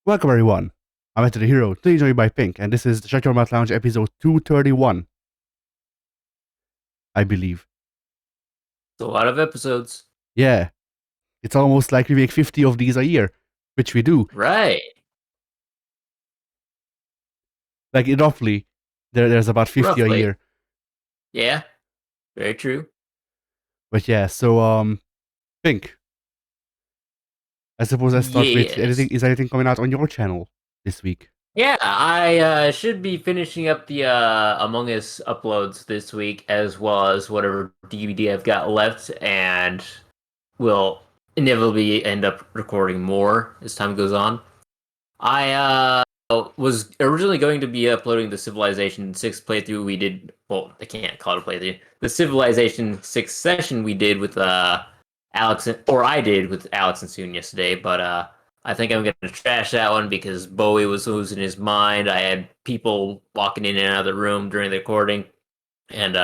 Welcome everyone. I'm Enter the Hero, today joined by Pink, and this is the Shut Your Mouth Lounge episode 231. I believe. It's a lot of episodes. Yeah. It's almost like we make 50 of these a year, which we do. Right. Like roughly, there's about 50 a Roughly. year. Yeah. Very true. But yeah, so Pink. I suppose I start with Yes. anything coming out on your channel this week? Yeah, I should be finishing up the Among Us uploads this week, as well as whatever DVD I've got left, and will inevitably end up recording more as time goes on. I was originally going to be uploading the Civilization 6 playthrough we did. Well, I can't call it a playthrough. The Civilization 6 session we did with Alex, or I did with Alex and Soon yesterday, but I think I'm gonna trash that one because Bowie was losing his mind. I had people walking in and out of the room during the recording, and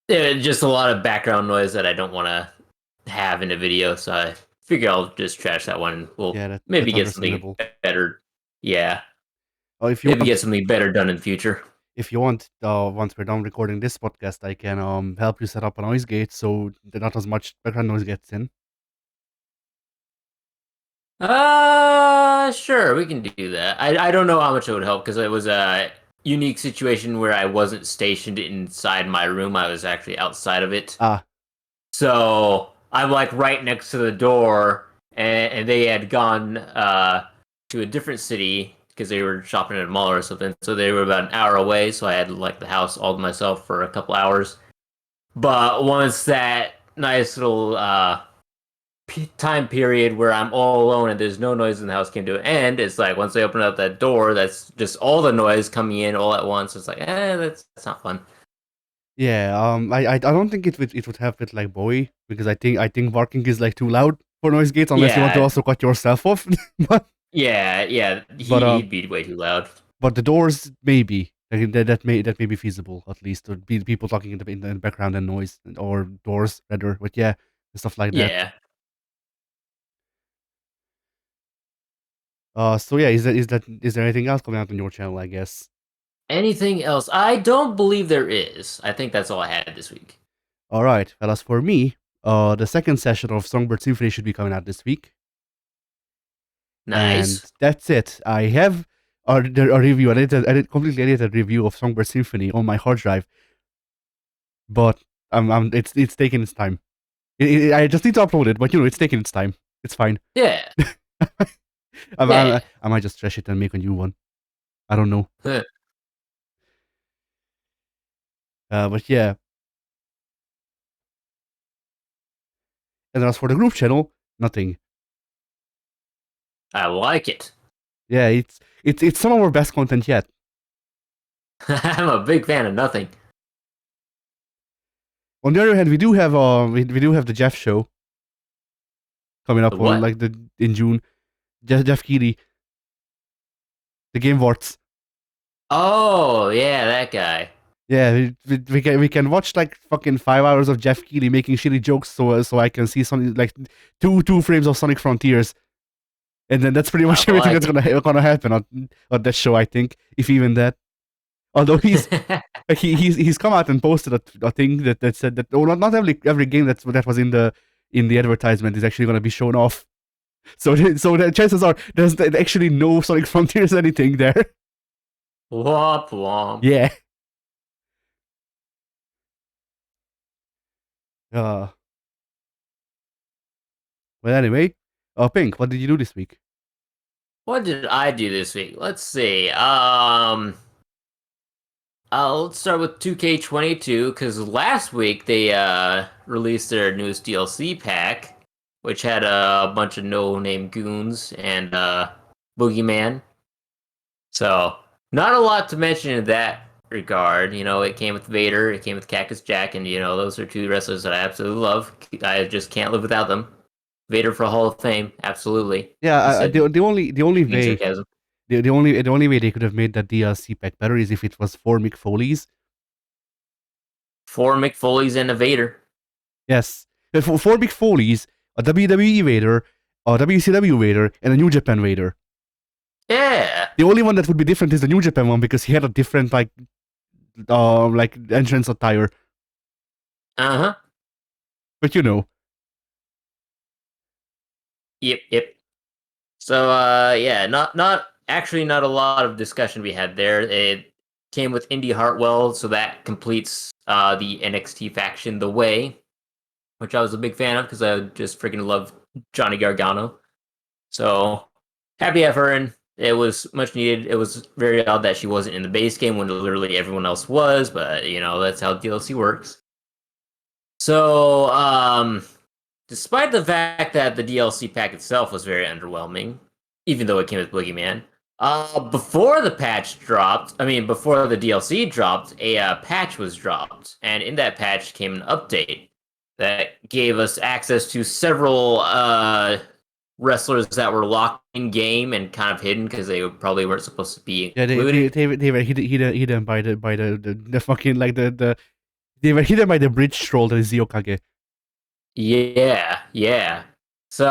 just a lot of background noise that I don't want to have in a video. So I figure I'll just trash that one. We'll Yeah, maybe that's get something understandable. better. Yeah, If you maybe want, get something better done in the future. once we're done recording this podcast, I can help you set up a noise gate so that not as much background noise gets in. Sure, we can do that. I don't know how much it would help because it was a unique situation where I wasn't stationed inside my room. I was actually outside of it. Ah, So I'm like right next to the door, and they had gone to a different city because they were shopping at a mall or something. So they were about an hour away. So I had like the house all to myself for a couple hours. But once that nice little time period where I'm all alone and there's no noise in the house came to an end, it's like once they open up that door, that's just all the noise coming in all at once. It's like, that's not fun. yeah. I don't think it would have with like Bowie because I think barking is like too loud for noise gates unless you want to Yeah, also cut yourself off. but yeah. but He'd be way too loud. but the doors maybe like, that may be feasible at least to be people talking in the background and noise or doors rather. But yeah, stuff like that. Yeah. So yeah, is there anything else coming out on your channel? I guess. Anything else? I don't believe there is. I think that's all I had this week. All right, fellas. For me, the second session of Songbird Symphony should be coming out this week. And Nice. that's it. I have a review. I did completely edited review of Songbird Symphony on my hard drive, but it's taking its time. I just need to upload it, but it's taking its time. It's fine. Yeah. I might just trash it and make a new one. I don't know. But yeah. And as for the group channel, nothing. I like it. Yeah, it's some of our best content yet. I'm a big fan of nothing. On the other hand, we do have the Jeff show coming up on What? in June. Jeff Keighley, the Game Warts. Oh, yeah, that guy. Yeah, we can watch like fucking 5 hours of Jeff Keighley making shitty jokes, so I can see something like two frames of Sonic Frontiers, and then that's pretty much everything that's gonna happen on that show. I think, if even that. Although he's come out and posted a thing that said that not every game that was in the advertisement is actually gonna be shown off. So the chances are there's actually no Sonic Frontiers anything there. Womp womp. Yeah. Well, anyway, Pink, what did you do this week? What did I do this week? Let's see. Let's start with 2K22 because last week they released their newest DLC pack, which had a bunch of no-name goons and Boogeyman. So not a lot to mention in that regard. It came with Vader, it came with Cactus Jack, and those are two wrestlers that I absolutely love. I just can't live without them. Vader for Hall of Fame, absolutely. Yeah, the only way Sarcasm. the only way they could have made that DLC pack better is if it was 4 Mick Foleys. 4 Mick Foleys and a Vader. Yes, for 4 Mick Foleys, a WWE Vader, a WCW Vader, and a New Japan Vader. Yeah. The only one that would be different is the New Japan one because he had a different like entrance attire. Uh huh. But you know, Yep. Yep. So yeah, not actually not a lot of discussion we had there. It came with Indy Hartwell, so that completes the NXT faction the way, which I was a big fan of because I just freaking love Johnny Gargano. So happy to have her in. It was much needed. It was very odd that she wasn't in the base game when literally everyone else was, but you know, that's how DLC works. So, despite the fact that the DLC pack itself was very underwhelming, even though it came with Boogeyman, before the patch dropped, I mean, before the DLC dropped, a patch was dropped, and in that patch came an update that gave us access to several wrestlers that were locked in game and kind of hidden because they probably weren't supposed to be yeah, included. they were hidden by the fucking like the they were hidden by the bridge troll that is Yokage. Yeah, yeah. So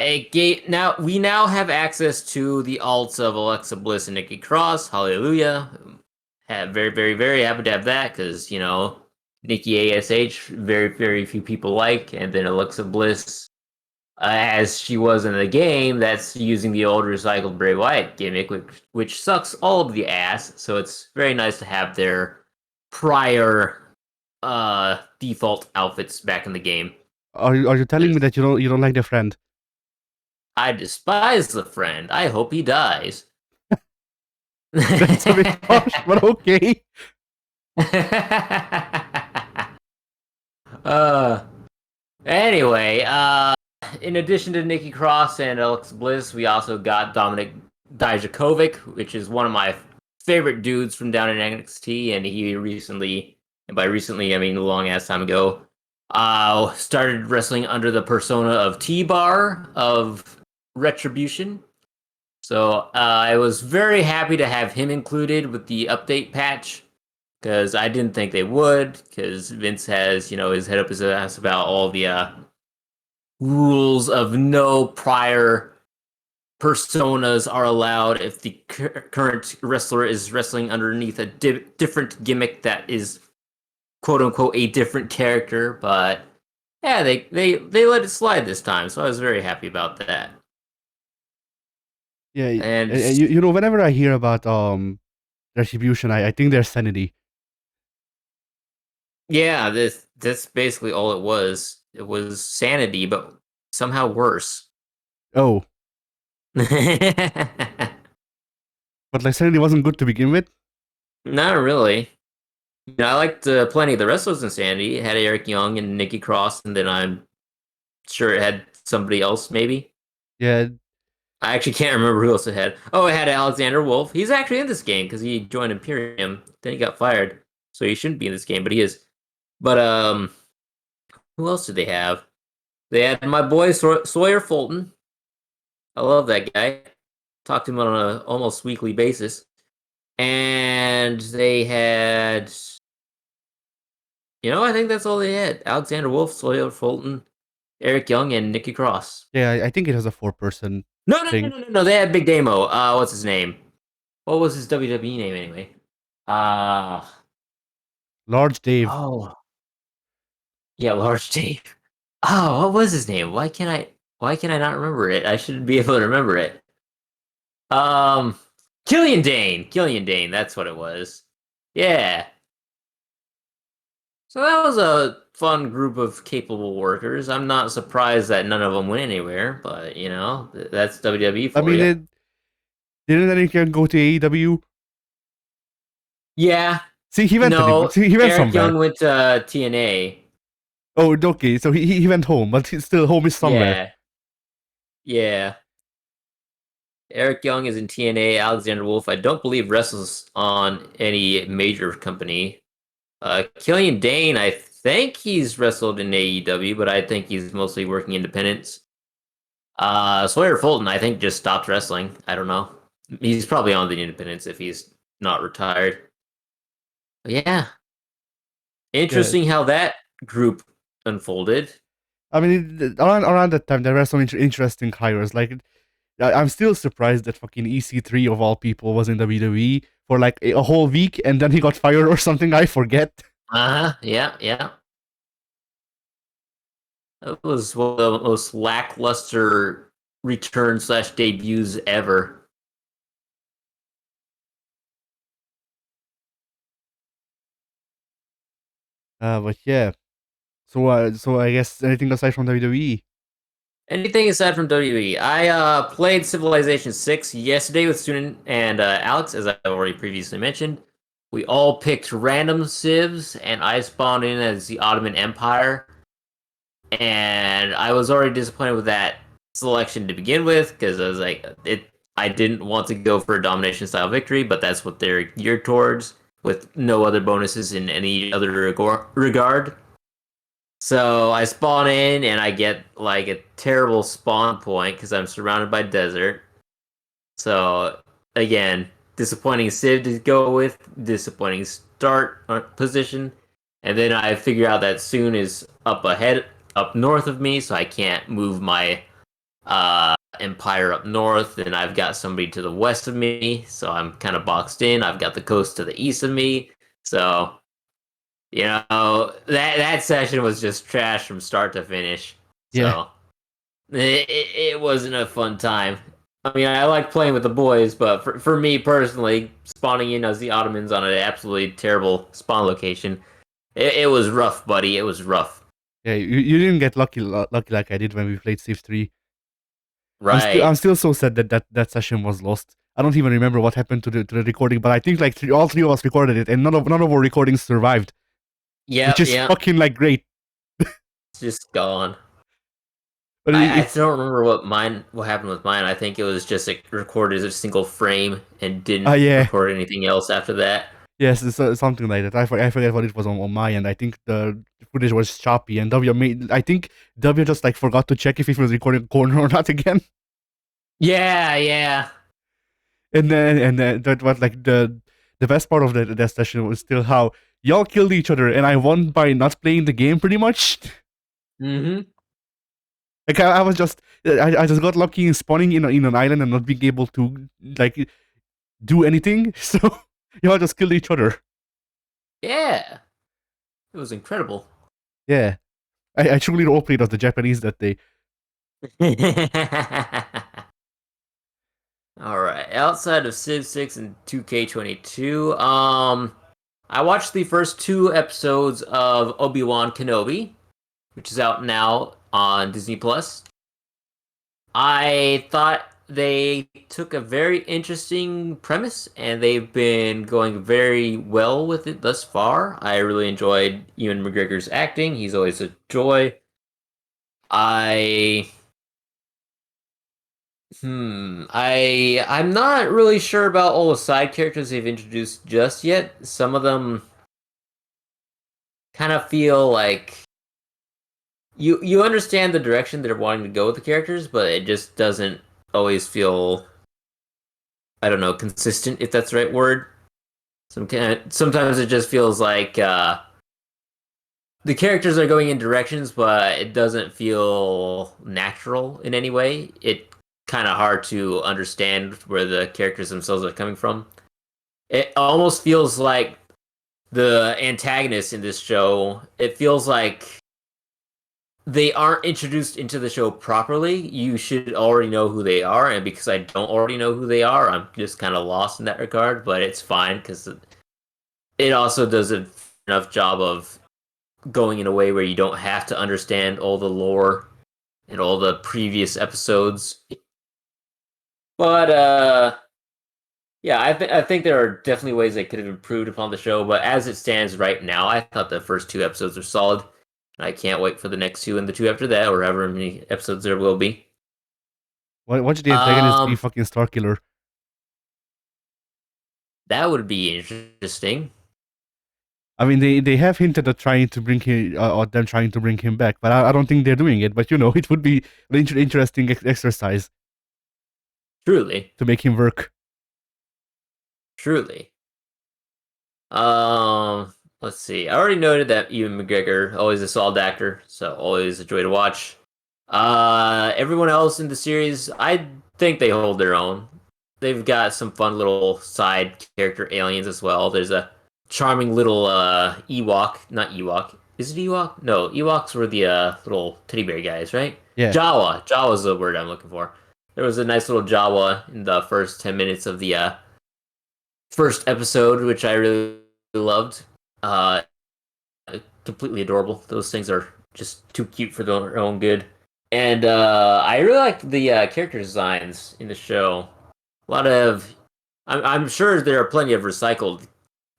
it gave now we now have access to the alts of Alexa Bliss and Nikki Cross. Hallelujah! Very, very, very happy to have that because you know Nikki Ash very, very few people like, and then Alexa Bliss, as she was in the game, that's using the old recycled Bray Wyatt gimmick, which sucks all of the ass. So it's very nice to have their prior default outfits back in the game. Are you telling me that you don't like the friend? I despise the friend. I hope he dies. That's a bit harsh, but okay. uh, anyway, in addition to Nikki Cross and Alex Bliss, we also got Dominic Dijakovic, which is one of my favorite dudes from down in NXT, and he recently, and by recently I mean a long ass time ago, started wrestling under the persona of T-Bar of Retribution. So I was very happy to have him included with the update patch because I didn't think they would because Vince has, you know, his head up his ass about all the rules of no prior personas are allowed if the current wrestler is wrestling underneath a different gimmick that is quote unquote a different character. But yeah, they let it slide this time, so I was very happy about that. Yeah, And you know, whenever I hear about retribution, I think there's sanity. yeah, that's basically all it was. It was sanity, but somehow worse. Oh, Not but like sanity wasn't good to begin with. really. You know, I liked plenty of the wrestlers in Sanity. It had Eric Young and Nikki Cross, and then I'm sure it had somebody else, maybe. Yeah, I actually can't remember who else it had. Oh, it had Alexander Wolf. He's actually in this game because he joined Imperium. Then he got fired, so he shouldn't be in this game, but he is. But who else did they have? They had my boy Sawyer Fulton. I love that guy. Talk to him on a almost weekly basis. And they had, you know, I think that's all they had. Alexander Wolf, Sawyer Fulton, Eric Young, and Nikki Cross. yeah, I think it has a 4-person No, no, no, thing. no, no, no. They had Big Damo. What's his name? What was his WWE name anyway? Uh Large Dave. oh, yeah, Large Dave. Oh, what was his name? Why can I not remember it? I should be able to remember it. Um Killian Dane. Killian Dane, that's what it was. Yeah. So that was a fun group of capable workers. I'm not surprised that none of them went anywhere, but you know, that's WWE I for mean, you. didn't anyone go to AEW? Yeah. See, he went No, see, he went Eric somewhere. Young went to TNA. Oh, okay, so he went home, but he's still home is somewhere. Yeah. Yeah. Eric Young is in TNA. Alexander Wolf, I don't believe wrestles on any major company. Killian Dane, I think he's wrestled in AEW, but I think he's mostly working independents. Sawyer Fulton, I think, just stopped wrestling. I don't know. He's probably on the independents if he's not retired. But yeah, Yeah, interesting how that group unfolded. I mean, around that time there were some interesting hires. Like I'm still surprised that fucking EC3 of all people was in WWE for like a whole week and then he got fired or something. I forget. Uh huh. Yeah, yeah. That was one of the most lackluster return slash debuts ever. But yeah. So I guess anything aside from WWE. Anything aside from WWE? I played Civilization 6 yesterday with Student and Alex, as I already previously mentioned. We all picked random civs, and I spawned in as the Ottoman Empire. And I was already disappointed with that selection to begin with, because I was like, I didn't want to go for a domination style victory, but that's what they're geared towards, with no other bonuses in any other regard. So I spawn in and I get like a terrible spawn point because I'm surrounded by desert. So again, disappointing Civ to go with, disappointing start position, and then I figure out that Soon is up ahead, up north of me, so I can't move my empire up north. And I've got somebody to the west of me, so I'm kind of boxed in. I've got the coast to the east of me, so that session was just trash from start to finish. Yeah. So it wasn't a fun time. I mean, I like playing with the boys, but for me personally, spawning in as the Ottomans on an absolutely terrible spawn location, it was rough, buddy. It was rough. Yeah, you didn't get lucky like I did when we played Civ 3. I'm Right. still so sad that session was lost. I don't even remember what happened to the recording, but I think like all three of us recorded it, and none of our recordings survived, which Yep, is yep. fucking like great. It's just gone. But I it don't remember what happened with mine. I think it was just like recorded as a single frame and didn't yeah, record anything else after that. yes, it's something like that. I forget what it was on my end. I think the footage was choppy, and I think W just like forgot to check if it was recording corner or not again. Yeah, yeah. And then that was like the best part of that session was still how y'all killed each other, and I won by not playing the game pretty much. Mm-hmm. Like I was just I just got lucky in spawning in an island and not being able to like do anything. So y'all just killed each other. Yeah. It was incredible. Yeah, I truly roleplayed as the Japanese that day. All right. Outside of Civ 6 and 2K22, I watched the first two episodes of Obi-Wan Kenobi, which is out now on Disney Plus. I thought they took a very interesting premise and they've been going very well with it thus far. I really enjoyed Ewan McGregor's acting. He's always a joy. I I'm not really sure about all the side characters they've introduced just yet. Some of them kind of feel like you understand the direction they're wanting to go with the characters, but it just doesn't always feel, I don't know, consistent, if that's the right word. Sometimes it just feels like the characters are going in directions, but it doesn't feel natural in any way. It kind of hard to understand where the characters themselves are coming from. It almost feels like the antagonists in this show, it feels like they aren't introduced into the show properly. You should already know who they are, and because I don't already know who they are, I'm just kind of lost in that regard, but it's fine because it also does a enough job of going in a way where you don't have to understand all the lore and all the previous episodes. But yeah, I think there are definitely ways they could have improved upon the show, but as it stands right now, I thought the first two episodes are solid. I can't wait for the next two and the two after that, or however many episodes there will be. Why should the antagonist be Um, fucking Starkiller? that would be interesting. I mean, they have hinted at trying to bring him, or them trying to bring him back, but I don't think they're doing it. But it would be an interesting exercise Truly, to make him work. truly. Let's see. I already noted that Ewan McGregor always a solid actor, so always a joy to watch. Everyone else in the series, I think they hold their own. They've got some fun little side character aliens as well. There's a charming little Ewok, not Ewok. Is it Ewok? No, Ewoks were the little teddy bear guys, right? Yeah. Jawa. Jawa's the word I'm looking for. There was a nice little Jawa in the first 10 minutes of the first episode, which I really loved. Uh, Completely adorable. Those things are just too cute for their own good. And I really like the character designs in the show. A lot of, I'm sure there are plenty of recycled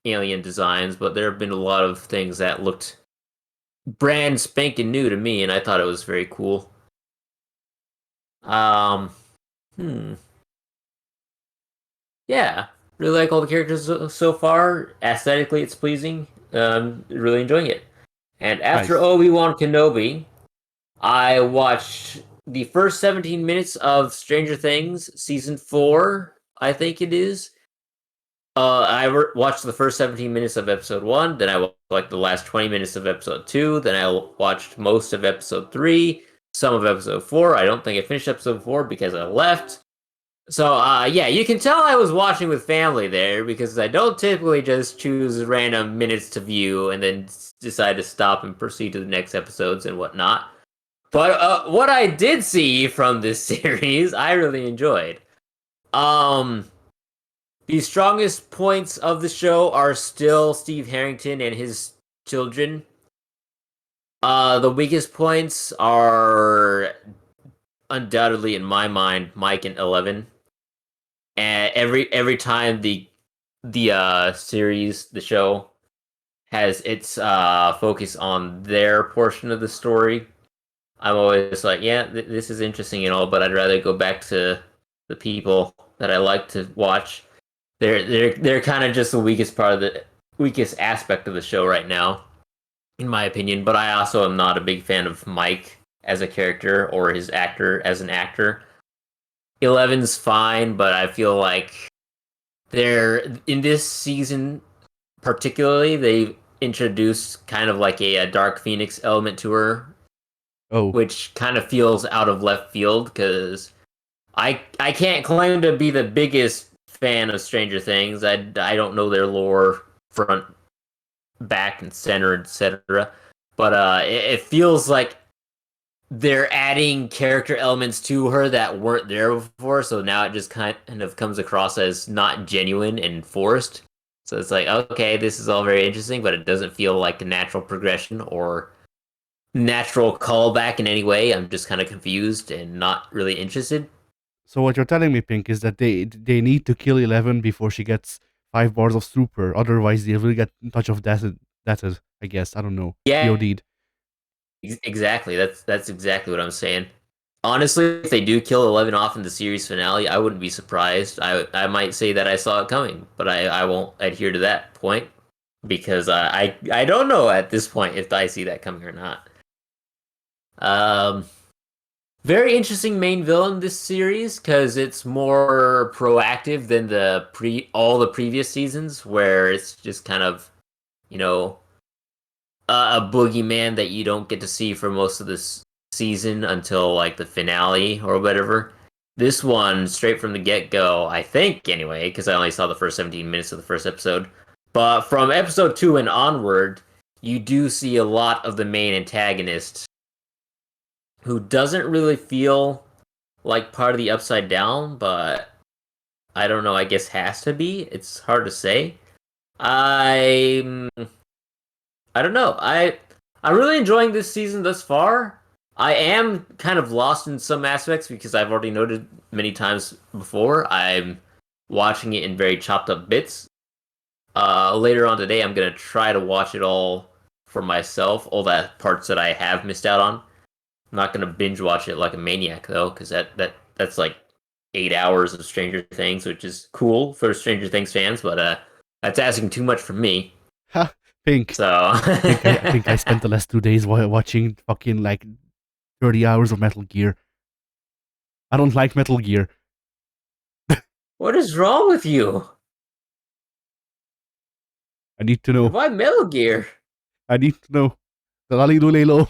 alien designs, but there have been a lot of things that looked brand spanking new to me, and I thought it was very cool. Um, hmm, yeah, really like all the characters so far. Aesthetically, it's pleasing. Really enjoying it. And after Nice. Obi-Wan Kenobi, I watched the first 17 minutes of Stranger Things season 4, I think it is. Watched the first 17 minutes of episode 1, then I watched like the last 20 minutes of episode 2, then I watched most of episode 3, some of episode 4. I don't think I finished episode 4 because I left. So, yeah, you can tell I was watching with family there because I don't typically just choose random minutes to view and then decide to stop and proceed to the next episodes and whatnot. But what I did see from this series, I really enjoyed. Um, the strongest points of the show are still Steve Harrington and his children. The weakest points are undoubtedly, in my mind, Mike and 11. And every time the series, the show, has its focus on their portion of the story, I'm always like, yeah, this is interesting and all, but I'd rather go back to the people that I like to watch. They're kind of just the weakest part of the weakest aspect of the show right now, in my opinion. But I also am not a big fan of Mike as a character or his actor as an actor. 11's fine, but I feel like they're in this season particularly they introduced kind of like a Dark Phoenix element to her, Oh, which kind of feels out of left field because I can't claim to be the biggest fan of Stranger Things. I don't know their lore front, back, and center, etc. But it feels like they're adding character elements to her that weren't there before, so now it just kind of comes across as not genuine and forced. So it's like, okay, this is all very interesting, but it doesn't feel like a natural progression or natural callback in any way. I'm just kind of confused and not really interested. so what you're telling me, Pink, is that they need to kill 11 before she gets 5 bars of super. Otherwise, they will get in touch of that. I guess I don't know. Yeah, POD'd. exactly. That's exactly what I'm saying. Honestly, if they do kill 11 off in the series finale, I wouldn't be surprised. I might say that I saw it coming, but I won't adhere to that point because I don't know at this point if I see that coming or not. Um, Very interesting main villain this series because it's more proactive than all the previous seasons where it's just kind of you know a boogeyman that you don't get to see for most of this season until like the finale or whatever. This one, straight from the get go, I think anyway, because I only saw the first 17 minutes of the first episode. But from episode 2 and onward, you do see a lot of the main antagonist who doesn't really feel like part of the Upside Down, but I don't know, I guess has to be. It's hard to say. I I don't know. I'm really enjoying this season thus far. I am kind of lost in some aspects because I've already noted many times before. I'm watching it in very chopped up bits. Later on today, I'm gonna try to watch it all for myself, all the parts that I have missed out on. I'm not gonna binge watch it like a maniac though, because that's like 8 hours of Stranger Things, which is cool for Stranger Things fans, but that's asking too much from me. Ha, Pink. So I spent the last 2 days watching fucking like 30 hours of Metal Gear. I don't like Metal Gear. what is wrong with you? I need to know. Why Metal Gear? I need to know. The Lalo.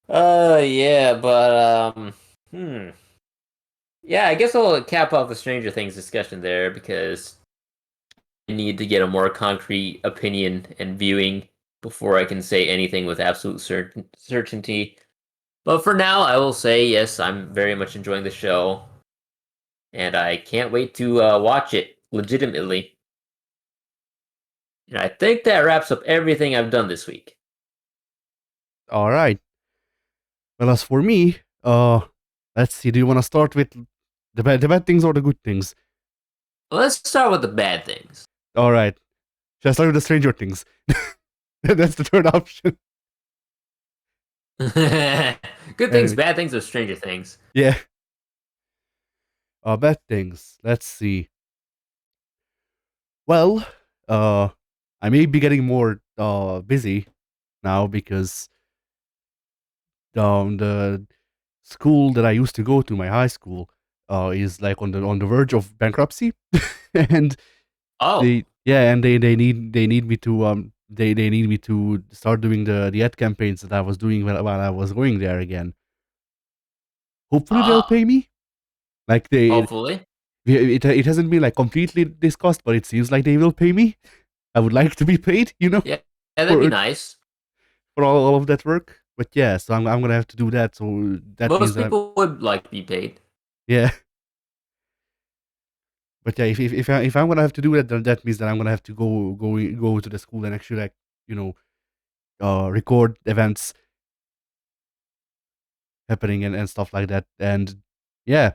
Yeah, but yeah, I guess I'll cap off the Stranger Things discussion there because I need to get a more concrete opinion and viewing before I can say anything with absolute certainty. But for now, I will say yes, I'm very much enjoying the show, and I can't wait to watch it legitimately. And I think that wraps up everything I've done this week. All right. Well, as for me, let's see. Do you want to start with the bad things or the good things? Let's start with the bad things. All right. Should I start with the Stranger Things? That's the third option. Good things, Anyway, bad things, or Stranger Things. yeah. Bad things. Let's see. Well, uh, I may be getting more busy now because the school that I used to go to, my high school, is like on the verge of bankruptcy, and Oh, they need me to they need me to start doing the ad campaigns that I was doing while I was going there again. Hopefully they'll ah, pay me. Like hopefully. it hasn't been like completely discussed, but it seems like they will pay me. I would like to be paid, Yeah, yeah, that'd be for nice. all of that work. But yeah, so I'm gonna have to do that. So that means Most that I'm, people would like to be paid. yeah. But yeah, if I'm gonna have to do that, then that means that I'm gonna have to go to the school and actually like you know record events happening and stuff like that. And yeah,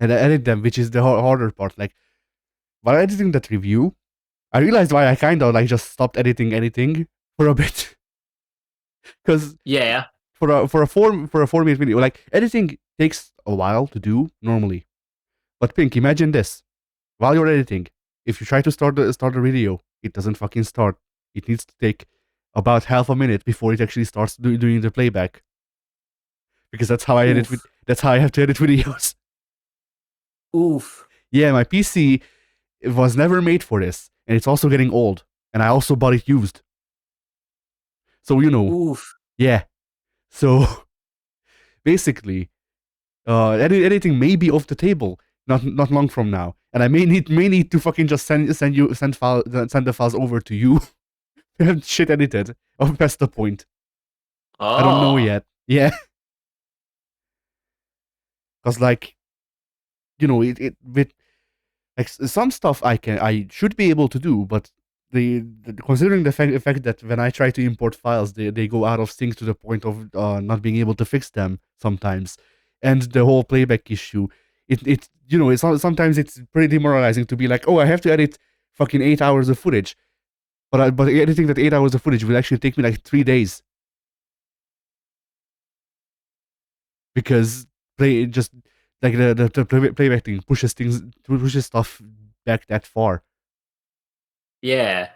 and I edit them, which is the harder part. Like while editing that review, I realized why I kind of like just stopped editing anything for a bit because Yeah. for a 4 minute video, like editing takes a while to do normally. But Pink, imagine this: while you're editing, if you try to start a video, it doesn't fucking start. It needs to take about half a minute before it actually starts doing the playback. Because that's how I edit. Oof. That's how I have to edit videos. Oof. Yeah, my PC was never made for this, and it's also getting old. And I also bought it used, so Oof. yeah. So basically, editing may be off the table not long from now, and I may need to fucking just send the files over to you and shit edited. Oh, that's the point. I don't know Oh. yet. Yeah, because like it with like some stuff I should be able to do, but considering the fact that when I try to import files, they go out of sync to the point of not being able to fix them sometimes, and the whole playback issue. Sometimes it's pretty demoralizing to be like, oh, I have to edit fucking 8 hours of footage, but editing that 8 hours of footage will actually take me like 3 days because play just like the playback thing pushes stuff back that far. Yeah.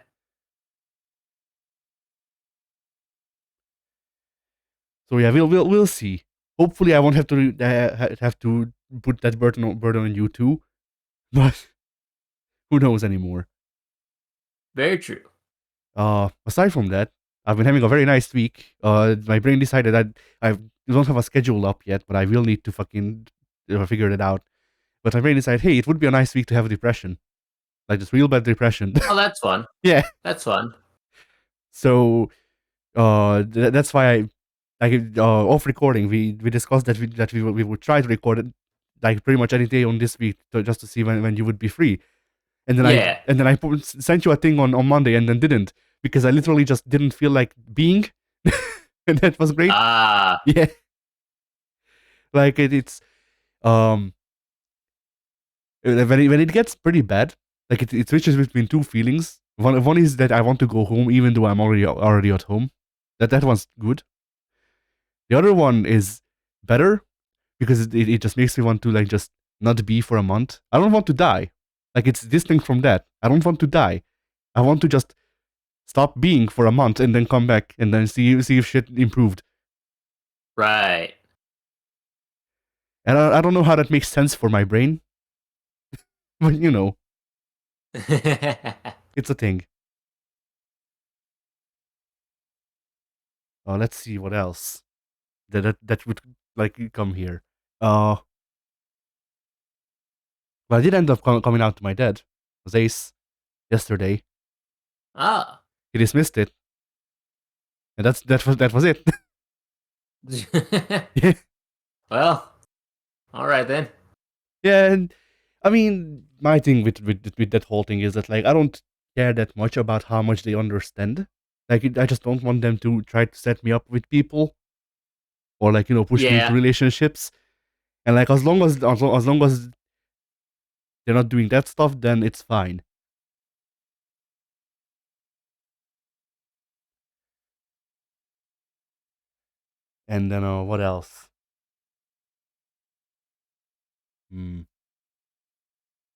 So yeah, we'll see. Hopefully, I won't have to have to put that burden on you too. But who knows anymore? Very true. Aside from that, I've been having a very nice week. My brain decided that I don't have a schedule up yet, but I will need to fucking figure it out. But my brain decided, hey, it would be a nice week to have a depression, like just real bad depression. Oh, that's fun. Yeah. That's fun. So that's why off recording we discussed that we would try to record it like pretty much any day on this week just to see when you would be free. And then Yeah. I sent you a thing on Monday and then didn't because I literally just didn't feel like being, and that was great. Ah. Yeah, like it's um when it gets pretty bad, like it switches between two feelings. One is that I want to go home even though I'm already at home. That one's good. The other one is better because it just makes me want to like just not be for a month. I don't want to die. Like it's distinct from that. I don't want to die. I want to just stop being for a month and then come back and then see if shit improved. Right. And I don't know how that makes sense for my brain, but it's a thing. Let's see what else. that would like come here. Uh, but I did end up coming out to my dad. It was Ace yesterday. Ah. He dismissed it, and that was it. Yeah, Well, all right then. yeah, and I mean, my thing with that whole thing is that like I don't care that much about how much they understand. Like I just don't want them to try to set me up with people or like push me into Yeah. relationships. And like as long as they're not doing that stuff, then it's fine. And then what else? Hmm.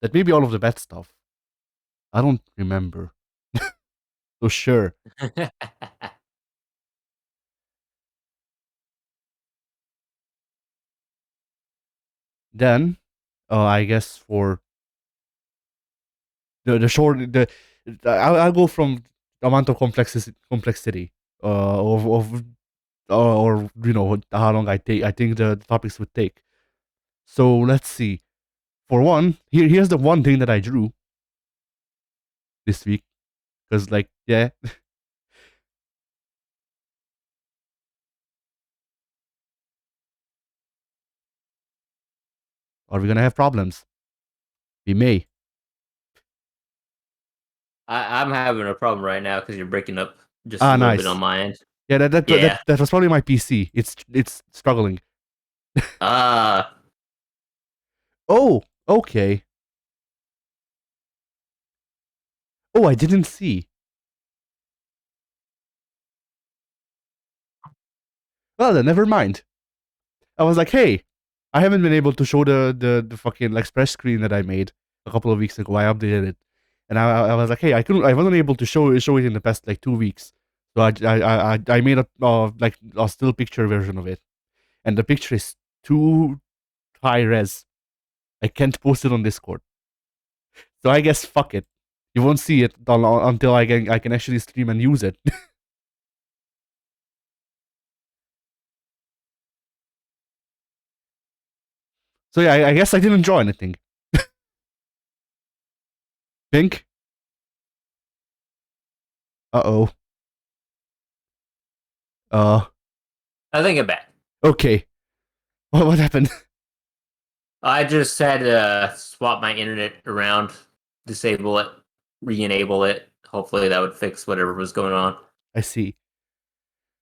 That may be all of the bad stuff. I don't remember. So sure. Then, I guess for the short I'll go from amount of complexity of or how long I think the topics would take. So let's see. For one, here's the one thing that I drew this week because like yeah, are we gonna have problems? We may. I'm having a problem right now because you're breaking up just a Ah, little bit on nice. my end. Yeah, Yeah. that was probably my PC. It's struggling. Ah. Oh, okay. Oh, I didn't see. Well, then never mind. I was like, hey, I haven't been able to show the fucking like splash screen that I made a couple of weeks ago. I updated it, and I was like, hey, I wasn't able to show it in the past like 2 weeks. So I made a like a still picture version of it, and the picture is too high res. I can't post it on Discord. So I guess fuck it. You won't see it until I can actually stream and use it. So yeah, I guess I didn't draw anything. Pink. Uh-oh. Uh. I think I'm back. Okay. What happened? I just had to swap my internet around, disable it, re-enable it. Hopefully that would fix whatever was going on. I see.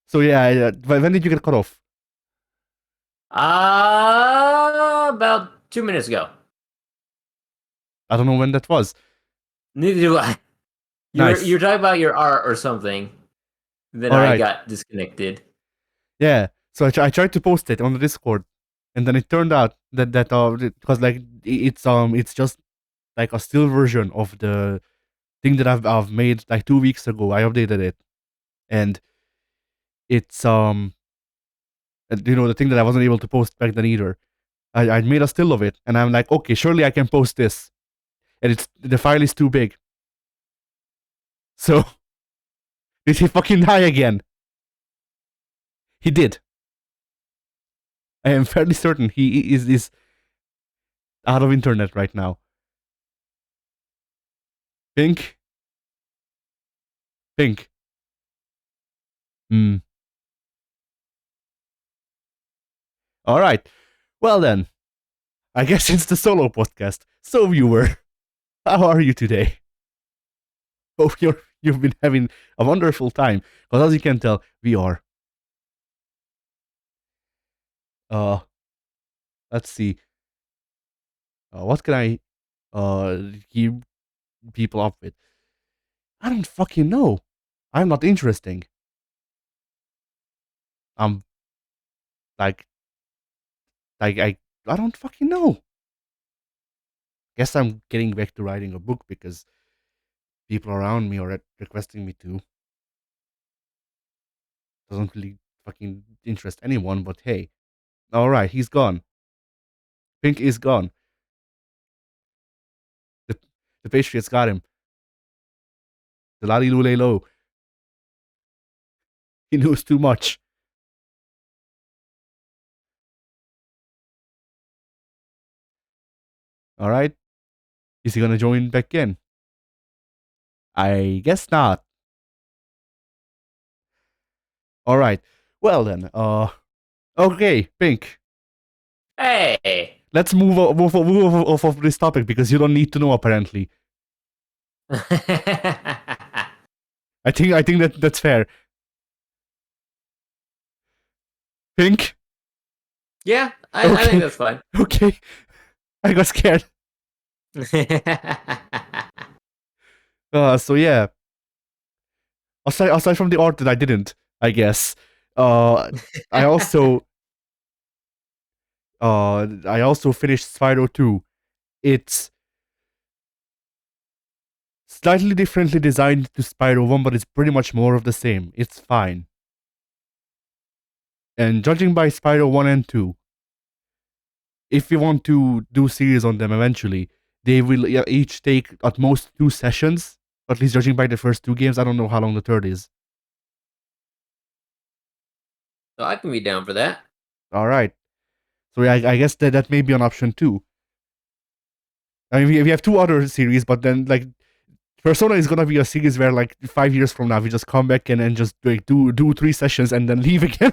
So yeah, when did you get cut off? About 2 minutes ago. I don't know when that was. Neither do I. You're Nice. talking about your art or something. Then All I right. got disconnected. Yeah. So I tried to post it on the Discord, and then it turned out that because like it's just like a still version of the thing that I've made like 2 weeks ago. I updated it, and it's the thing that I wasn't able to post back then either. I made a still of it, and I'm like, okay, surely I can post this, and the file is too big. So did he fucking die again? He did. I am fairly certain he is out of internet right now. Pink, pink. Hmm. All right. Well then, I guess it's the solo podcast. So viewer, how are you today? Hope you've been having a wonderful time. Because as you can tell, we are. Uh, let's see. What can I keep people up with? I don't fucking know. I'm not interesting. I'm like I don't fucking know. Guess I'm getting back to writing a book because people around me are requesting me to. Doesn't really fucking interest anyone, but hey. Alright, he's gone. Pink is gone. The, the Patriots got him. The lolly lule low. He knows too much. All right. Is he gonna join back in? I guess not. All right. Well then. Okay, Pink. Hey. Let's move off of this topic because you don't need to know apparently. I think that's fair. Pink. Yeah, I Okay. think that's fine. Okay. I got scared. So yeah. Aside from the art that I didn't, I guess. Uh, I also I also finished Spyro 2. It's slightly differently designed to Spyro 1, but it's pretty much more of the same. It's fine. And judging by Spyro 1 and 2, if you want to do series on them eventually, they will each take at most 2 sessions. At least judging by the first 2 games, I don't know how long the third is. So I can be down for that. All right. So yeah, I guess that may be an option too. I mean, we have 2 other series, but then like Persona is gonna be a series where like 5 years from now we just come back and just like do 3 sessions and then leave again.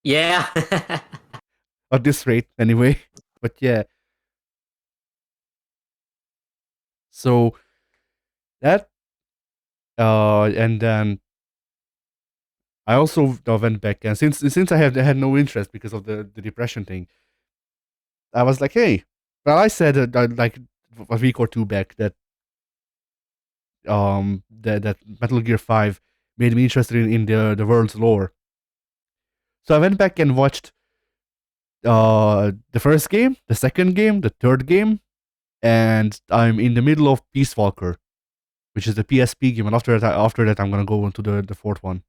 Yeah. At this rate, anyway. But yeah. So that and then I also went back and since I had no interest because of the depression thing, I was like, hey, well, I said like a week or two back that Metal Gear 5 made me interested in the world's lore. So I went back and watched the first game, the second game, the third game, and I'm in the middle of Peace Walker, which is the PSP game, and after that I'm gonna go into the fourth one.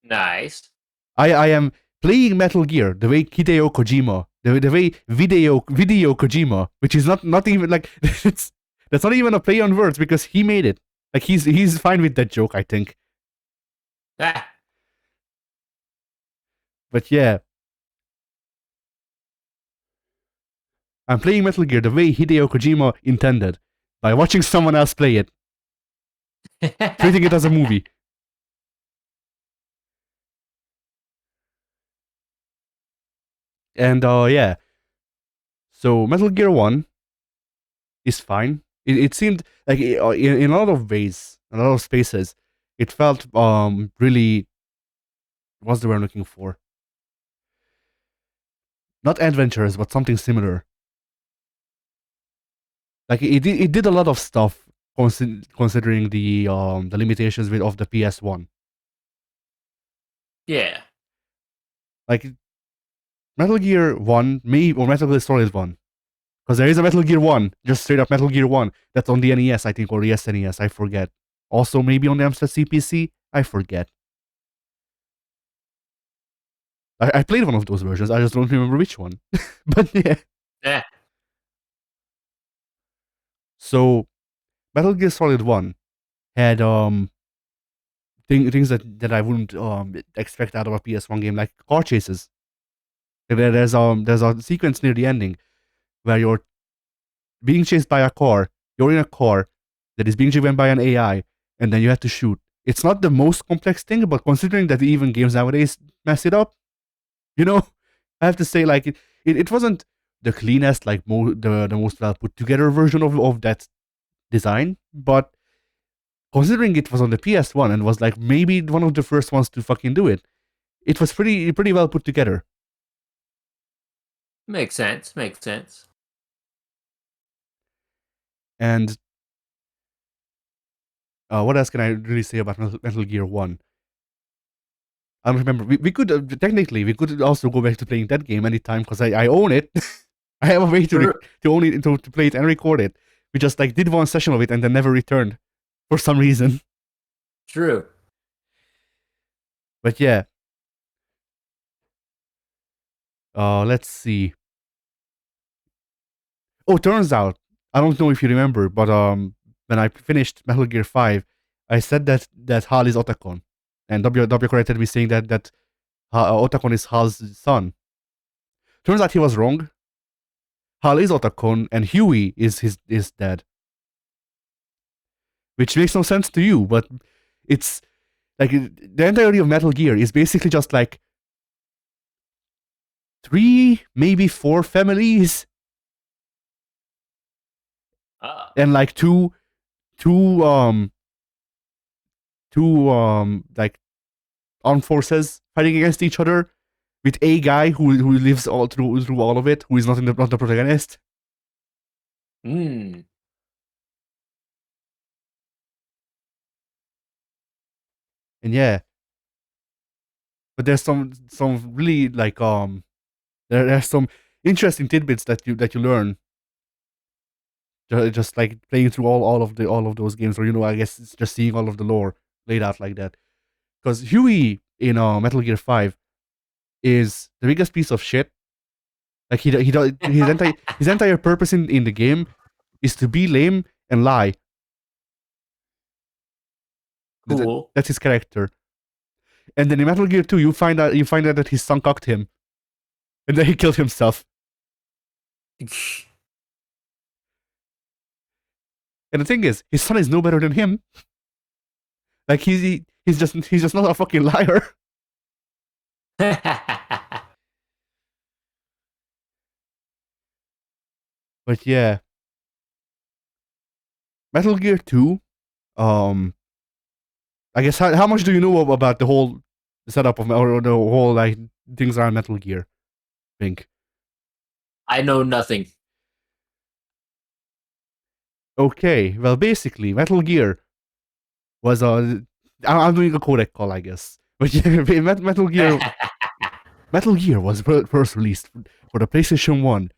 Nice. I am playing Metal Gear the way Hideo Kojima, the way video Kojima, which is not even like that's not even a play on words because he made it. Like he's fine with that joke, I think. Ah. But yeah, I'm playing Metal Gear the way Hideo Kojima intended by watching someone else play it, treating it as a movie. And yeah, so Metal Gear 1 is fine. It seemed like in a lot of ways, in a lot of spaces, it felt really, what's the word I'm looking for? Not adventurous, but something similar. Like it did a lot of stuff considering the limitations of the PS1. Yeah. Like Metal Gear 1, or Metal Gear Solid 1. Because there is a Metal Gear 1, just straight up Metal Gear 1, that's on the NES, I think, or the SNES, I forget. Also, maybe on the Amstrad CPC, I forget. I played one of those versions, I just don't remember which one. But yeah. Yeah. So, Metal Gear Solid 1 had things that I wouldn't expect out of a PS1 game, like car chases. There's a sequence near the ending where you're being chased by a car, you're in a car that is being driven by an AI, and then you have to shoot. It's not the most complex thing, but considering that even games nowadays mess it up, you know, I have to say, like, it wasn't the cleanest, like, the most well put together version of that design, but considering it was on the PS1 and was, like, maybe one of the first ones to fucking do it, it was pretty well put together. Makes sense. Makes sense. And what else can I really say about Metal Gear 1? I don't remember. We could technically we could also go back to playing that game anytime because I own it. I have a way to own it to play it and record it. We just like did one session of it and then never returned for some reason. True. But yeah. Let's see. Oh, turns out I don't know if you remember, but when I finished Metal Gear 5, I said that Hal is Otacon, and W corrected me saying that Otacon is Hal's son. Turns out he was wrong. Hal is Otacon and Huey is dead, which makes no sense to you, but it's like the entirety of Metal Gear is basically just like 3, maybe 4 families, and like two like armed forces fighting against each other, with a guy who lives all through all of it, who is not the protagonist. Mm. And yeah, but there's some really like there's some interesting tidbits that you learn just like playing through all of those games, or I guess it's just seeing all of the lore laid out like that. Because Huey in Metal Gear 5 is the biggest piece of shit. Like he does his entire purpose in the game is to be lame and lie. Cool. That's his character. And then in Metal Gear 2, you find out that his son cocked him, and then he killed himself. And the thing is, his son is no better than him. Like he's just not a fucking liar. But yeah, Metal Gear 2. I guess how much do you know about the whole setup of or the whole like things around Metal Gear? Think. I know nothing. Okay, well, basically, Metal Gear was I'm doing a codec call, I guess. But yeah, Metal Gear was first released for the PlayStation 1,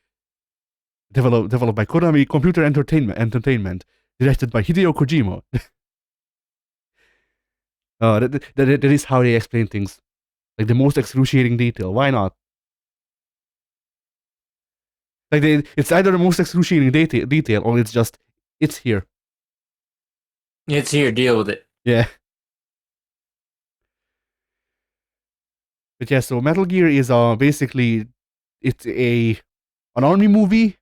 developed by Konami Computer Entertainment, directed by Hideo Kojima. That is how they explain things. Like the most excruciating detail. Why not? Like it's either the most excruciating detail or it's here. It's here. Deal with it. Yeah. But yeah, so Metal Gear is basically it's an army movie,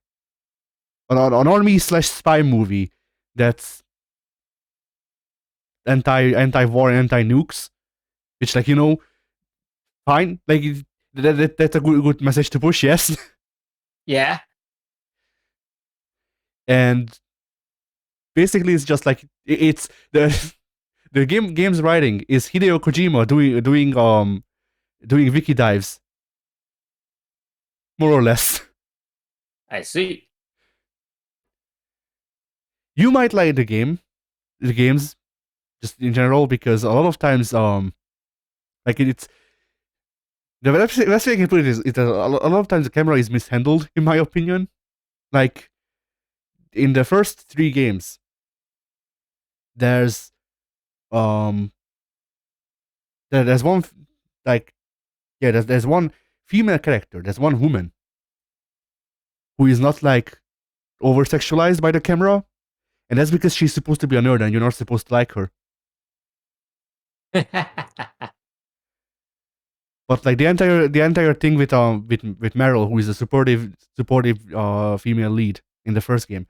an army slash spy movie that's anti-war and anti-nukes, which like fine, like that's a good message to push, yes. Yeah. And basically it's just like it's the game's writing is Hideo Kojima doing wiki dives, more or less. I see. You might like the games just in general, because a lot of times like it's the best way I can put it is a lot of times the camera is mishandled, in my opinion. Like in the first 3 games, there's um there's one like yeah there's one female character, there's one woman who is not like over sexualized by the camera, and that's because she's supposed to be a nerd and you're not supposed to like her. But like the entire thing with Meryl, who is a supportive female lead in the first game,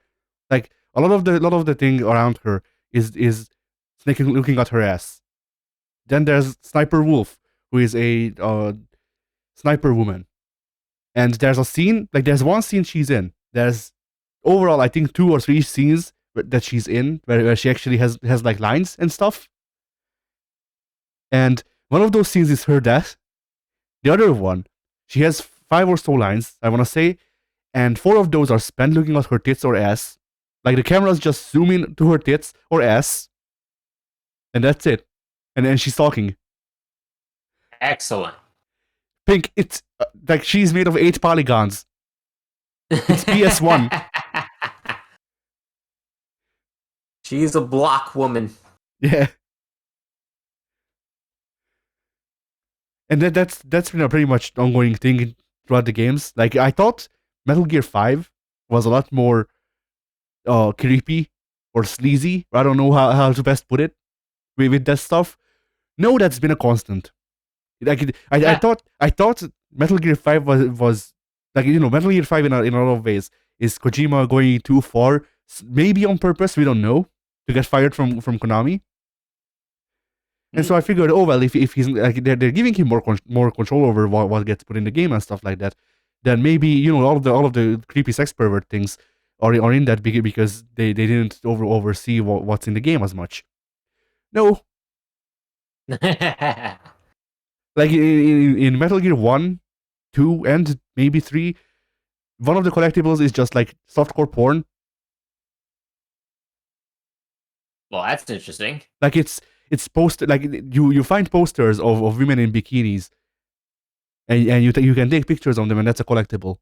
like a lot of the thing around her is looking at her ass. Then there's Sniper Wolf, who is a sniper woman, and there's one scene she's in. There's overall I think 2 or 3 scenes that she's in where she actually has like lines and stuff. And one of those scenes is her death. The other one, she has 5 or so lines, I want to say, and 4 of those are spent looking at her tits or ass. Like the camera's just zooming to her tits or ass, and that's it. And then she's talking. Excellent. Pink, it's like she's made of 8 polygons. It's PS1. She's a block woman. Yeah. And that's been a pretty much ongoing thing throughout the games. Like I thought Metal Gear 5 was a lot more creepy or sleazy. I don't know how to best put it with that stuff. No, that's been a constant. Like I thought Metal Gear 5 was like Metal Gear 5 in a lot of ways Is Kojima going too far? Maybe on purpose, we don't know, to get fired from Konami. And so I figured, oh well, if he's like they're giving him more control over what gets put in the game and stuff like that, then maybe all of the creepy sex pervert things are in that because they didn't oversee what's in the game as much. No, like in Metal Gear 1, 2, and maybe 3, one of the collectibles is just like softcore porn. Well, that's interesting. Like it's posted, like you find posters of women in bikinis, and you can take pictures of them, and that's a collectible.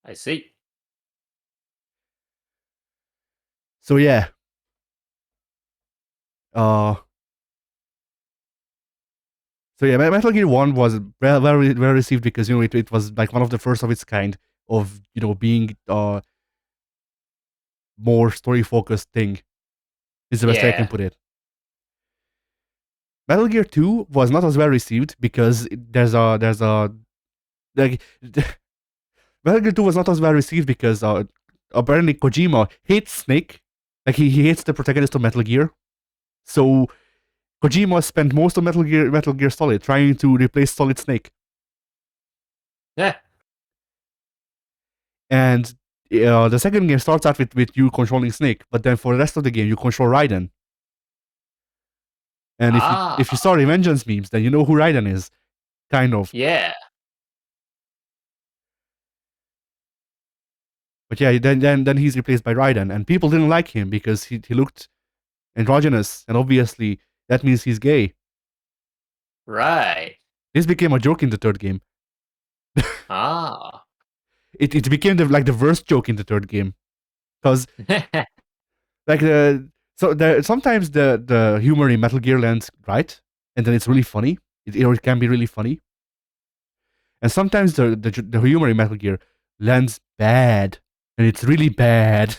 I see. So yeah. So yeah, Metal Gear 1 was well received because it was like one of the first of its kind of being more story focused thing. Is the best way I can put it. Metal Gear 2 was not as well received because there's a like Metal Gear 2 was not as well received because apparently Kojima hates Snake. Like he hates the protagonist of Metal Gear. So Kojima spent most of Metal Gear Solid trying to replace Solid Snake. Yeah. And the second game starts out with you controlling Snake, but then for the rest of the game you control Raiden. And if you saw Revengeance memes, then you know who Raiden is, kind of. Yeah. But yeah, then he's replaced by Raiden, and people didn't like him because he looked androgynous, and obviously that means he's gay. Right. This became a joke in the third game. Ah. It became the worst joke in the third game, because like sometimes the humor in Metal Gear lands right, and then it's really funny. It can be really funny, and sometimes the humor in Metal Gear lands bad, and it's really bad.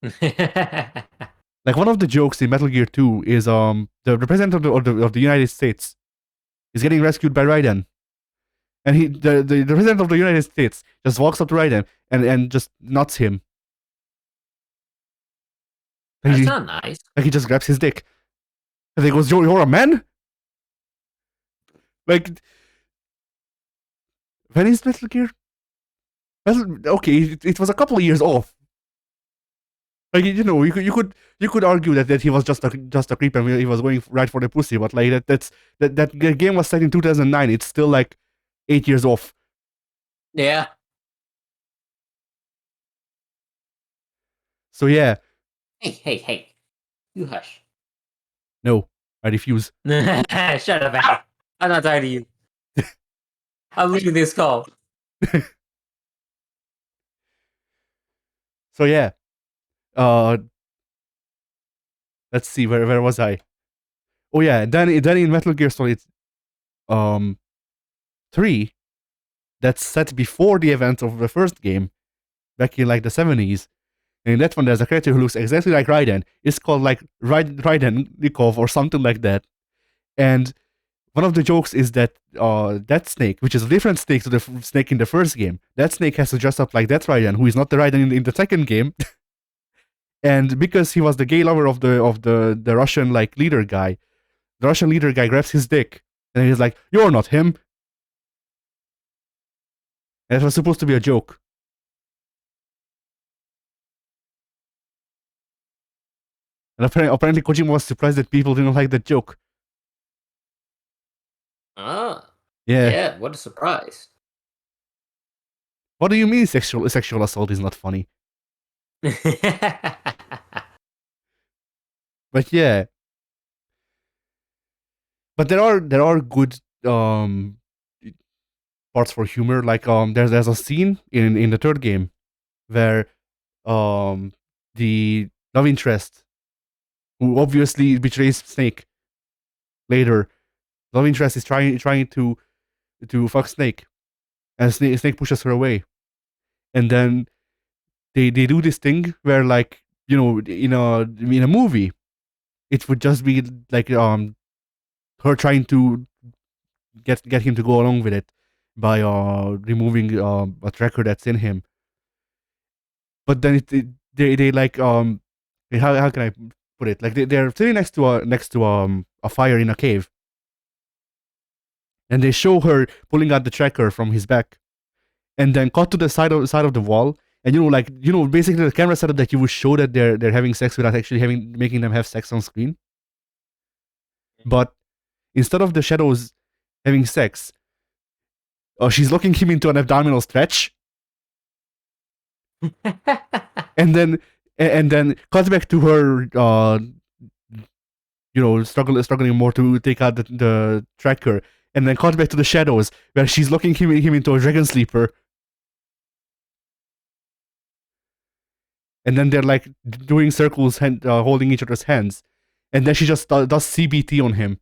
Like one of the jokes in Metal Gear 2 is the representative of the United States is getting rescued by Raiden. And the president of the United States just walks up to Raiden and just nuts him. That's not nice. Like he just grabs his dick. And he goes, you're a man? Like, when is Metal Gear? Okay, it was a couple of years off. Like you could argue that he was just a creep and he was going right for the pussy, but like that game was set in 2009. It's still like 8 years off. Yeah. So yeah. Hey. You hush. No, I refuse. Shut up, Al. I'm not talking to you. I'm leaving this call. So yeah. Let's see, where was I? Oh yeah, then in Metal Gear Solid 3, that's set before the events of the first game, back in like the 70s. And in that one, there's a character who looks exactly like Raiden. It's called like Raiden Nikov or something like that. And one of the jokes is that that Snake, which is a different Snake to the Snake in the first game, that Snake has to dress up like that Raiden, who is not the Raiden in the second game. And because he was the gay lover of the Russian like leader guy, the Russian leader guy grabs his dick and he's like, "You're not him." And it was supposed to be a joke. And apparently Kojima was surprised that people didn't like that joke. Ah. Yeah. Yeah, what a surprise. What do you mean sexual assault is not funny? But yeah. But there are good parts for humor. Like there's a scene in the third game where the love interest, who obviously betrays Snake later, love interest is trying to fuck Snake, and Snake pushes her away, and then they do this thing where, like, in a movie, it would just be like her trying to get him to go along with it by removing a tracker that's in him, but then they like how can I put it? Like they're sitting next to a fire in a cave, and they show her pulling out the tracker from his back, and then cut to the side of the wall, and basically the camera setup that you would show that they're having sex without actually making them have sex on screen. But instead of the shadows having sex, she's locking him into an abdominal stretch, and then cuts back to her struggling more to take out the tracker, and then cuts back to the shadows where she's locking him into a dragon sleeper. And then they're like doing circles, holding each other's hands, and then she just does CBT on him.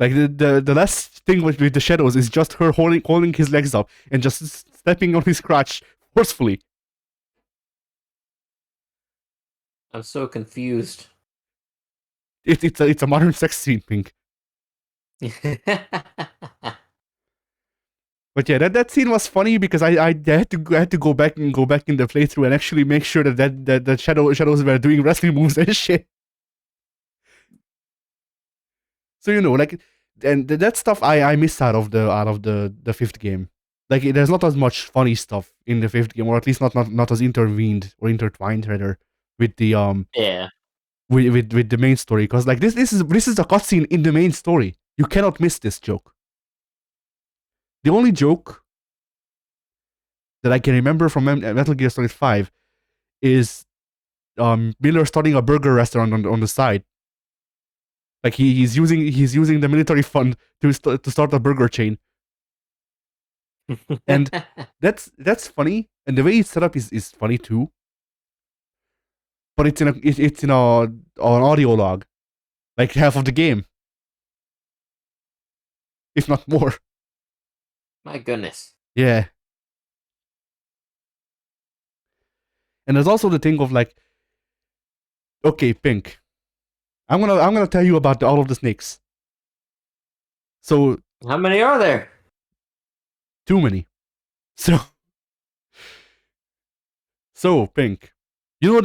Like the last thing with the shadows is just her holding his legs up and just stepping on his crotch forcefully. I'm so confused. It's a modern sex scene, Pink. But yeah, that scene was funny because I had to go back in the playthrough and actually make sure that shadows were doing wrestling moves and shit. So and that stuff I missed out of the fifth game. Like there's not as much funny stuff in the fifth game, or at least not as intervened or intertwined rather with the yeah with the main story. Because like this is a cutscene in the main story. You cannot miss this joke. The only joke that I can remember from Metal Gear Solid 5 is Miller starting a burger restaurant on the side. Like he's using the military fund to start a burger chain. And that's funny, and the way it's set up is funny too. But it's in an audio log, like half of the game, if not more. My goodness. Yeah. And there's also the thing of like, okay, Pink, I'm gonna tell you about all of the snakes. So how many are there? Too many. So Pink, the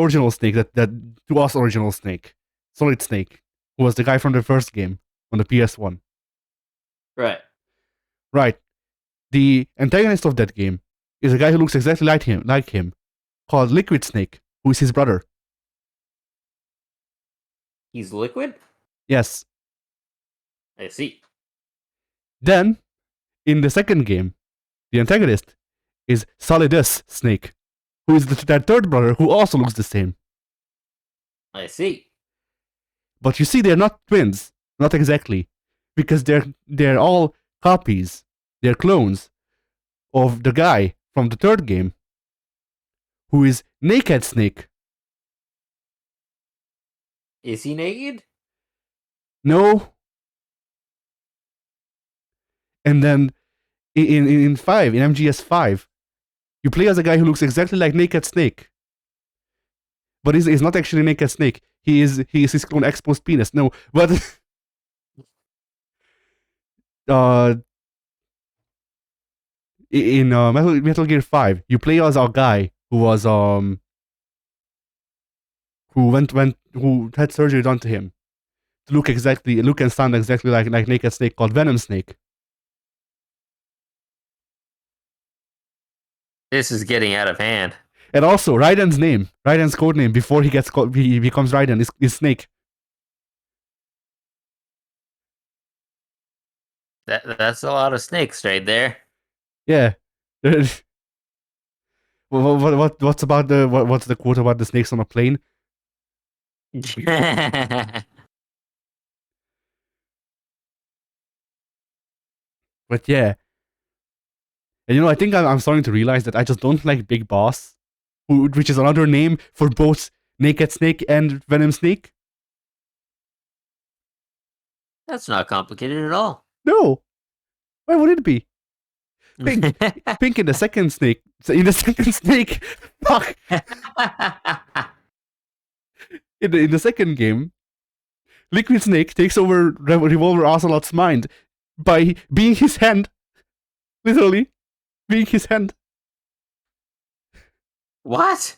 original Snake that to us original Snake, Solid Snake, who was the guy from the first game on the PS1. Right. Right. The antagonist of that game is a guy who looks exactly like him, called Liquid Snake, who is his brother. He's liquid? Yes. I see. Then, in the second game, the antagonist is Solidus Snake, who is that third brother who also looks the same. I see. But you see, they're not twins, not exactly, because they're all copies, they're clones of the guy from the third game, who is Naked Snake. Is he naked? No. And then in MGS5, you play as a guy who looks exactly like Naked Snake. But he's not actually Naked Snake. He is his clone Exposed Penis. No, but in Metal Gear 5, you play as a guy who was who had surgery done to him to look and sound exactly like Naked Snake, called Venom Snake. This is getting out of hand. And also, Raiden's code name before he becomes Raiden is Snake. That's a lot of snakes right there. Yeah. What's the quote about the snakes on a plane? But yeah. And I think I'm starting to realize that I just don't like Big Boss, which is another name for both Naked Snake and Venom Snake. That's not complicated at all. No. Why would it be? Pink in the second Snake. In the second Snake. Fuck. In the second game, Liquid Snake takes over Revolver Ocelot's mind by being his hand. Literally, being his hand. What?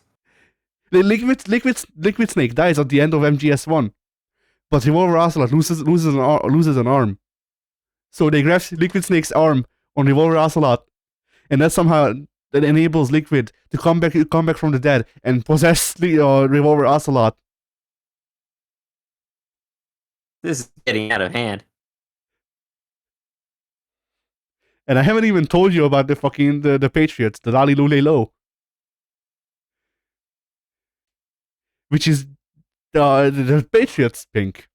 The Liquid Snake dies at the end of MGS1, but Revolver Ocelot loses an arm. So they grab Liquid Snake's arm on Revolver Ocelot, and that enables Liquid to come back from the dead and possess Revolver Ocelot. This is getting out of hand. And I haven't even told you about the Patriots, the Lali Lule Lo, which is the Patriots Pink.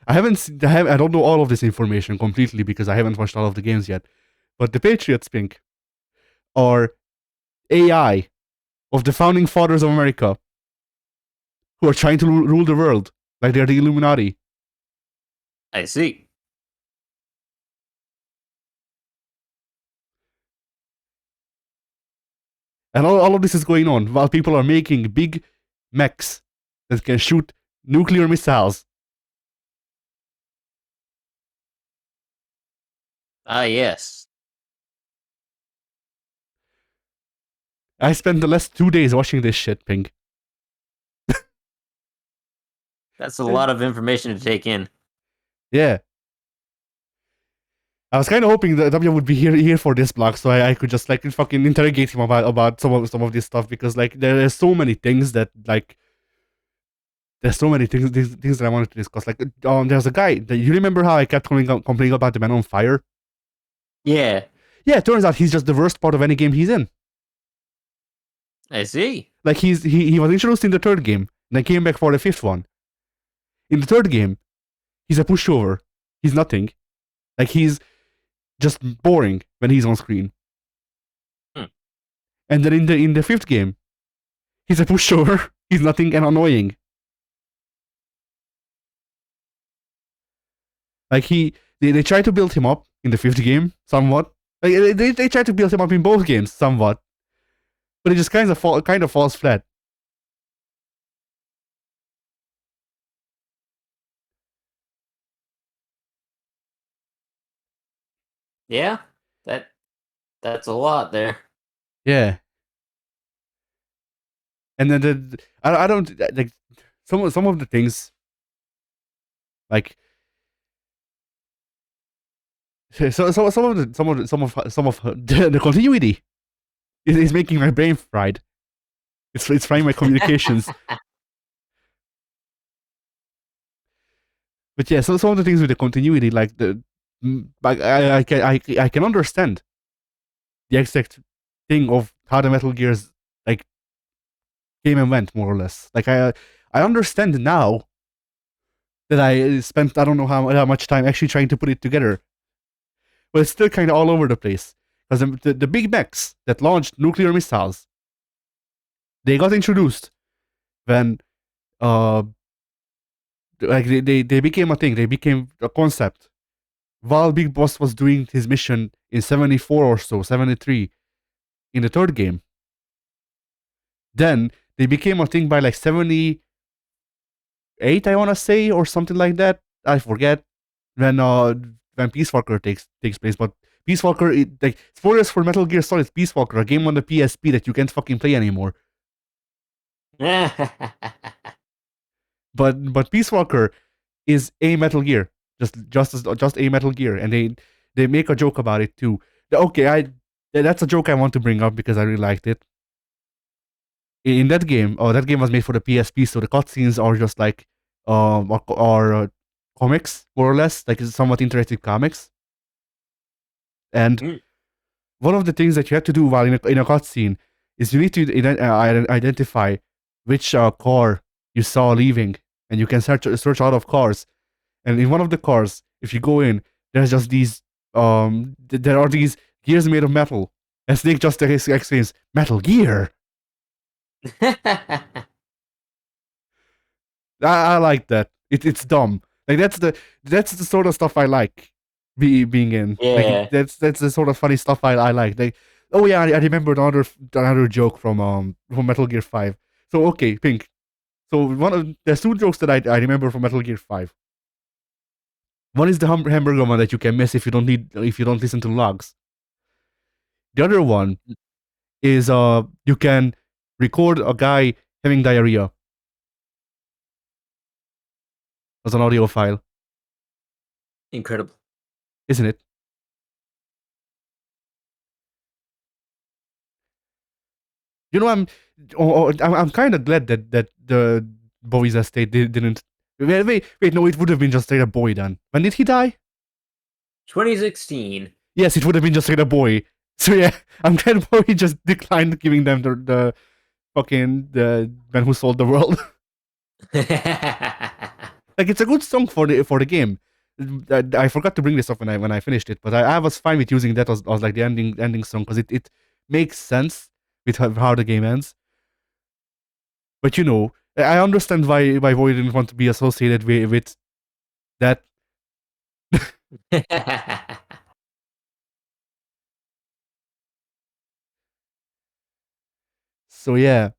I don't know all of this information completely because I haven't watched all of the games yet. But the Patriots Pink are AI of the founding fathers of America who are trying to rule the world like they're the Illuminati. I see. And all of this is going on while people are making big mechs that can shoot nuclear missiles. Ah, yes. I spent the last 2 days watching this shit, Pink. That's a lot of information to take in. Yeah. I was kind of hoping that W would be here for this block, so I could just like fucking interrogate him about some of this stuff, because like there are so many things that like there's so many things that I wanted to discuss. Like there's a guy that you remember how I kept complaining about the Man on Fire. Yeah, Yeah, it turns out he's just the worst part of any game he's in. I see. Like he was introduced in the third game, then came back for the fifth one. In the third game, he's a pushover. He's nothing. Like he's just boring when he's on screen. And then in the fifth game, he's a pushover. He's nothing and annoying. Like they try to build him up in the fifth game somewhat. Like they try to build him up in both games somewhat, but it just kind of falls flat. Yeah, that's a lot there. Yeah. And then I don't like some of the things like some of the continuity is making my brain fried. It's frying my communications. But yeah, so some of the things with the continuity, like I can understand the exact thing of how the Metal Gears like came and went, more or less. Like I understand now that I spent I don't know how much time actually trying to put it together, but it's still kind of all over the place because the big mechs that launched nuclear missiles, they got introduced when like they became a thing, they became a concept while Big Boss was doing his mission in 74 or so, 73 in the third game. Then they became a thing by like 78, I want to say, or something like that. I forget when Peace Walker takes place. But Peace Walker, like spoilers for Metal Gear Solid Peace Walker, a game on the PSP that you can't fucking play anymore. But Peace Walker is a Metal Gear, just a Metal Gear, and they make a joke about it too. Okay, that's a joke I want to bring up because I really liked it. In that game, that game was made for the PSP, so the cutscenes are just like comics, more or less, like somewhat interactive comics. And one of the things that you have to do while in a cutscene is you need to identify which car you saw leaving, and you can search out of cars. And in one of the cars, if you go in, there's just these there are these gears made of metal, and Snake just exclaims, "Metal Gear!" I like that. It's dumb. Like that's the sort of stuff I like being in. Yeah. Like that's the sort of funny stuff I like. Like, oh yeah, I remembered another joke from Metal Gear 5. So okay, Pink. So there's two jokes that I remember from Metal Gear 5. One is the hamburger one that you can miss if you don't listen to logs. The other one is you can record a guy having diarrhea as an audio file, Incredible. isn't it? You know, I'm kind of glad that the Bowie's estate didn't. Wait, no, it would have been just straight up Bowie then. When did he die? 2016. Yes, it would have been just straight up Bowie. So yeah, I'm glad Bowie just declined giving them the fucking the man who sold the world. Like it's a good song for the game. I forgot to bring this up when I finished it, but I was fine with using that as like the ending song because it makes sense with how the game ends. But you know, I understand why Bowie didn't want to be associated with that. So yeah.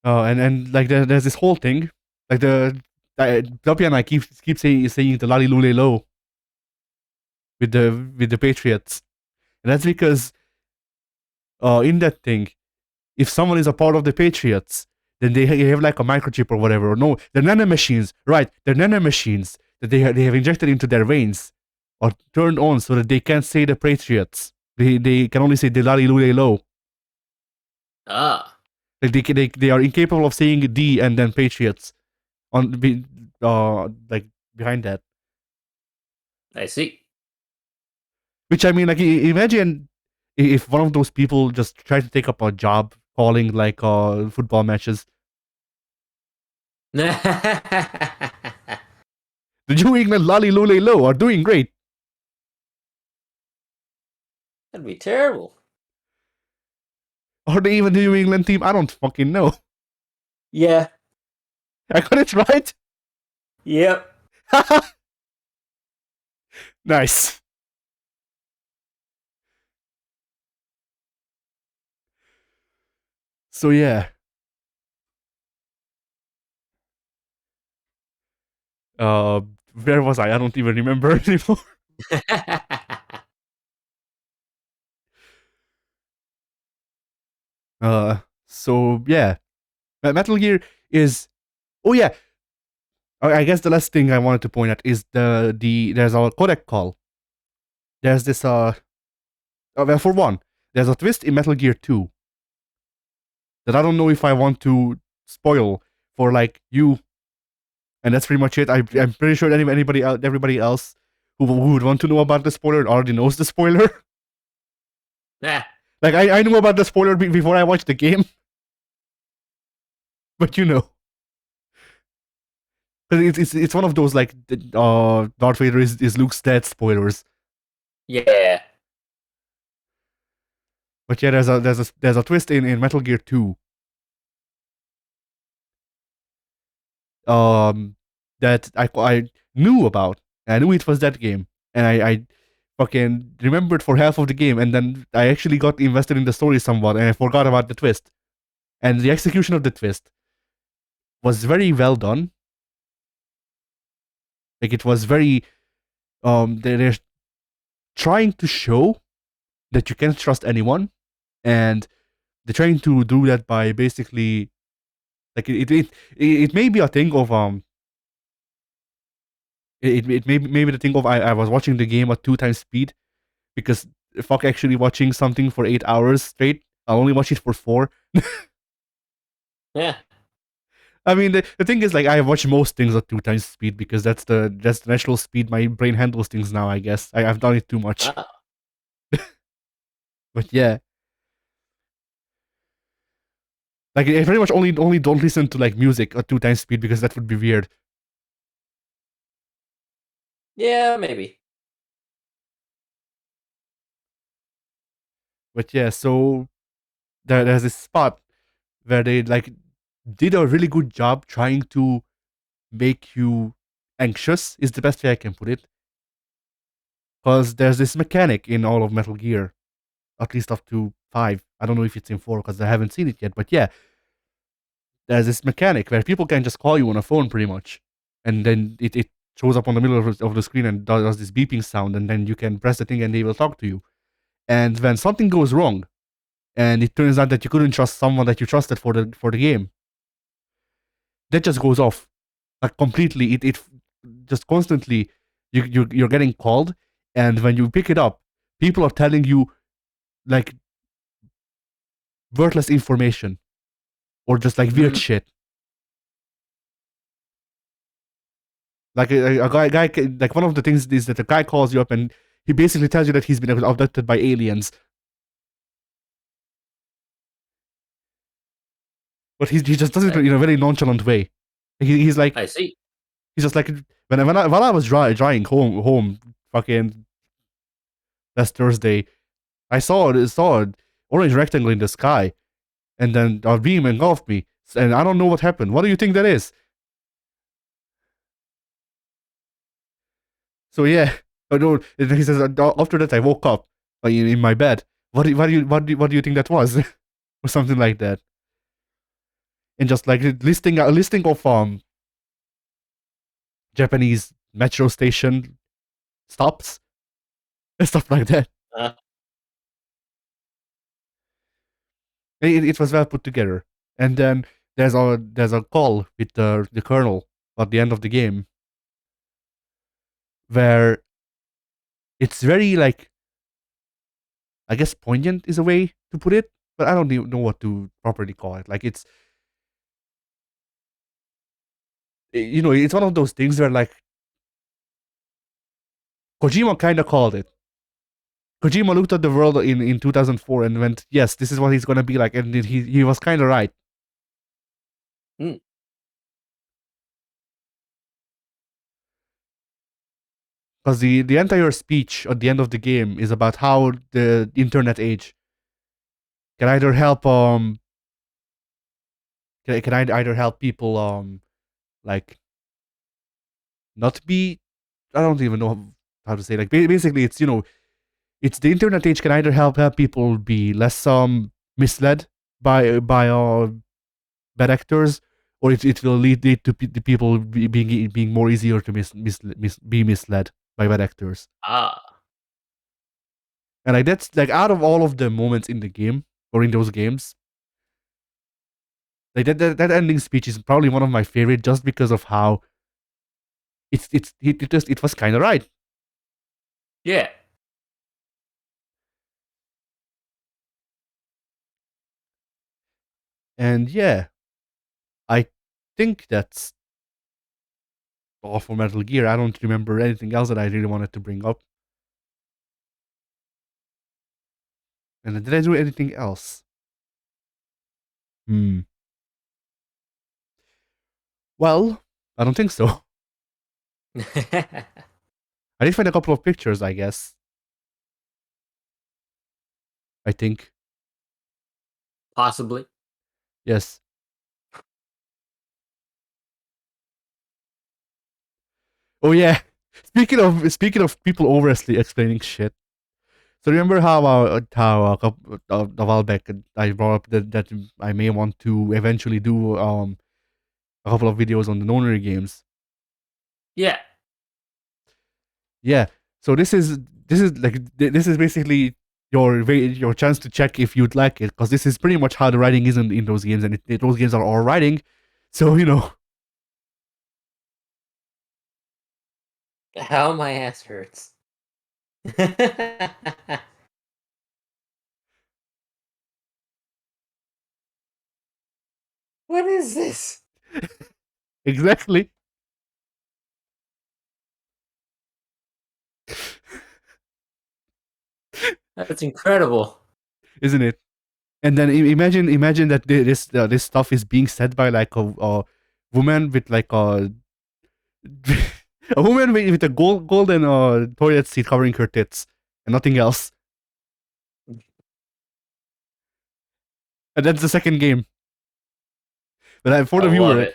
And like there's this whole thing, like Duppy and I keep saying the lolly lule low with the Patriots, and that's because in that thing, if someone is a part of the Patriots, then they have like a microchip or whatever. Or no, they're nanomachines, right? They're nanomachines that they have injected into their veins or turned on so that they can't say the Patriots. They can only say the lolly lule low. Ah, Like they are incapable of saying D and then Patriots like behind that. I see. Which I mean, like imagine if one of those people just tried to take up a job calling like football matches. That'd The New England Lolly Lule Low are doing great. be terrible. Are they even the New England team? I don't fucking know. Yeah. I got it right. Yep. Nice. So yeah. Uh, where was I? I don't even remember anymore. So yeah, Metal Gear is. Oh yeah, I guess the last thing I wanted to point out is there's a codec call. There's this well, for one, there's a twist in Metal Gear 2 that I don't know if I want to spoil for like you, and that's pretty much it. I'm pretty sure everybody else who would want to know about the spoiler already knows the spoiler. Nah. Like I knew about the spoiler before I watched the game, but you know, because it's one of those like Darth Vader is Luke's dad spoilers. Yeah. But yeah, there's a twist in Metal Gear 2 that I knew about. I knew it was that game, and I fucking remembered for half of the game, and then I actually got invested in the story somewhat, and I forgot about the twist. And the execution of the twist was very well done. Like it was very they're trying to show that you can't trust anyone, and they're trying to do that by basically like it may be a thing of it may be the thing of I was watching the game at 2 times speed because fuck actually watching something for 8 hours straight. I'll only watch it for 4. Yeah. I mean the thing is like I watch most things at 2 times speed because that's the natural speed my brain handles things now. I guess I've done it too much. Ah. But yeah, like I pretty much only don't listen to like music at 2 times speed because that would be weird. Yeah, maybe. But yeah, so there's this spot where they like did a really good job trying to make you anxious is the best way I can put it. Because there's this mechanic in all of Metal Gear, at least up to 5. I don't know if it's in 4 because I haven't seen it yet. But yeah, there's this mechanic where people can just call you on a phone pretty much. And then it shows up on the middle of the screen and does this beeping sound, and then you can press the thing and they will talk to you. And when something goes wrong, and it turns out that you couldn't trust someone that you trusted for the game, that just goes off like completely. It just constantly you're getting called, and when you pick it up, people are telling you like worthless information or just like weird shit. Like a guy, like one of the things is that a guy calls you up and he basically tells you that he's been abducted by aliens, but he just does it in a very nonchalant way. He's like, I see. He's just like while I was driving home, fucking last Thursday, I saw an orange rectangle in the sky, and then a beam engulfed me, and I don't know what happened. What do you think that is? So yeah, I know. He says after that I woke up in my bed. What do you think that was, or something like that? And just like a listing of Japanese metro station stops and stuff like that. It was well put together. And then there's a call with the colonel at the end of the game where it's very like, I guess poignant is a way to put it, but I don't even know what to properly call it. Like it's it's one of those things where like Kojima kind of called it. Kojima looked at the world in 2004 and went, yes, this is what he's gonna be like, and he was kind of right. Mm. Because the entire speech at the end of the game is about how the internet age can either help can either help people like not be, I don't even know how to say, like basically it's it's the internet age can either help people be less misled by bad actors, or it will lead to the people being more easier to be misled by bad actors. And like that's like out of all of the moments in the game or in those games, like that ending speech is probably one of my favorite, just because of how it was kind of right. Yeah. And yeah, I think that's all for Metal Gear. I don't remember anything else that I really wanted to bring up. And did I do anything else? Well, I don't think so. I did find a couple of pictures, I guess. I think. Possibly. Yes. Oh yeah. Speaking of people overly explaining shit. So remember how a while back I brought up that I may want to eventually do a couple of videos on the Nonary games. Yeah. Yeah. So this is basically your chance to check if you'd like it, because this is pretty much how the writing is in those games, and those games are all writing. So How my ass hurts. What is this? exactly. That's incredible. Isn't it? And then imagine that this stuff is being said by like a woman with like a woman with a golden toilet seat covering her tits and nothing else. And that's the second game. But for the viewer,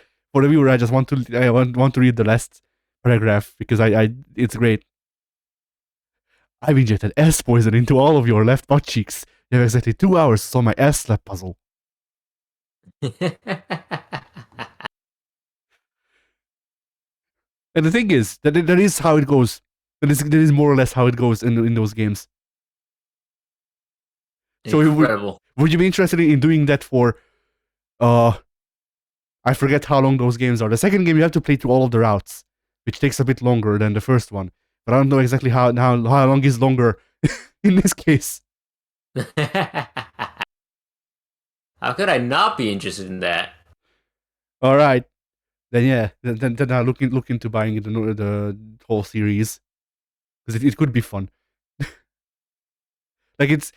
I just want to read the last paragraph because I it's great. I've injected ass poison into all of your left butt cheeks. You have exactly 2 hours to solve my ass slap puzzle. And And the thing is that is how it goes. That is more or less how it goes in those games. So Incredible. would you be interested in doing that for I forget how long those games are. The second game you have to play through all of the routes, which takes a bit longer than the first one. But I don't know exactly how long is longer in this case. How could I not be interested in that? All right, then yeah, then I look into buying the whole series because it could be fun. Like it's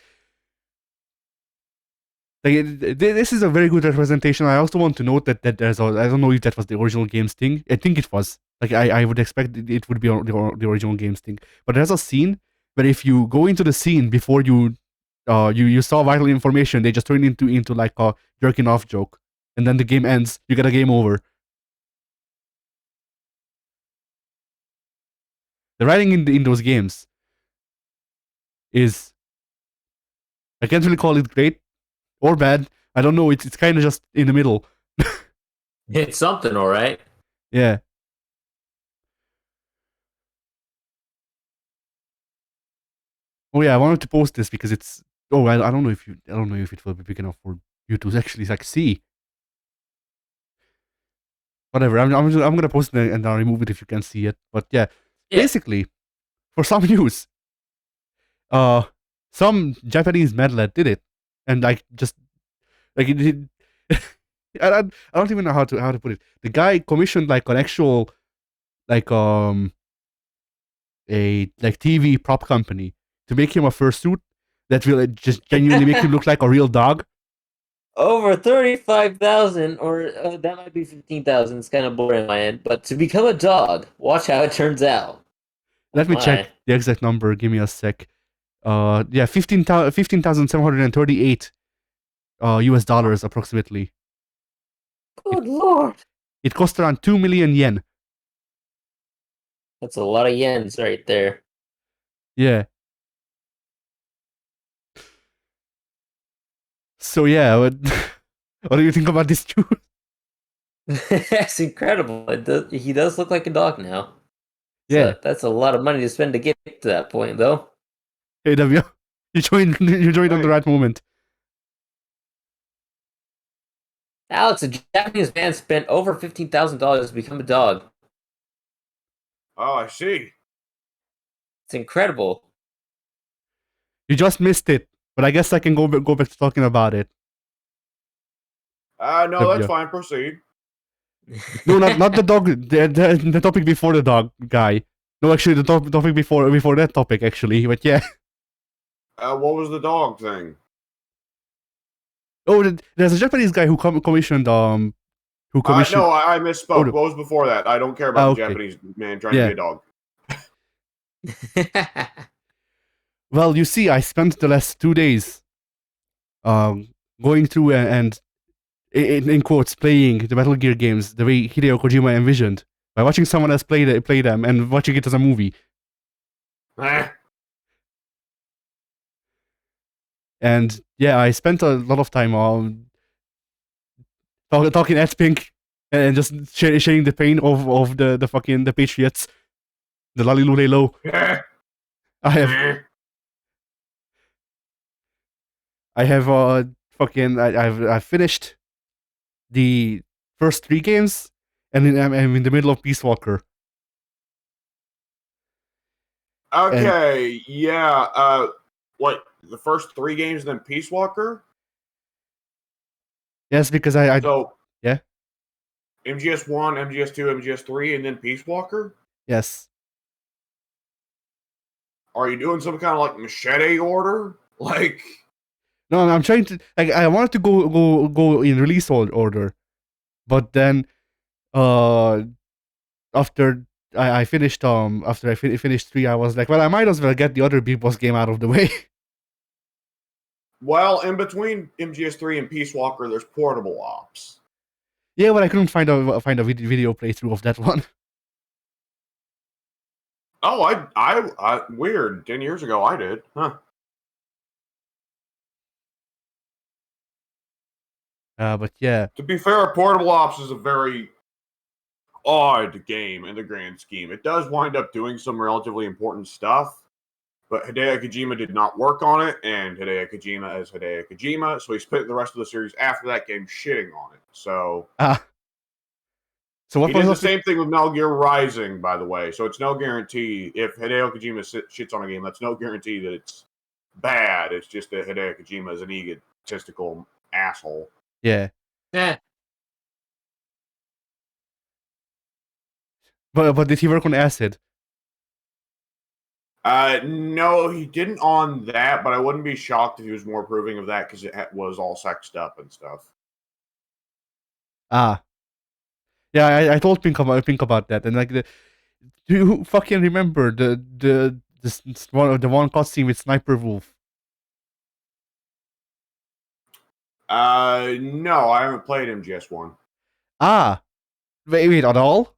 like this is a very good representation. I also want to note that there's I don't know if that was the original games thing. I think it was. Like I would expect it would be the original games thing. But there's a scene where if you go into the scene before you saw vital information, they just turn into like a jerking off joke, and then the game ends. You get a game over. The writing in those games is, I can't really call it great or bad. I don't know. It's kind of just in the middle. It's something, all right. Yeah. Oh yeah, I wanted to post this because it's. Oh, I don't know if it will be big enough for you to actually like see. Whatever. I'm gonna post it and I'll remove it if you can see it. But yeah, Yeah. basically, for some news, some Japanese meddler did it, and like just like it did. I don't even know how to put it. The guy commissioned like an actual like a like TV prop company to make him a fursuit that will just genuinely make him look like a real dog. Over 35,000, or that might be 15,000. It's kind of boring on my end. But to become a dog, watch how it turns out. Let me check the exact number. Give me a sec. Yeah, 15,738 US dollars approximately. Good lord. It cost around 2 million yen. That's a lot of yens right there. Yeah. So yeah, what do you think about this too? That's incredible. He does look like a dog now. Yeah. So that's a lot of money to spend to get to that point, though. Hey W, you joined on the right moment. Alex, a Japanese man spent over $15,000 to become a dog. Oh, I see. It's incredible. You just missed it, but I guess I can go back to talking about it. No, that's fine. Proceed. No, not the dog. The topic before the dog guy. No, actually, the topic before that topic actually. But yeah. What was the dog thing? Oh, there's a Japanese guy who commissioned who commissioned. No, I misspoke. Oh, what was before that? I don't care about the okay. Japanese man trying to be a dog. Well, you see, I spent the last 2 days going through and in quotes playing the Metal Gear games the way Hideo Kojima envisioned by watching someone else play them and watching it as a movie. And yeah, I spent a lot of time talking at Pink and just sharing the pain of the fucking the Patriots, the Lalilule Low. I've finished the first 3 games, and then I'm in the middle of Peace Walker. Okay, yeah. What, the first 3 games and then Peace Walker? Yes, because yeah. MGS1, MGS2, MGS3, and then Peace Walker? Yes. Are you doing some kind of like machete order? Like, no, I'm trying to I wanted to go in release order, but then after I finished after I finished 3, I was like, well, I might as well get the other Big Boss game out of the way. well, in between MGS3 and Peace Walker, there's Portable Ops. Yeah, but I couldn't find a video playthrough of that one. Oh, I weird. 10 years ago, I did. Huh. But yeah. To be fair, Portable Ops is a very odd game in the grand scheme. It does wind up doing some relatively important stuff, but Hideo Kojima did not work on it, and Hideo Kojima is Hideo Kojima, so he spent the rest of the series after that game shitting on it. So So what he did the was same thing with Metal Gear Rising, by the way. So it's no guarantee if Hideo Kojima shits on a game, that's no guarantee that it's bad. It's just that Hideo Kojima is an egotistical asshole. Yeah. Yeah. But did he work on Acid? No, he didn't on that, but I wouldn't be shocked if he was more approving of that because it was all sexed up and stuff. Yeah, I told Pink about that, and like, do you fucking remember the one cutscene with Sniper Wolf? No, I haven't played MGS1. Wait, at all?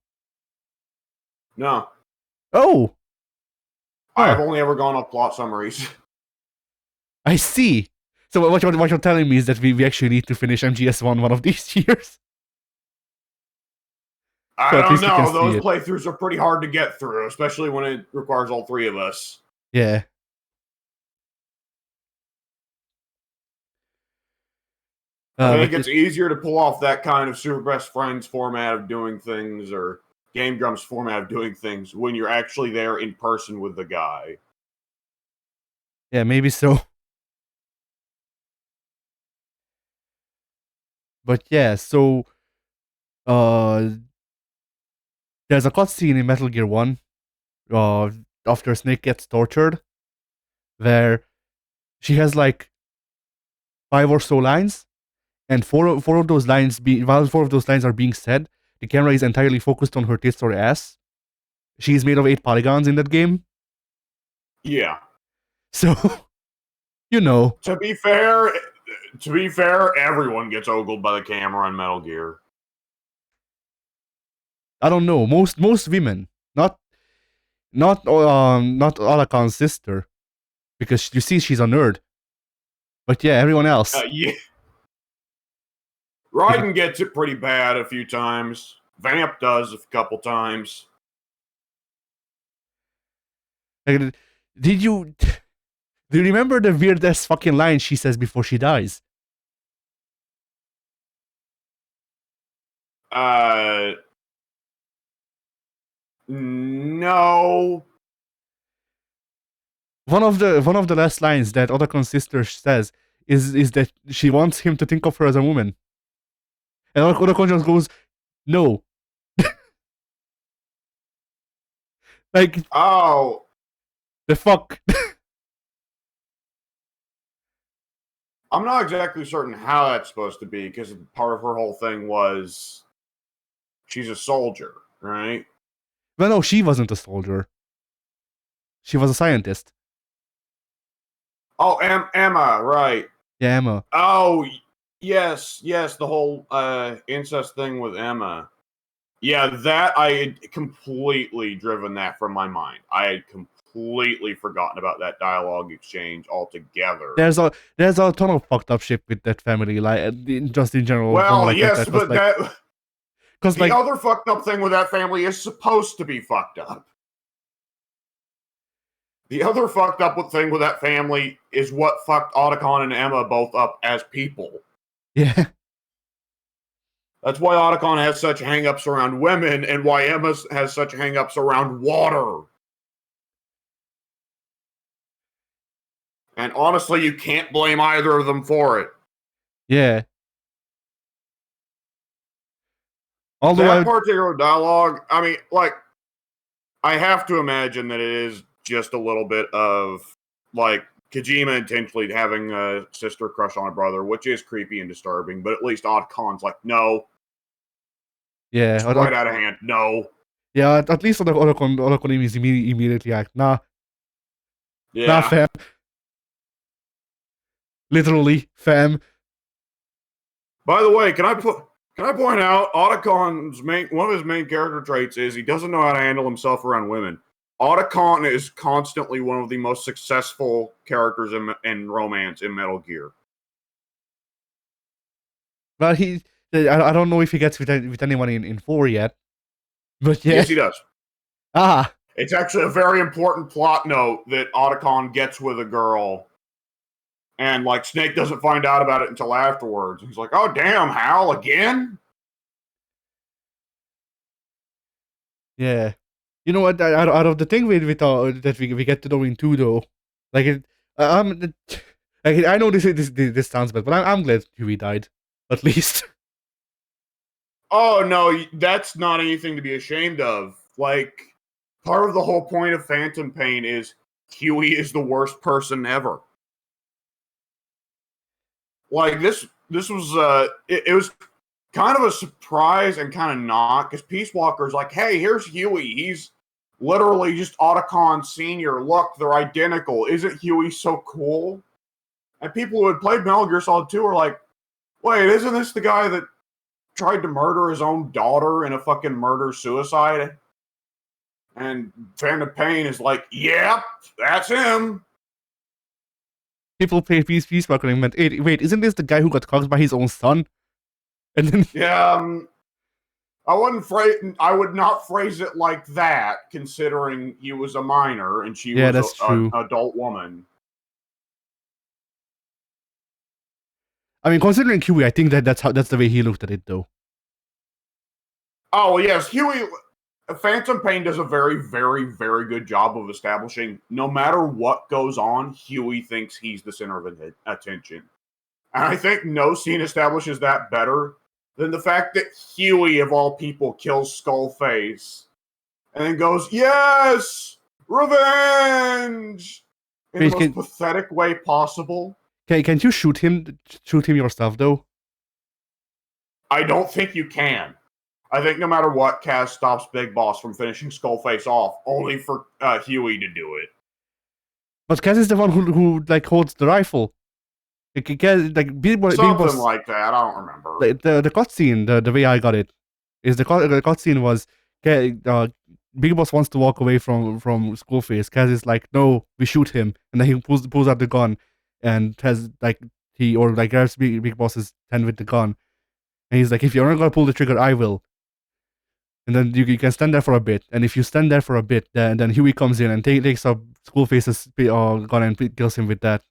No. Oh, I've only ever gone off plot summaries. I see. So what you're telling me is that we actually need to finish MGS1 one of these years. I So at don't least we can know. see Those it. playthroughs are pretty hard to get through, especially when it requires all three of us. Yeah. I think But it's easier to pull off that kind of Super Best Friends format of doing things or Game Grumps format of doing things when you're actually there in person with the guy. yeah, maybe so. But yeah, so there's a cutscene in Metal Gear 1 after Snake gets tortured where she has like 5 or so lines, and four of those lines while 4 of those lines are being said, the camera is entirely focused on her tits or ass. She's made of 8 polygons in that game. Yeah. So you know. To be fair, everyone gets ogled by the camera in Metal Gear. I don't know. Most women, not Alakon's sister, because you see she's a nerd. But yeah, everyone else. Yeah. Raiden gets it pretty bad a few times. Vamp does a couple times. Like, do you remember the weird ass fucking line she says before she dies? No. One of the last lines that Otakon's sister says is that she wants him to think of her as a woman. And Otakon just goes, no. Like, oh, the fuck? I'm not exactly certain how that's supposed to be because part of her whole thing was she's a soldier, right? Well, no, she wasn't a soldier. She was a scientist. Oh, Emma, right. Yeah, Emma. Oh, yes, the whole incest thing with Emma. Yeah, that I had completely driven that from my mind. I had completely forgotten about that dialogue exchange altogether. There's a ton of fucked up shit with that family, like just in general. Well, like yes, but like, the like, other fucked up thing with that family is supposed to be fucked up. The other fucked up thing with that family is what fucked Otacon and Emma both up as people. Yeah. That's why Otacon has such hang-ups around women and why Emma has such hang-ups around water. And honestly, you can't blame either of them for it. Yeah. Although that particular dialogue, I mean, like, I have to imagine that it is just a little bit of, like, Kojima intentionally having a sister crush on a brother, which is creepy and disturbing, but at least Otakon's like, no. Yeah. It's right out of hand. No. Yeah, at least Otacon is immediately like, nah. Yeah. Nah, fam. Literally, fam. By the way, can I point out Otakon's one of his main character traits is he doesn't know how to handle himself around women. Otacon is constantly one of the most successful characters in romance in Metal Gear. But I don't know if he gets with anyone in 4 yet. But yeah. Yes, he does. Ah. It's actually a very important plot note that Otacon gets with a girl, and like Snake doesn't find out about it until afterwards. He's like, "Oh damn, Hal again?" Yeah. You know what? Out of the thing that we get to know in 2 though, like it, like I know this sounds bad, but I'm glad Huey died, at least. Oh no, that's not anything to be ashamed of. Like, part of the whole point of Phantom Pain is Huey is the worst person ever. Like this was it was kind of a surprise and kind of not, because Peace Walker's like, hey, here's Huey. He's literally just Otacon Senior. Look, they're identical. Isn't Huey so cool? And people who had played Metal Gear Solid 2 are like, wait, isn't this the guy that tried to murder his own daughter in a fucking murder-suicide? And Phantom Pain is like, yep, that's him. People play Peace Walker and went, wait, isn't this the guy who got cocked by his own son? And then Yeah, I would not phrase it like that, considering he was a minor and she was an adult woman. I mean, considering Huey, I think that's the way he looked at it, though. Oh yes, Huey. Phantom Pain does a very, very, very good job of establishing no matter what goes on, Huey thinks he's the center of attention. And I think no scene establishes that better than the fact that Huey, of all people, kills Skullface and then goes, yes, revenge, in the most pathetic way possible. Can't you shoot him yourself, though? I don't think you can. I think no matter what, Kaz stops Big Boss from finishing Skullface off, only for Huey to do it. But Kaz is the one who like holds the rifle. Like Big Boss, like that. I don't remember. The cutscene, the way I got it, is the cutscene was Big Boss wants to walk away from Skullface. Kaz is like, no, we shoot him, and then he pulls out the gun, and has grabs Big Boss's hand with the gun, and he's like, if you're not gonna pull the trigger, I will. And then you can stand there for a bit, and if you stand there for a bit, then Huey comes in and takes up Skullface's gun and kills him with that.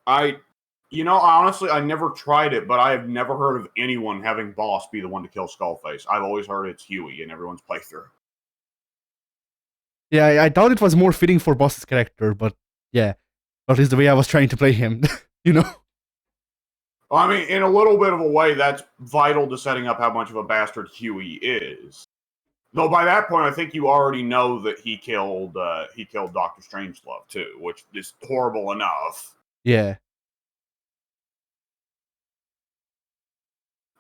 Honestly, I never tried it, but I have never heard of anyone having Boss be the one to kill Skullface. I've always heard it's Huey in everyone's playthrough. Yeah, I thought it was more fitting for Boss's character, but yeah, that is the way I was trying to play him, you know? I mean, in a little bit of a way, that's vital to setting up how much of a bastard Huey is. Though by that point, I think you already know that he killed Dr. Strangelove too, which is horrible enough. Yeah.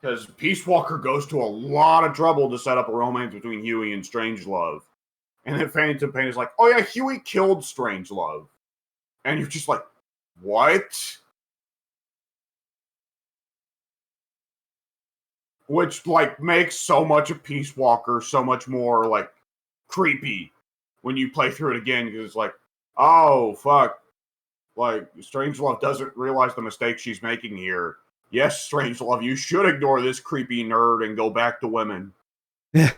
Because Peace Walker goes to a lot of trouble to set up a romance between Huey and Strangelove. And then Phantom Pain is like, oh yeah, Huey killed Strangelove. And you're just like, what? Which, makes so much of Peace Walker so much more, creepy when you play through it again, because it's like, oh, fuck. Strangelove doesn't realize the mistake she's making here. Yes, Strangelove, you should ignore this creepy nerd and go back to women. Yeah.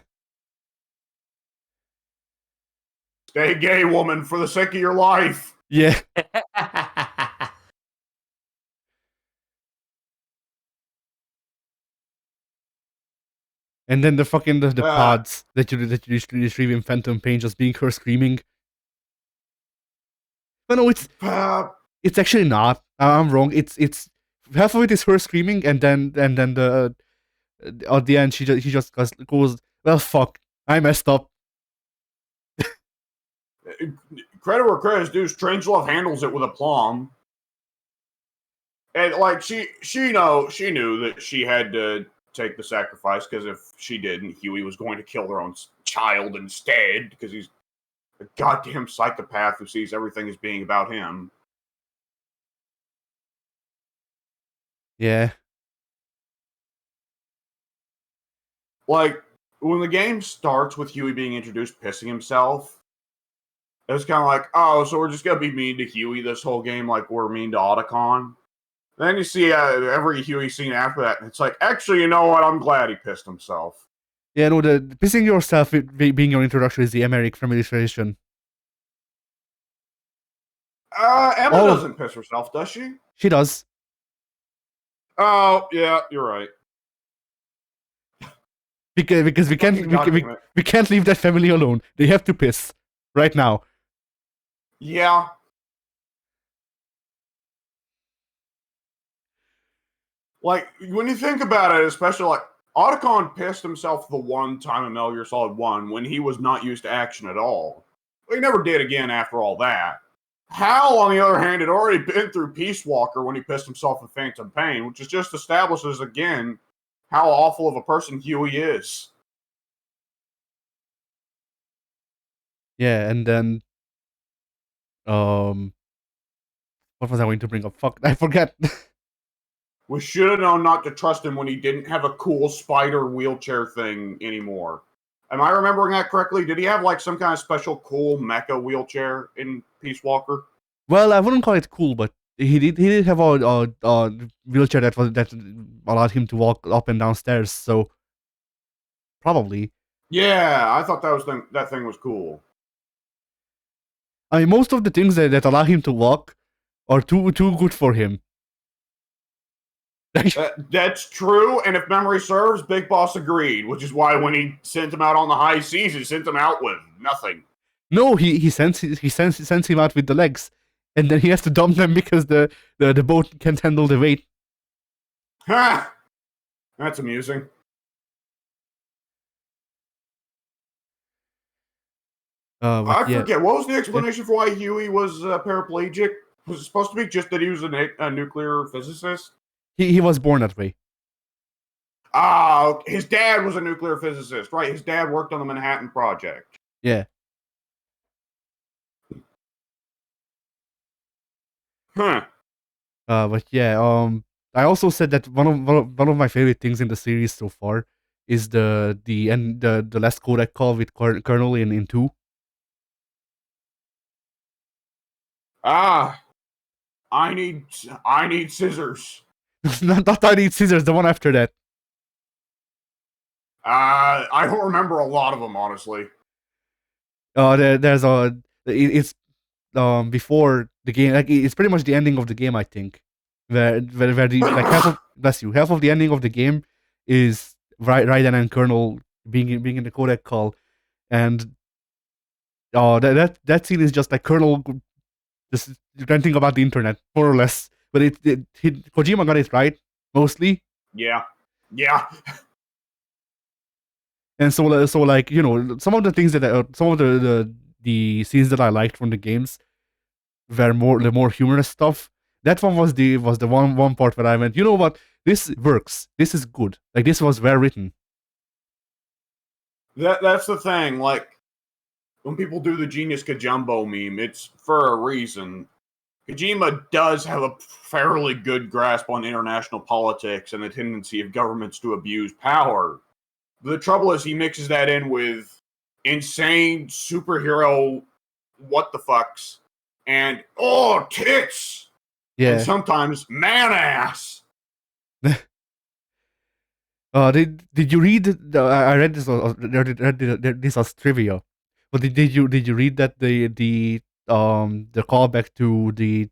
Stay gay, woman, for the sake of your life. Yeah. And then the pods that you retrieve in Phantom Pain just being her screaming. But no, it's actually not. I'm wrong. It's half of it is her screaming, and then the at the end she just goes, well, fuck, I messed up. Credit where credit's due, Strangelove handles it with aplomb. And she knew that she had to take the sacrifice, because if she didn't, Huey was going to kill her own child instead, because he's a goddamn psychopath who sees everything as being about him. Yeah. When the game starts with Huey being introduced pissing himself, it's kind of like, oh, so we're just going to be mean to Huey this whole game like we're mean to Otacon. Then you see every Huey scene after that, and it's like, actually, you know what? I'm glad he pissed himself. Yeah, no, the pissing yourself being your introduction is the American family tradition. Emma All of doesn't piss herself, does she? she does. Oh, yeah, you're right. Because we can't Fucking goddamn it. we can't leave that family alone. They have to piss right now. Yeah. Like, when you think about it, especially like Otacon pissed himself the one time in Metal Gear Solid 1 when he was not used to action at all. He never did again after all that. Hal, on the other hand, had already been through Peace Walker when he pissed himself in Phantom Pain, which just establishes again how awful of a person Huey is. Yeah, and then what was I going to bring up? Fuck, I forget. We should have known not to trust him when he didn't have a cool spider wheelchair thing anymore. Am I remembering that correctly? Did he have like some kind of special cool mecha wheelchair in Peace Walker? Well, I wouldn't call it cool, but he did have a wheelchair that allowed him to walk up and down stairs. So probably. Yeah, I thought that thing was cool. I mean, most of the things that allow him to walk are too good for him. That's true, and if memory serves, Big Boss agreed, which is why when he sent him out on the high seas, he sent him out with nothing. No, he sends him out with the legs, and then he has to dump them because the boat can't handle the weight. Ha! That's amusing. I forget, what was the explanation for why Huey was paraplegic? Was it supposed to be just that he was a nuclear physicist? He was born that way. Ah, his dad was a nuclear physicist, right? His dad worked on the Manhattan Project. Yeah. Huh. But yeah, I also said that one of my favorite things in the series so far is the last codec call with Colonel in 2. Ah, I need scissors. Not I need scissors. The one after that. I don't remember a lot of them, honestly. There's it's before the game. Like it's pretty much the ending of the game, I think. Where the like half of the ending of the game is Raiden and Colonel being in the codec call, and that scene is just like Colonel just ranting about the internet, more or less. But Kojima got it right mostly. Yeah. And so like some of the things that some of the scenes that I liked from the games were the more humorous stuff. That one was the one part where I went, you know what, this works. This is good. Like this was well written. That's the thing. Like when people do the Genius Kajumbo meme, it's for a reason. Kojima does have a fairly good grasp on international politics and the tendency of governments to abuse power. The trouble is he mixes that in with insane superhero what the fucks and tits. Yeah. And sometimes man ass. Did you read I read this as trivia. But did you read that the callback to the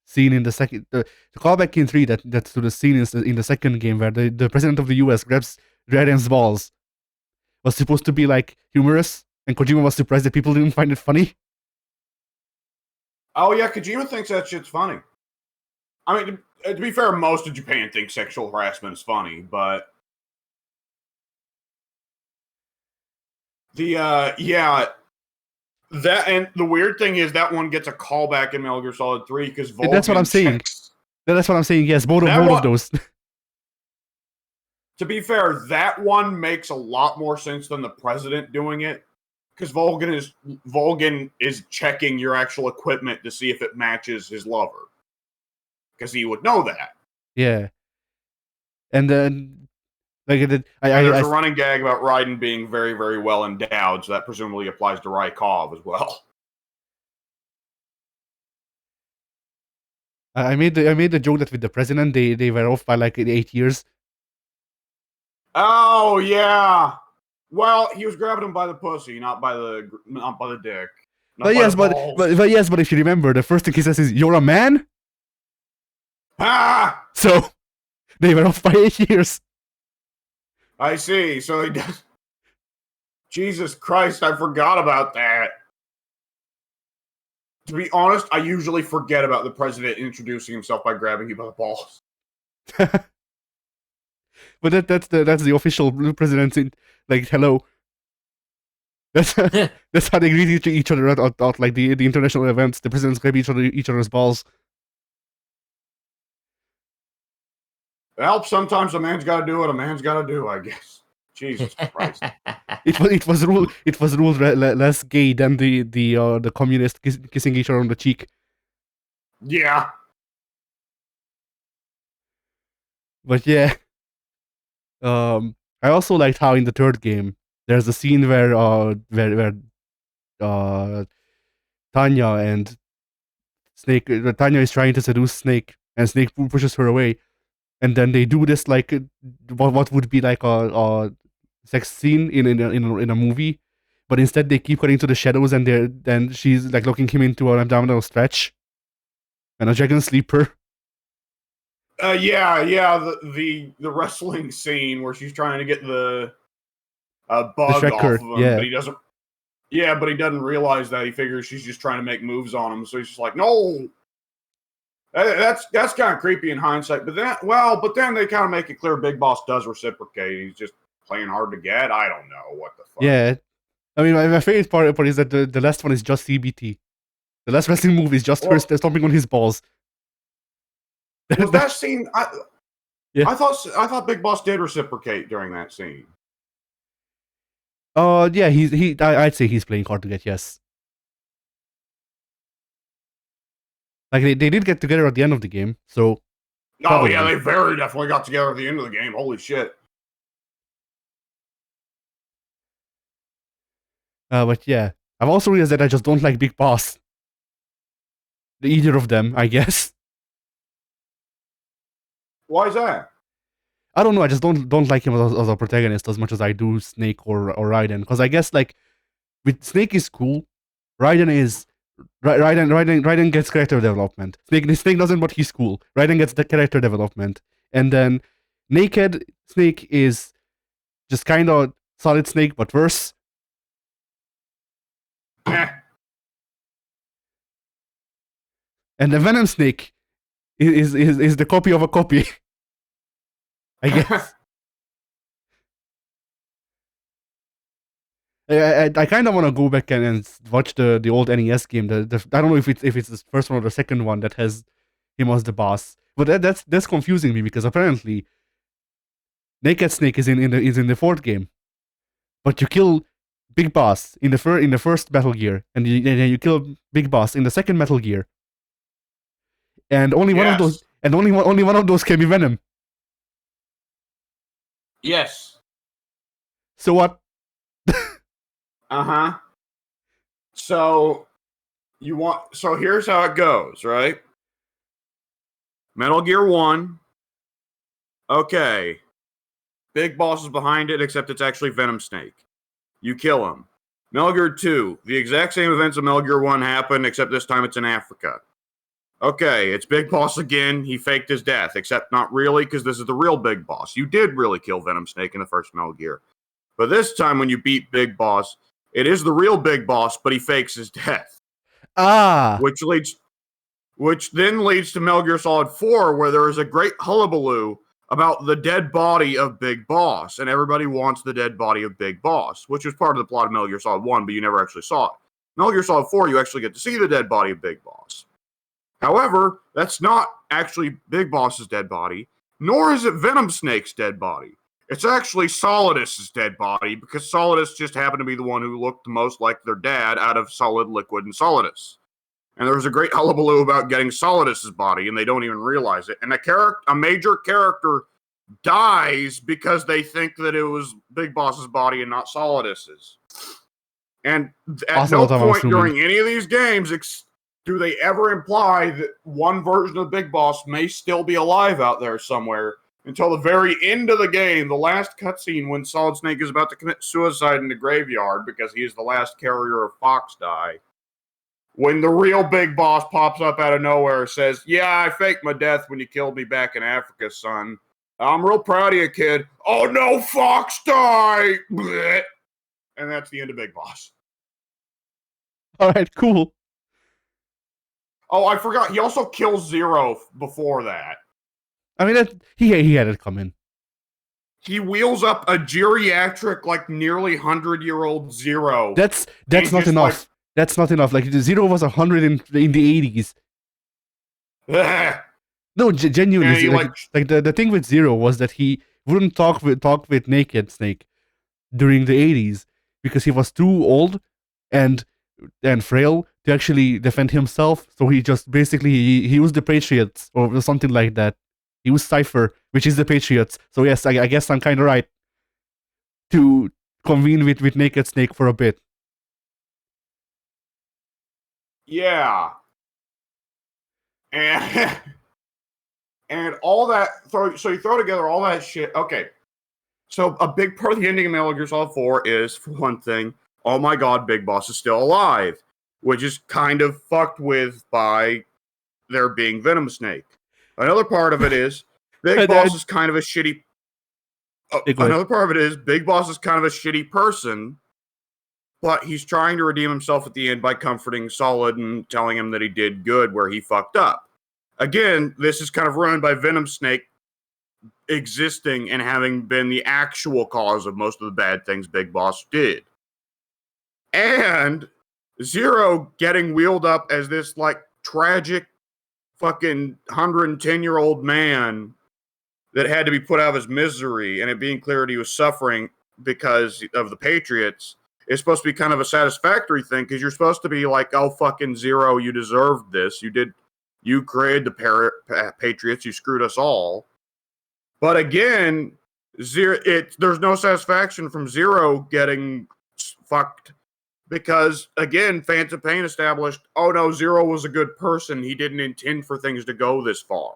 scene in the second the callback in 3 that's to the scene in the second game where the president of the US grabs Raiden's balls was supposed to be like humorous, and Kojima was surprised that people didn't find it funny? Oh yeah, Kojima thinks that shit's funny. I mean, to be fair, most of Japan thinks sexual harassment is funny, but that, and the weird thing is that one gets a callback in Metal Gear Solid 3 because Volgin that's what I'm saying. That's what I'm saying. Yes, both of those. To be fair, that one makes a lot more sense than the president doing it, because Volgin is checking your actual equipment to see if it matches his lover, because he would know that. Yeah, and then there's a running gag about Raiden being very, very well endowed, so that presumably applies to Rykov as well. I made the joke that with the president they were off by like 8 years. Oh yeah, Well, he was grabbing him by the pussy, not by the dick. But if you remember, the first thing he says is, "You're a man." Ah! So they were off by 8 years. I see. So he does. Jesus Christ, I forgot about that. To be honest, I usually forget about the president introducing himself by grabbing you by the balls. But that's the official president. Like, hello. That's how they greet each other at like the international events. The presidents grab each other's balls. Well, sometimes a man's got to do what a man's got to do, I guess. Jesus Christ! It was ruled less gay than the communists kissing each other on the cheek. Yeah. But yeah, I also liked how in the third game there's a scene where Tanya and Snake, Tanya is trying to seduce Snake, and Snake pushes her away, and then they do this like what would be like a sex scene in a movie, but instead they keep cutting to the shadows, and then she's like looking him into an abdominal stretch and a dragon sleeper. The wrestling scene where she's trying to get the bug off of him, but he doesn't. Yeah, but he doesn't realize that. He figures she's just trying to make moves on him, so he's just like, no. That's kind of creepy in hindsight. But then they kind of make it clear Big Boss does reciprocate. He's just playing hard to get. I don't know what the fuck. Yeah, I mean, my favorite part is that the last one is just CBT. The last wrestling move is just her stomping on his balls. Was that scene? I thought Big Boss did reciprocate during that scene. Yeah, I'd say he's playing hard to get. Yes. Like they did get together at the end of the game, so. Oh yeah, they very definitely got together at the end of the game. Holy shit. But yeah, I've also realized that I just don't like Big Boss. Either of them, I guess. Why is that? I don't know. I just don't like him as a protagonist as much as I do Snake or Raiden. Because I guess like with Snake is cool. Raiden gets character development. Snake doesn't, but he's cool. Raiden gets the character development, and then Naked Snake is just kind of Solid Snake but worse. And the Venom Snake is the copy of a copy. I guess. I kind of want to go back and watch the old NES game. I don't know if it's the first one or the second one that has him as the boss. But that's confusing me because apparently Naked Snake is in the fourth game, but you kill Big Boss in the first Metal Gear, and then you kill Big Boss in the second Metal Gear, and only one of those can be Venom. Yes. So what? Uh-huh. So here's how it goes, right? Metal Gear 1. Okay. Big Boss is behind it, except it's actually Venom Snake. You kill him. Metal Gear 2. The exact same events of Metal Gear 1 happen, except this time it's in Africa. Okay, it's Big Boss again. He faked his death, except not really, because this is the real Big Boss. You did really kill Venom Snake in the first Metal Gear. But this time when you beat Big Boss, it is the real Big Boss, but he fakes his death. Which then leads to Metal Gear Solid 4, where there is a great hullabaloo about the dead body of Big Boss, and everybody wants the dead body of Big Boss, which was part of the plot of Metal Gear Solid 1, but you never actually saw it. Metal Gear Solid 4, you actually get to see the dead body of Big Boss. However, that's not actually Big Boss's dead body, nor is it Venom Snake's dead body. It's actually Solidus's dead body, because Solidus just happened to be the one who looked the most like their dad out of Solid, Liquid, and Solidus. And there was a great hullabaloo about getting Solidus's body, and they don't even realize it. And a major character dies because they think that it was Big Boss's body and not Solidus's. And at no point during any of these games do they ever imply that one version of Big Boss may still be alive out there somewhere, until the very end of the game, the last cutscene when Solid Snake is about to commit suicide in the graveyard because he is the last carrier of Fox Die. When the real big boss pops up out of nowhere and says, "Yeah, I faked my death when you killed me back in Africa, son. I'm real proud of you, kid." "Oh no, Fox Die!" Blech. And that's the end of Big Boss. All right, cool. Oh, I forgot. He also kills Zero before that. I mean, he had it coming. He wheels up a geriatric, like nearly 100-year-old Zero. That's not enough. That's not enough. Like Zero was 100 in the 80s. No, genuinely. Like the thing with Zero was that he wouldn't talk with Naked Snake during the 80s because he was too old and frail to actually defend himself. So he just basically he used the Patriots or something like that. He used Cypher, which is the Patriots. So yes, I guess I'm kind of right to convene with Naked Snake for a bit. Yeah. And all that, so you throw together all that shit. Okay. So a big part of the ending of Metal Gear Solid 4 is, for one thing, oh my god, Big Boss is still alive, which is kind of fucked with by there being Venom Snake. Another part of it is Big Boss is kind of a shitty. Another part of it is Big Boss is kind of a shitty person, but he's trying to redeem himself at the end by comforting Solid and telling him that he did good where he fucked up. Again, this is kind of ruined by Venom Snake existing and having been the actual cause of most of the bad things Big Boss did. And Zero getting wheeled up as this, like, tragic fucking 110-year-old man that had to be put out of his misery, and it being clear that he was suffering because of the Patriots, is supposed to be kind of a satisfactory thing, because you're supposed to be like, oh, fucking Zero, you deserved this. You created the Patriots, you screwed us all. But again, there's no satisfaction from Zero getting fucked, because, again, Phantom Pain established, oh no, Zero was a good person. He didn't intend for things to go this far.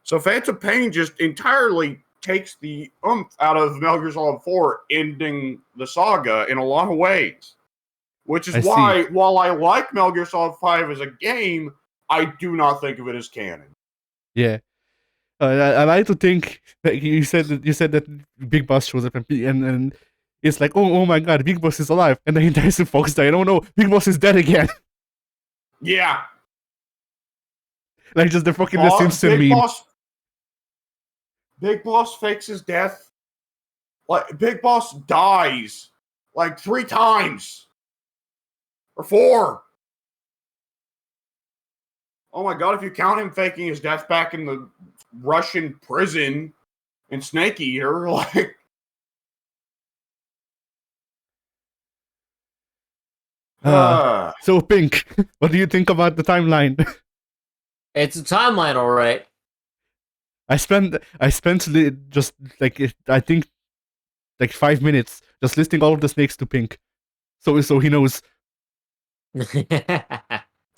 So Phantom Pain just entirely takes the oomph out of Metal Gear Solid 4, ending the saga in a lot of ways. Which is why, while I like Metal Gear Solid 5 as a game, I do not think of it as canon. Yeah. I like to think that you said that Big Boss shows up and it's like, oh my god, Big Boss is alive, and then he dies to Fox Die. I don't know, Big Boss is dead again. Yeah. Like just the fucking The Simpson meme. Big Boss fakes his death. Like, Big Boss dies like 3 times. Or 4. Oh my god, if you count him faking his death back in the Russian prison in Snake Eater, like... So, Pink, what do you think about the timeline? It's a timeline, all right. I spent just like I think like 5 minutes just listing all of the snakes to Pink, so he knows. Don't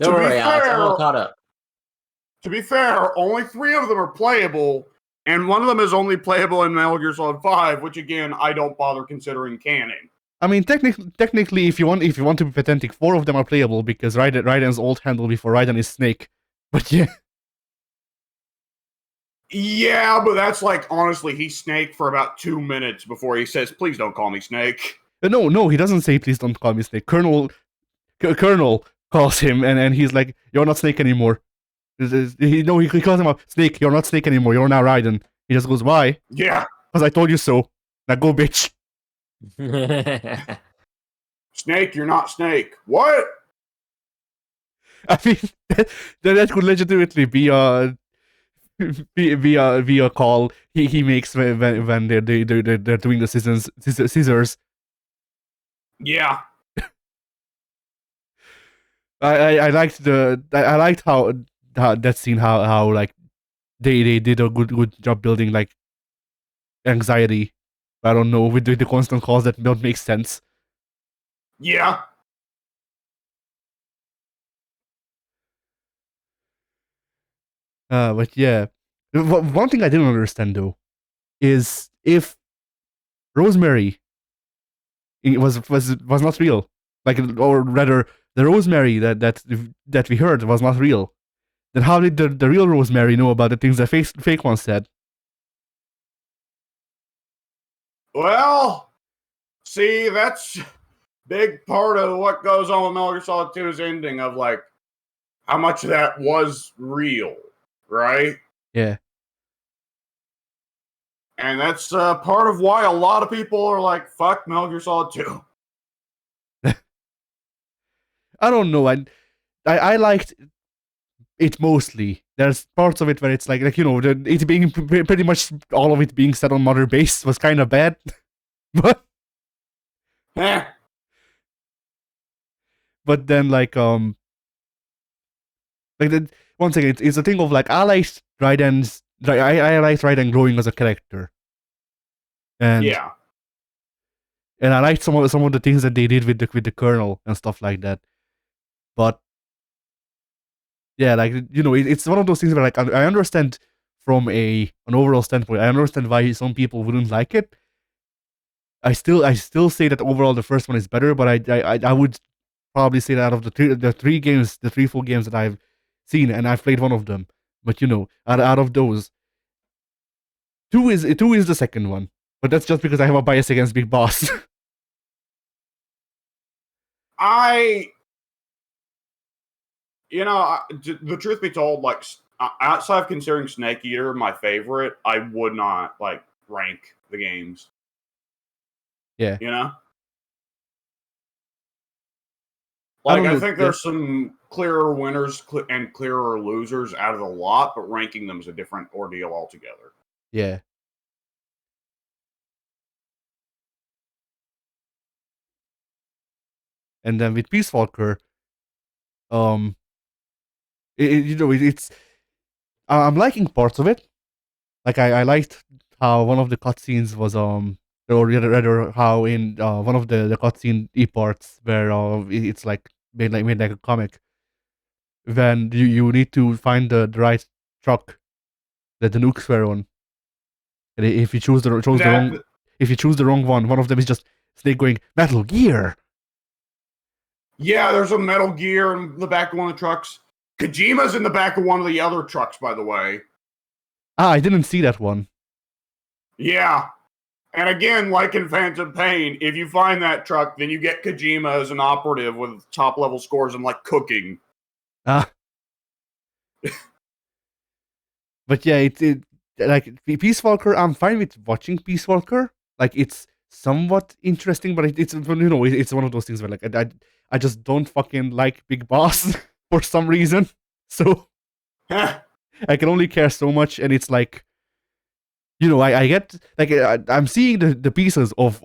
worry, Alex, I'm all caught up. To be fair, only 3 of them are playable, and one of them is only playable in Metal Gear Solid 5, which again I don't bother considering canon. I mean, technically, if you want to be pedantic, 4 of them are playable because Raiden's old handle before Raiden is Snake. But yeah. Yeah, but that's like, honestly, he's Snake for about 2 minutes before he says, "Please don't call me Snake." No, he doesn't say, "Please don't call me Snake." Colonel calls him, and he's like, "You're not Snake anymore." He calls him up, "Snake, you're not Snake anymore. You're now Raiden." He just goes, "Why?" Yeah. Because I told you so. Now go, bitch. Snake, you're not Snake. What? I mean, that could legitimately be a call he makes when they're doing the scissors. Yeah. I liked how that scene, how like they did a good job building like anxiety. I don't know, with the constant calls that don't make sense. Yeah. But yeah, One thing I didn't understand though is if Rosemary was not real, like, or rather, the Rosemary that we heard was not real. Then how did the real Rosemary know about the things that fake ones said? Well, see, that's big part of what goes on with Metal Gear Solid 2's ending of like how much of that was real, right? Yeah. And that's part of why a lot of people are like, fuck Metal Gear Solid 2. I don't know. I liked it mostly. There's parts of it where it's like it being pretty much all of it being set on Mother Base was kind of bad, but but then like once again it's a thing of like I liked Raiden growing as a character, and yeah. and I liked some of the things that they did with the Colonel and stuff like that, but yeah, like it's one of those things where like I understand from an overall standpoint. I understand why some people wouldn't like it. I still say that overall the first one is better, but I would probably say that out of the three full games that I've seen, and I've played one of them, but out of those, two is the second one, but that's just because I have a bias against Big Boss. The truth be told, like outside of considering Snake Eater my favorite, I would not like rank the games. Yeah. I think there's some clearer winners and clearer losers out of the lot, but ranking them is a different ordeal altogether. Yeah. And then with Peace Walker, it's I'm liking parts of it. Like I liked how one of the cutscenes was or rather how in one of the cutscene parts where it's like made like a comic, when you need to find the right truck that the nukes were on, and if you choose the wrong one of them is just Snake going Metal Gear. Yeah, there's a Metal Gear in the back of one of the trucks. Kojima's in the back of one of the other trucks, by the way. I didn't see that one. Yeah. And again, like in Phantom Pain, if you find that truck, then you get Kojima as an operative with top level scores and like cooking. But yeah, it like Peace Walker, I'm fine with watching Peace Walker. Like it's somewhat interesting, but it's it's one of those things where like I just don't fucking like Big Boss for some reason. So I can only care so much, and it's like I get like I'm seeing the pieces of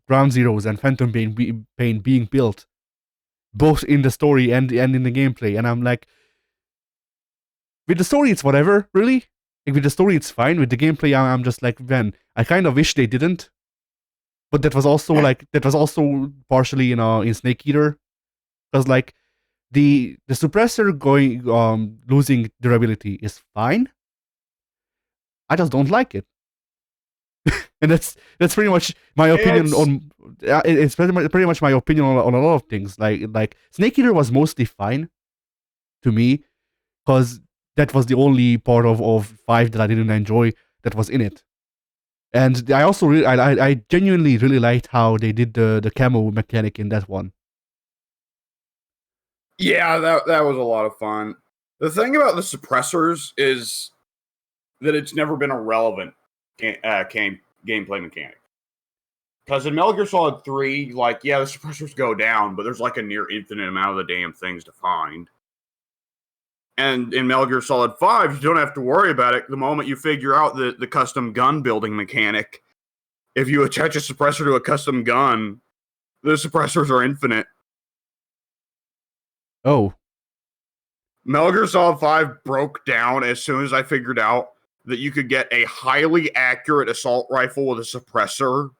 Ground Zeroes and Phantom Pain being built, both in the story and in the gameplay, and I'm like, with the story it's whatever, really. Like, with the story it's fine. With the gameplay, I'm just like, man, I kind of wish they didn't. But that was also partially in Snake Eater, because like the suppressor going losing durability is fine. I just don't like it. And that's pretty much my opinion on. It's pretty much my opinion on a lot of things. Like Snake Eater was mostly fine to me, because that was the only part of 5 that I didn't enjoy that was in it. And I also I genuinely really liked how they did the camo mechanic in that one. Yeah, that was a lot of fun. The thing about the suppressors is that it's never been a relevant gameplay mechanic. Because in Metal Gear Solid 3, like, yeah, the suppressors go down, but there's like a near infinite amount of the damn things to find. And in Metal Gear Solid 5, you don't have to worry about it the moment you figure out the custom gun building mechanic. If you attach a suppressor to a custom gun, the suppressors are infinite. Oh. Metal Gear Solid 5 broke down as soon as I figured out that you could get a highly accurate assault rifle with a suppressor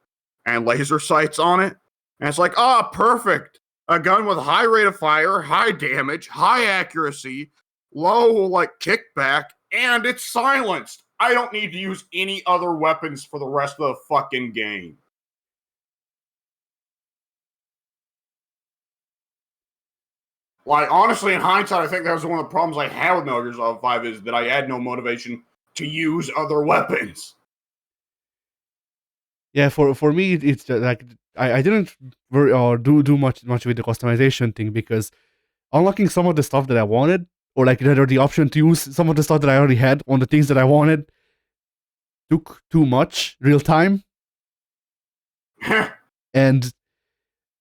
and laser sights on it. And it's like, perfect. A gun with high rate of fire, high damage, high accuracy, low, like, kickback, and it's silenced. I don't need to use any other weapons for the rest of the fucking game. Like, honestly, in hindsight, I think that was one of the problems I had with Metal Gear Solid 5 is that I had no motivation to use other weapons. Yeah, for me, it's like I didn't do much with the customization thing because unlocking some of the stuff that I wanted, or like the option to use some of the stuff that I already had on the things that I wanted, took too much real time. And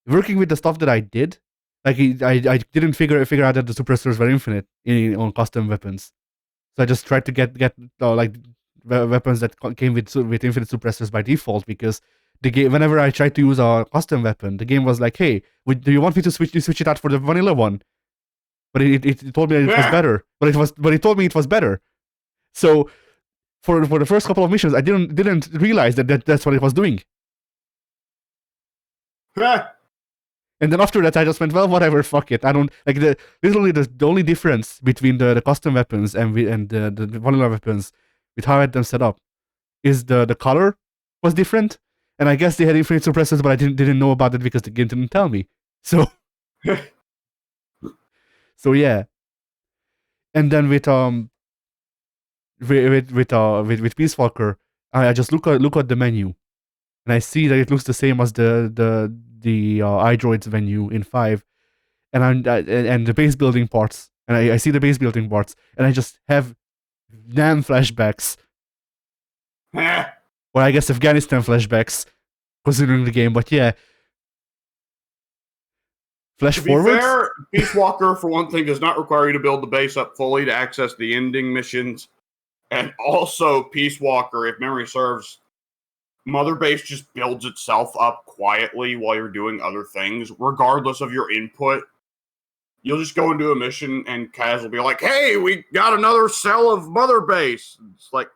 working with the stuff that I did, like I didn't figure out that the suppressors were infinite on custom weapons, so I just tried to get like weapons that came with infinite suppressors by default, because the game, whenever I tried to use a custom weapon, the game was like, "Hey, do you want me to switch it out for the vanilla one?" But it told me that it was better. But it told me it was better. So for the first couple of missions, I didn't realize that's what it was doing. And then after that, I just went, well, whatever, fuck it. I don't like literally the only difference between the custom weapons and the vanilla weapons with how I had them set up is the color was different. And I guess they had infinite suppressors, but I didn't know about it because the game didn't tell me. So so yeah. And then with Peace Walker, I just look at the menu, and I see that it looks the same as the iDroids menu in 5, and the base building parts, and I see the base building parts, and I just have damn flashbacks, or I guess Afghanistan flashbacks, considering the game. But yeah, flash to be forwards. fair, Peace Walker, for one thing, does not require you to build the base up fully to access the ending missions. And also, Peace Walker, if memory serves, Mother Base just builds itself up quietly while you're doing other things, regardless of your input. You'll just go into a mission and Kaz will be like, "Hey, we got another cell of Mother Base." It's like,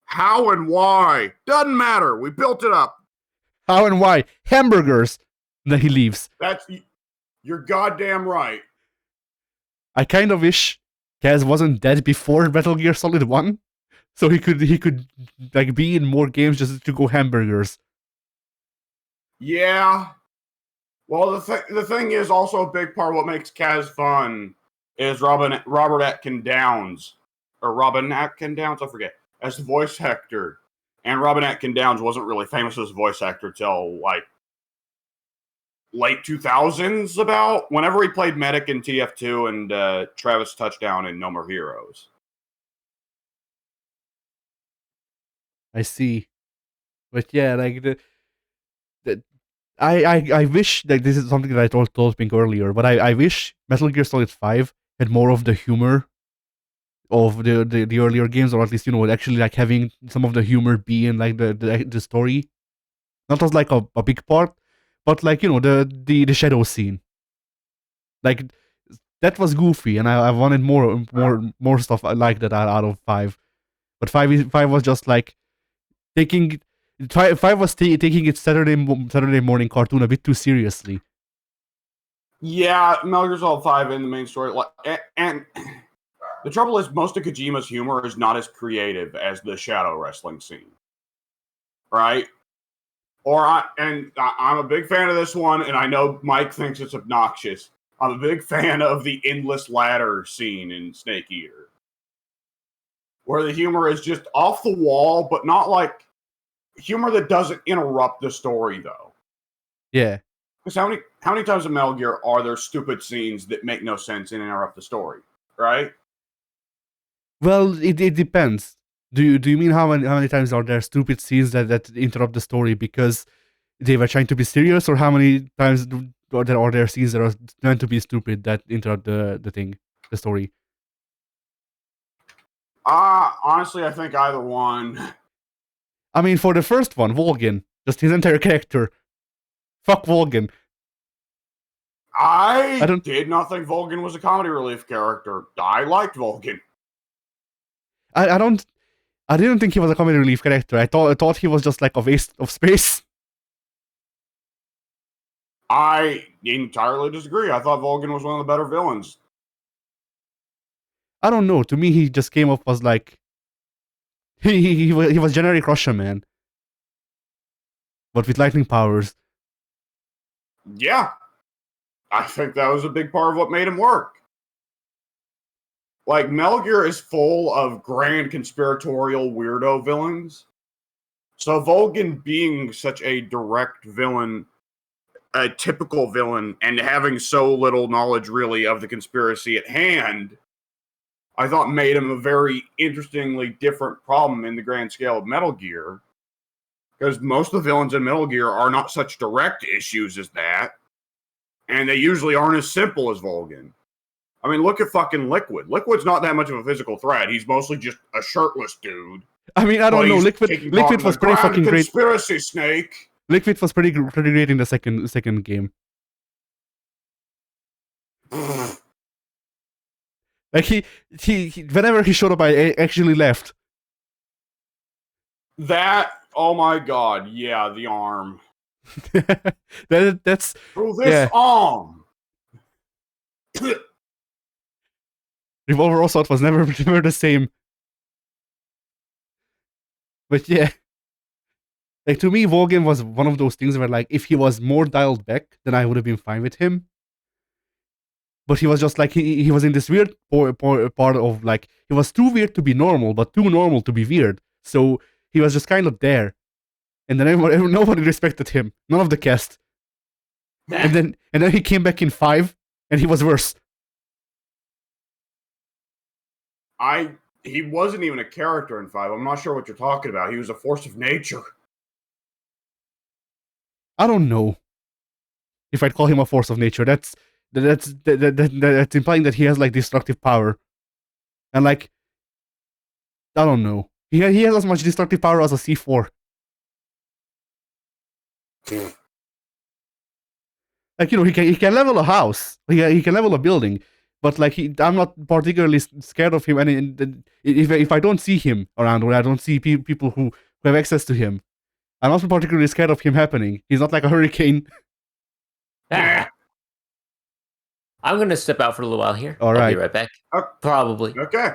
how and why? Doesn't matter. We built it up. How and why? Hamburgers. And then he leaves. You're goddamn right. I kind of wish Kaz wasn't dead before Metal Gear Solid 1. So he could like be in more games just to go hamburgers. Yeah. Well, the thing is also a big part of what makes Kaz fun is Robert Atkin Downs, or Robin Atkin Downs, I forget, as the voice actor. And Robin Atkin Downs wasn't really famous as a voice actor till like late 2000s, about whenever he played Medic in TF2 and Travis Touchdown in No More Heroes. I see, but yeah, like I wish, like, this is something that I told Pink earlier, but I wish Metal Gear Solid 5 had more of the humor of the earlier games, or at least, actually like having some of the humor be in like the story, not as like a big part, but like the shadow scene, like that was goofy, and I wanted more stuff like that out of 5, but 5 was just like taking. Five was taking its Saturday morning cartoon a bit too seriously. Yeah, Metal Gear Solid 5 in the main story, and the trouble is most of Kojima's humor is not as creative as the shadow wrestling scene, right? I'm a big fan of this one, and I know Mike thinks it's obnoxious. I'm a big fan of the endless ladder scene in Snake Eater, where the humor is just off the wall, but not like humor that doesn't interrupt the story, though. Yeah. Because how many times in Metal Gear are there stupid scenes that make no sense and interrupt the story, right? Well, it depends. Do you mean how many times are there stupid scenes that interrupt the story because they were trying to be serious, or how many times are there scenes that are meant to be stupid that interrupt the story? Honestly, I think either one. I mean, for the first one, Volgin, just his entire character. Fuck Volgin. I did not think Volgin was a comedy relief character. I liked Volgin. I didn't think he was a comedy relief character. I thought he was just like a waste of space. I entirely disagree. I thought Volgin was one of the better villains. I don't know. To me, he just came off as like He was generic Russian man, but with lightning powers. Yeah. I think that was a big part of what made him work. Like, Metal Gear is full of grand conspiratorial weirdo villains. So Volgin being such a direct villain, a typical villain, and having so little knowledge really of the conspiracy at hand, I thought made him a very interestingly different problem in the grand scale of Metal Gear. Because most of the villains in Metal Gear are not such direct issues as that. And they usually aren't as simple as Volgin. I mean, look at fucking Liquid. Liquid's not that much of a physical threat. He's mostly just a shirtless dude. I mean, I don't know. Liquid was pretty fucking great. Conspiracy Snake. Liquid was pretty great in the second game. Like he whenever he showed up, I actually left. That, oh my god, yeah, the arm. That's through this arm. Revolver Assault was never the same. But yeah. Like, to me, Volgin was one of those things where, like, if he was more dialed back, then I would have been fine with him. But he was just, like, he was in this weird part of, like, he was too weird to be normal, but too normal to be weird. So he was just kind of there. And then nobody respected him. None of the cast. And then he came back in 5, and he was worse. He wasn't even a character in 5. I'm not sure what you're talking about. He was a force of nature. I don't know if I'd call him a force of nature. That's implying that he has, like, destructive power. And, like, I don't know. He has as much destructive power as a C4. Like, you know, he can level a house. He can level a building. But, like, I'm not particularly scared of him. And if I don't see him around, or I don't see people who have access to him, I'm not particularly scared of him happening. He's not like a hurricane. I'm going to step out for a little while here. All right. I'll be right back. Probably. Okay.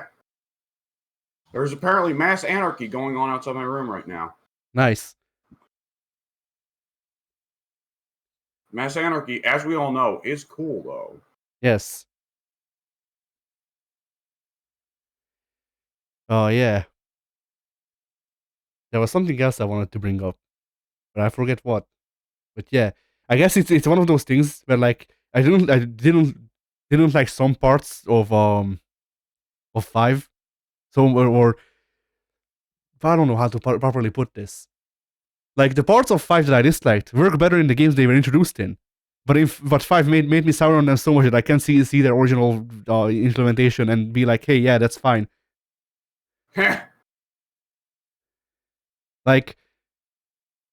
There's apparently mass anarchy going on outside my room right now. Nice. Mass anarchy, as we all know, is cool, though. Yes. Oh, yeah. There was something else I wanted to bring up, but I forget what. But yeah, I guess it's one of those things where, like, I didn't like some parts of 5, so or I don't know how to properly put this. Like, the parts of 5 that I disliked work better in the games they were introduced in, but 5 made me sour on them so much that I can't see their original implementation and be like, hey, yeah, that's fine. Like,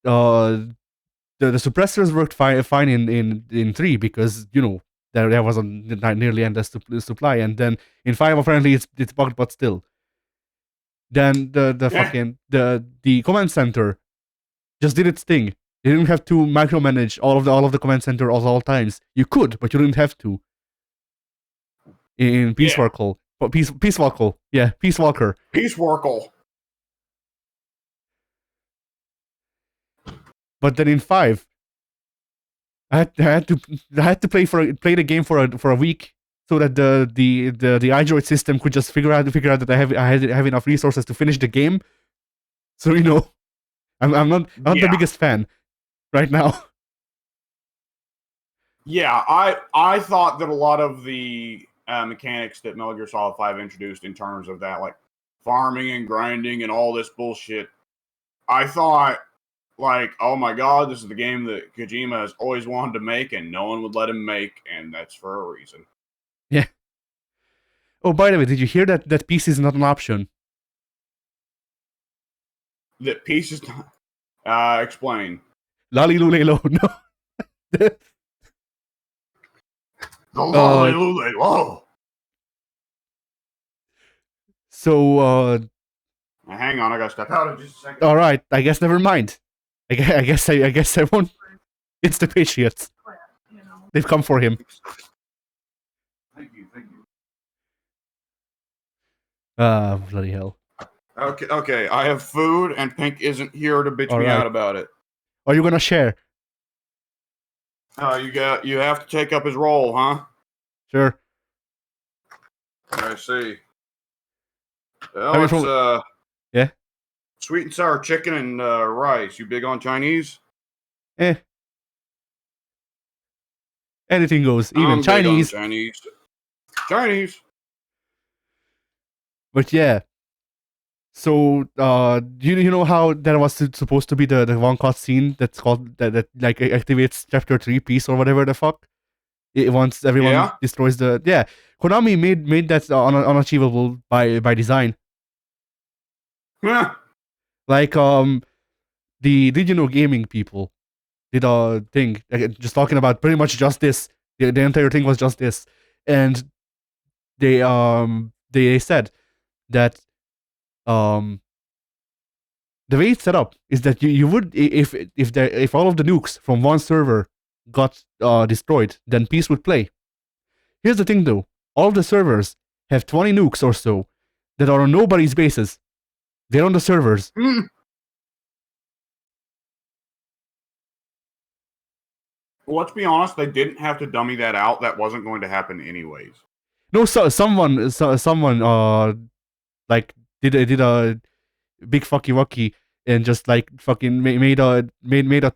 the suppressors worked fine in 3 because, you know, there was a nearly endless supply, and then in 5 apparently it's bugged, but still. Then the command center just did its thing. You didn't have to micromanage all of the command center at all times. You could, but you didn't have to. In Peace Walker. Peace Walker. Yeah, Peace Walker. Peace Walker. But then in 5, I had to play the game for a week so that the iDroid system could just figure out that I have enough resources to finish the game. So, you know, I'm not the biggest fan right now. Yeah, I thought that a lot of the mechanics that Metal Gear Solid 5 introduced in terms of that, like farming and grinding and all this bullshit, I thought, like, oh my god, this is the game that Kojima has always wanted to make and no one would let him make, and that's for a reason. Yeah. Oh, by the way, did you hear that peace is not an option? That peace is not... explain. Lolly Lulelo, no. The lolly lule, whoa. So, hang on, I gotta step out in just a second. All right, I guess never mind. I guess I won't. It's the Patriots. They've come for him. Thank you. Ah, bloody hell. Okay. I have food, and Pink isn't here to bitch All me right. out about it. Are you gonna share? You have to take up his role, huh? Sure. I see. I Well, mean, yeah. sweet and sour chicken and rice. You big on Chinese? Eh. Anything goes, even I'm big on Chinese. Chinese. Chinese. But yeah. So, you know how there was supposed to be the one cutscene that's called that like activates chapter 3 piece or whatever the fuck. Once everyone destroys the Konami made that unachievable by design. Yeah. Like the Did You Know Gaming people did a thing just talking about pretty much just this. The entire thing was just this, and they said that the way it's set up is that you would if all of the nukes from one server got destroyed, then peace would play. Here's the thing though, all of the servers have 20 nukes or so that are on nobody's bases. They're on the servers. Well, let's be honest, they didn't have to dummy that out. That wasn't going to happen anyways. No, someone like did a big fucky wucky and just like fucking made a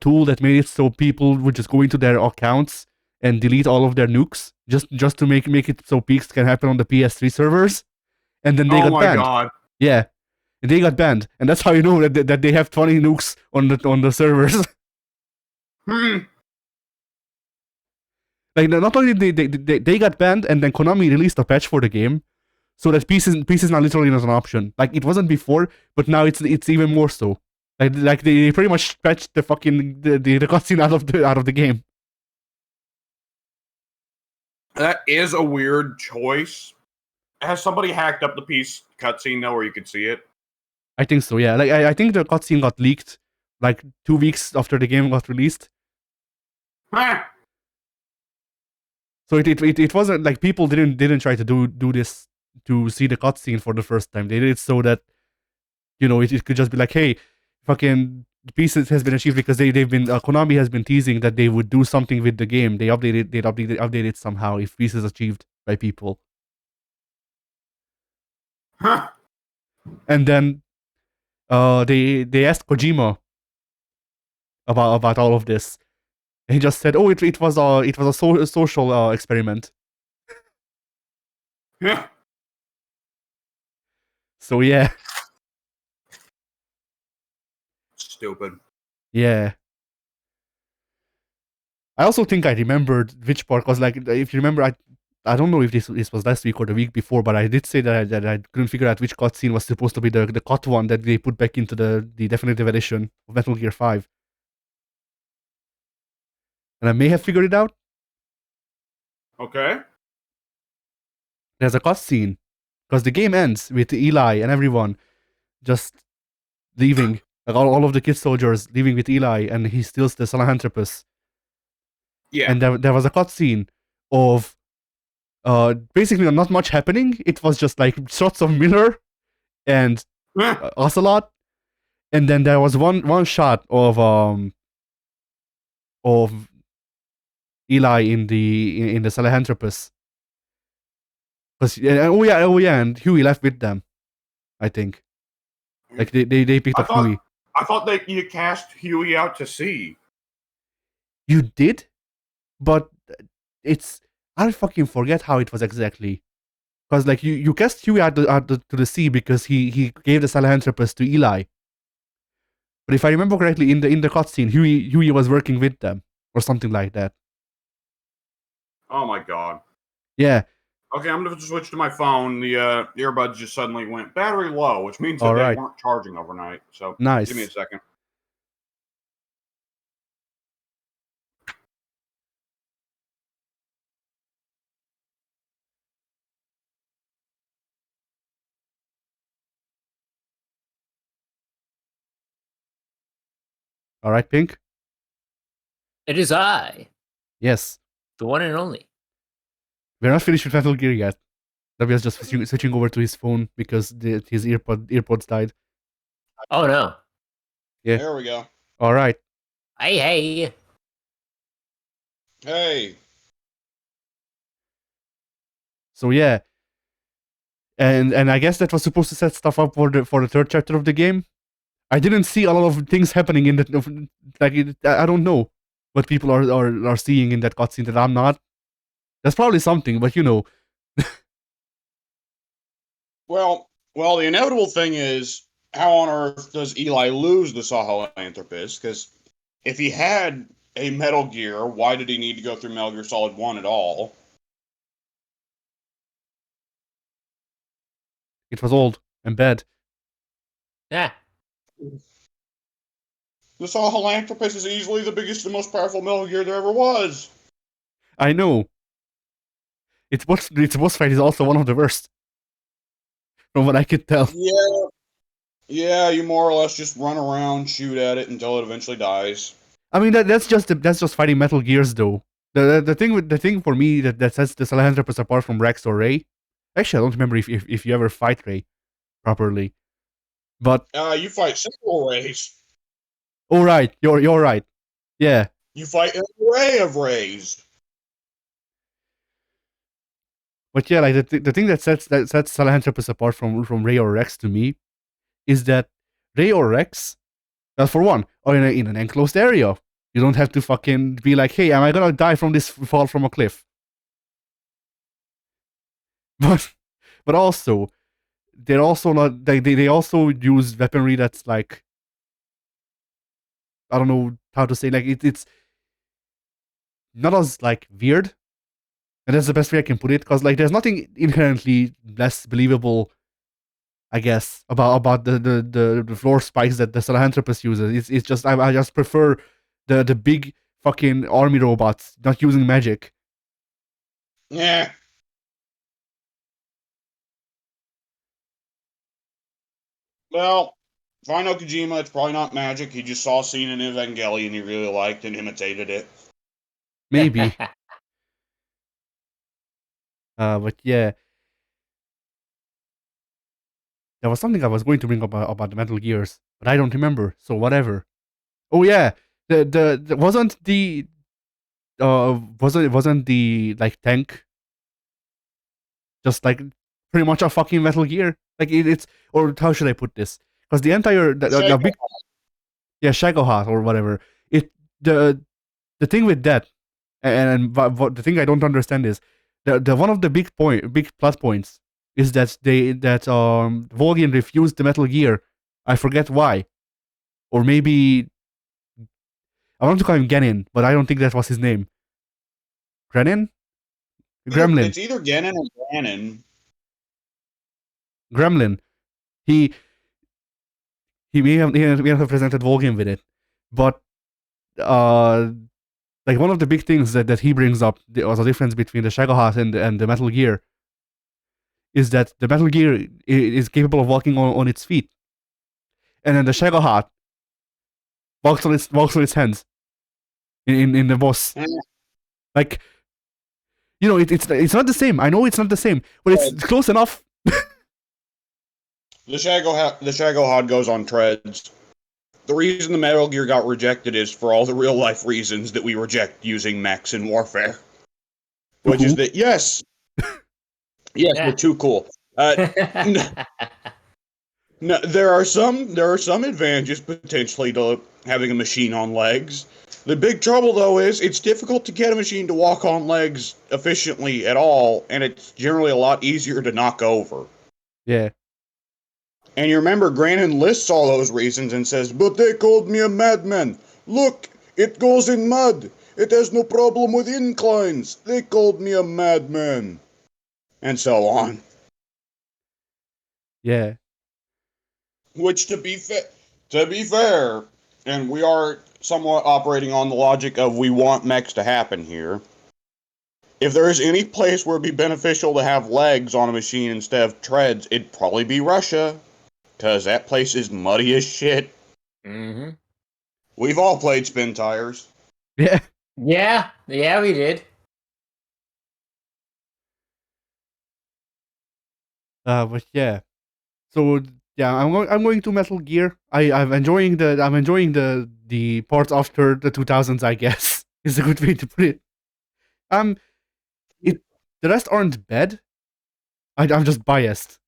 tool that made it so people would just go into their accounts and delete all of their nukes just to make it so peaks can happen on the PS3 servers, and then they got banned. Oh my god! Yeah, and they got banned, and that's how you know that they have 20 nukes on the servers. Like not only they got banned, and then Konami released a patch for the game, so that peace is now literally not an option. Like it wasn't before, but now it's even more so. Like they pretty much patched the fucking the cutscene out of the game. That is a weird choice. Has somebody hacked up the peace cutscene though, where you could see it? I think so. Yeah. Like I think the cutscene got leaked like 2 weeks after the game got released. So it wasn't like people didn't try to do this to see the cutscene for the first time. They did it so that it could just be like, hey, fucking peace has been achieved because they've been Konami has been teasing that they would do something with the game. They'd update it somehow if peace is achieved by people. And then they asked Kojima about all of this. And he just said, "Oh, it was a social experiment." Yeah. So yeah. Stupid. Yeah. I also think I remembered which part, because like if you remember, I don't know if this was last week or the week before, but I did say that I couldn't figure out which cutscene was supposed to be the cut one that they put back into the definitive edition of Metal Gear 5. And I may have figured it out. Okay. There's a cutscene because the game ends with Eli and everyone just leaving, like all of the kid soldiers leaving with Eli, and he steals the Sahelanthropus. Yeah. And there was a cutscene of basically not much happening. It was just like shots of Miller and Ocelot, and then there was one shot of Eli in the Sahelanthropus. Oh yeah, and Huey left with them, I think. Like they picked up Huey. I thought that you cast Huey out to sea. You did, but I fucking forget how it was exactly. Because like you cast Huey out to the sea because he gave the Sahelanthropus to Eli. But if I remember correctly, in the cutscene, Huey was working with them or something like that. Oh my god. Yeah. Okay, I'm gonna switch to my phone. The earbuds just suddenly went battery low, which means that All they right. weren't charging overnight. So Nice. give me a second. All right, Pink. It is I, Yes. the one and only. We're not finished with Metal Gear yet. WS just switching over to his phone because his earpods died. Oh no. Yeah. There we go. All right. Hey. Hey. So yeah, and I guess that was supposed to set stuff up for the third chapter of the game. I didn't see a lot of things happening in that. I don't know what people are seeing in that cutscene that I'm not. That's probably something, but Well, the inevitable thing is, how on earth does Eli lose the Sahelanthropus? Because if he had a Metal Gear, why did he need to go through Metal Gear Solid 1 at all? it was old and bad. Yeah. The Sahelanthropus is easily the biggest and most powerful Metal Gear there ever was. I know. Its boss fight is also one of the worst, from what I could tell. Yeah, you more or less just run around, shoot at it until it eventually dies. I mean that's just fighting Metal Gears though. The thing for me that sets the Sahelanthropus apart from Rex or Ray. Actually, I don't remember if you ever fight Ray properly, but You fight several rays. oh right, you're right. Yeah, You fight an array of rays. but yeah, like the thing that sets Sahelanthropus apart from Ray or Rex to me is that Ray or Rex, well, for one, are in an enclosed area. You don't have to fucking be like, hey, am I gonna die from this fall from a cliff? But also, they're also not. They also use weaponry that's like, I don't know how to say. Like it's not as like weird, and that's the best way I can put it. Because like, there's nothing inherently less believable, I guess, about the floor spikes that the Sahelanthropus uses. It's just I just prefer the big fucking army robots not using magic. Yeah. Well, if I know Kojima, it's probably not magic. He just saw a scene in Evangelion he really liked and imitated it. Maybe. But yeah. There was something I was going to bring up about the Metal Gears, but I don't remember, so whatever. Oh yeah. The wasn't the like tank just like pretty much a fucking Metal Gear? Like it's, or how should I put this? Because the entire the big, yeah, Shagohat or whatever. It the thing with that, and the thing I don't understand is the one of the big plus points is that Volgin refused the Metal Gear. I forget why, or maybe I want to call him Genin, but I don't think that was his name. Grenin, Gremlin, It's either Genin or Ganon. Gremlin. He may have presented Volgin with it, but like one of the big things that he brings up, the difference between the Shagohat and the Metal Gear, is that the Metal Gear is capable of walking on its feet, and then the Shagohat walks on its hands in the boss. Like, it's not the same. I know it's not the same, but it's close enough. The Shagohod goes on treads. The reason the Metal Gear got rejected is for all the real life reasons that we reject using mechs in warfare. Which is that, yes, we're too cool. No, there are some advantages potentially to having a machine on legs. The big trouble though is it's difficult to get a machine to walk on legs efficiently at all, and it's generally a lot easier to knock over. Yeah. And you remember Granin lists all those reasons and says, but they called me a madman. Look, it goes in mud. It has no problem with inclines. They called me a madman. And so on. Yeah. Which, to be fair, and we are somewhat operating on the logic of we want mechs to happen here. If there is any place where it'd be beneficial to have legs on a machine instead of treads, it'd probably be Russia. Because that place is muddy as shit. Mm-hmm. We've all played spin tires. Yeah. Yeah, we did. But yeah. So yeah, I'm going to Metal Gear. I'm enjoying the parts after the 2000s. I guess is a good way to put it. Um, it the rest aren't bad. I'm just biased.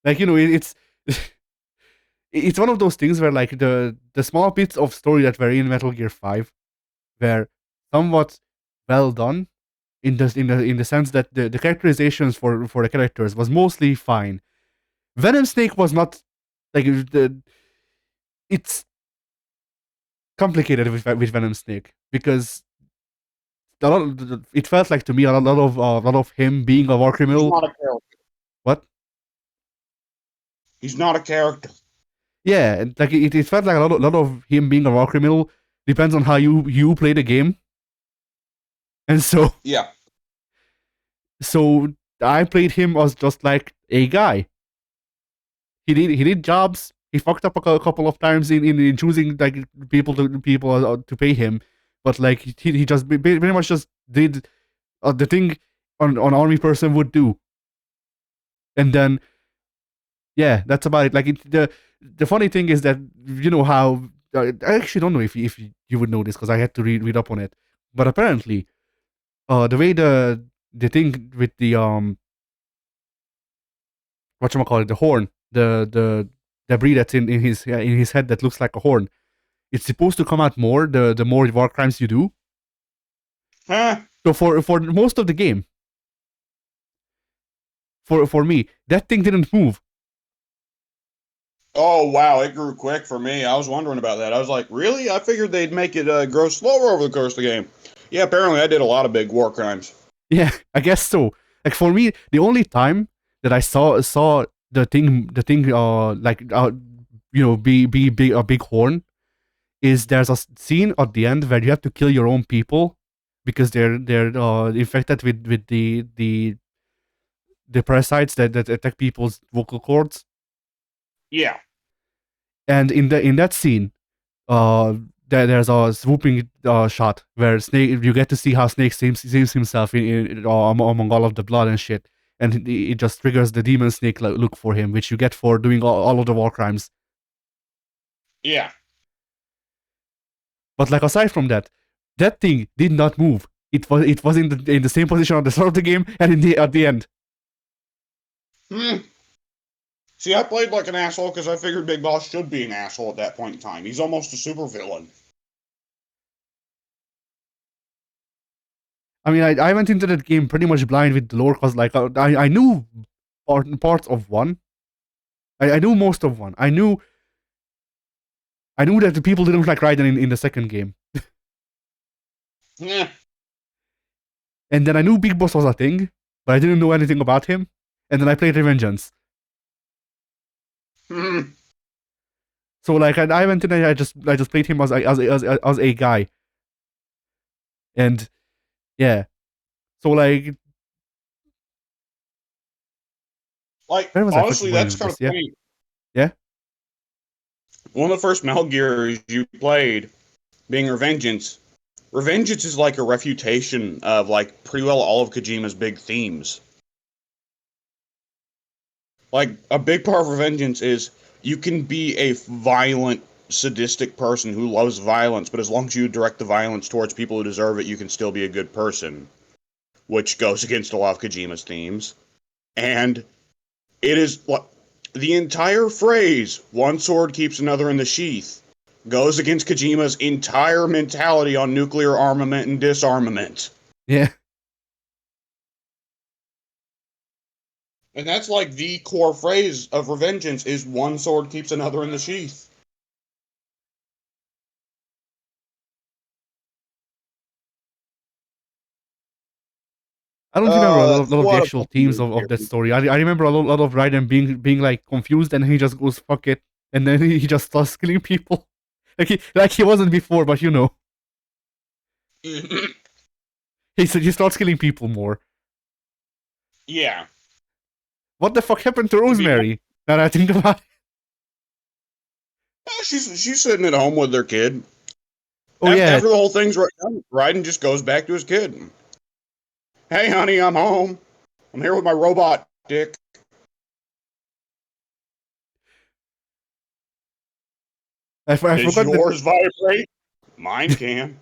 Like it's it's one of those things where like the small bits of story that were in Metal Gear 5 were somewhat well done in the sense that the characterizations for the characters was mostly fine. Venom Snake was not like it's complicated with Venom Snake because it felt like to me a lot of him being a war He's criminal. not a character. What? He's not a character. Yeah, and like it felt like a lot of him being a war criminal depends on how you play the game, and Yeah. so I played him as just like a guy. He did jobs. He fucked up a couple of times in choosing like people to pay him, but like he just pretty much just did the thing on army person would do, and then yeah, that's about it. Like the funny thing is that you know how I actually don't know if you would know this because I had to read up on it, but apparently the way the thing with the whatchamacallit, the horn, the debris that's in his head that looks like a horn. It's supposed to come out more the more war crimes you do. Huh? So for most of the game, for me, that thing didn't move. Oh wow, it grew quick for me. I was wondering about that. I was like, really? I figured they'd make it grow slower over the course of the game. Yeah, apparently I did a lot of big war crimes. Yeah, I guess so. Like for me, the only time that I saw the thing be big a big horn is there's a scene at the end where you have to kill your own people because they're infected with the parasites that attack people's vocal cords. Yeah. And in that scene, uh, there's a swooping shot where Snake you get to see how Snake sees himself among all of the blood and shit, and it just triggers the demon Snake look for him, which you get for doing all of the war crimes. Yeah. But like aside from that, that thing did not move. It was in the same position at the start of the game and at the end. Hmm. See, I played like an asshole because I figured Big Boss should be an asshole at that point in time. He's almost a supervillain. I mean, I went into that game pretty much blind with the lore because like I knew parts of one. I knew most of one. I knew that the people didn't like Raiden in the second game. Yeah. And then I knew Big Boss was a thing, but I didn't know anything about him. And then I played Revengeance. Hmm. So like I went in and I just played him as a guy. And yeah. So like Like, where was I honestly, fucking going that's with kind of this? Yeah. funny. Yeah. One of the first Metal Gears you played, being Revengeance, Revengeance is like a refutation of like pretty well all of Kojima's big themes. Like a big part of Revengeance is you can be a violent, sadistic person who loves violence, but as long as you direct the violence towards people who deserve it, you can still be a good person, which goes against a lot of Kojima's themes. And it is the entire phrase "one sword keeps another in the sheath" goes against Kojima's entire mentality on nuclear armament and disarmament. Yeah. And that's like the core phrase of Revengeance is "one sword keeps another in the sheath." I don't remember a That's lot of the what a actual themes fucking of that story. I remember a lot of Raiden being like confused and he just goes fuck it, and then he just starts killing people. Like he wasn't before, but you know. He starts killing people more. Yeah. What the fuck happened to Rosemary? Now that I think about it. She's sitting at home with their kid. Oh yeah. After the whole thing's right done, Raiden just goes back to his kid. Hey, honey, I'm home. I'm here with my robot dick. I Does forgot that yours vibrate? Mine can.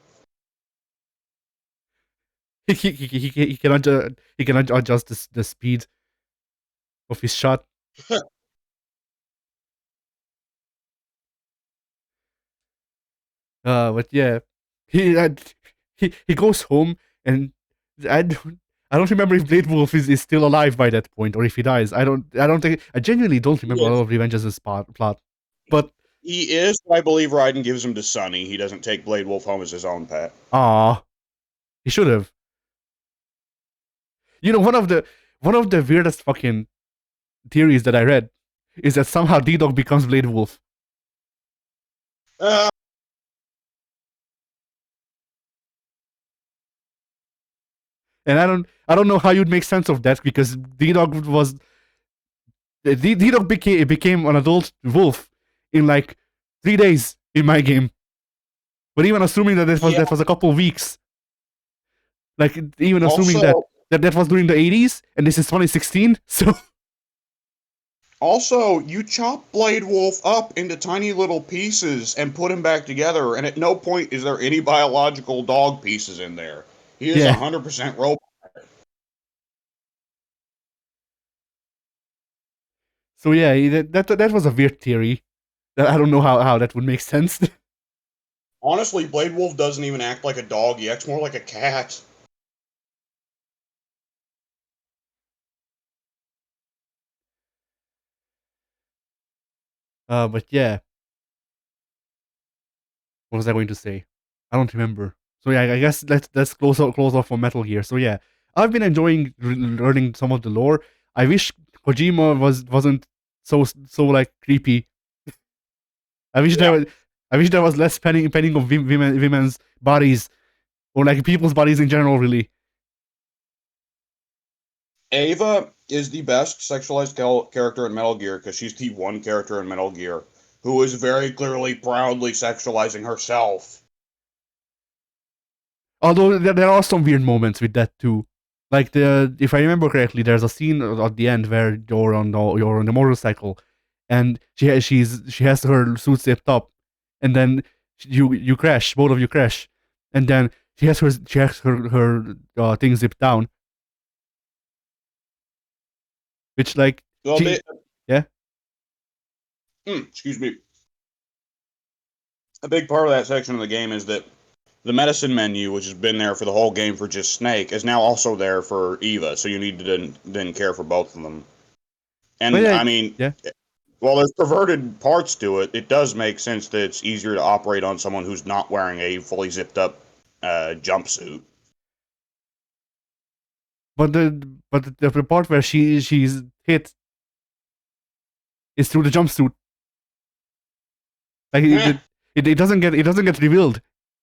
he can adjust the speed of his shot. But yeah, he uh, he goes home, and I don't remember if Blade Wolf is still alive by that point or if he dies. I don't think I genuinely don't remember a lot of Revenge's plot. But He is, I believe Raiden gives him to Sunny. He doesn't take Blade Wolf home as his own pet. he should have. You know, one of the weirdest fucking theories that I read is that somehow D-Dog becomes Blade Wolf. Uh, And I don't know how you'd make sense of that because D-Dog was D-Dog became an adult wolf in like 3 days in my game. But even assuming that that was a couple of weeks, like even assuming also, that was during the 80s and this is 2016, so also, you chop Blade Wolf up into tiny little pieces and put him back together, and at no point is there any biological dog pieces in there. He is yeah. 100% robot. So yeah, that was a weird theory. That I don't know how that would make sense. Honestly, Blade Wolf doesn't even act like a dog. He acts more like a cat. But yeah, what was I going to say? I don't remember. So yeah, I guess let's close off on Metal Gear. So yeah, I've been enjoying learning some of the lore. I wish Kojima wasn't so like creepy. I wish there was less penning of women's bodies or like people's bodies in general. Really, Ava is the best sexualized character in Metal Gear because she's the one character in Metal Gear who is very clearly proudly sexualizing herself. although there are some weird moments with that too. Like if I remember correctly, there's a scene at the end where you're on the motorcycle, and she has her suit zipped up, and then you crash, both of you crash, and then she has her thing zipped down, which like Well, she yeah. excuse me. A big part of that section of the game is that the medicine menu, which has been there for the whole game for just Snake, is now also there for Eva. So you need to then care for both of them. And But yeah, I mean, yeah. while there's perverted parts to it, it does make sense that it's easier to operate on someone who's not wearing a fully zipped up jumpsuit. But the part where she's hit is through the jumpsuit. Like it doesn't get revealed,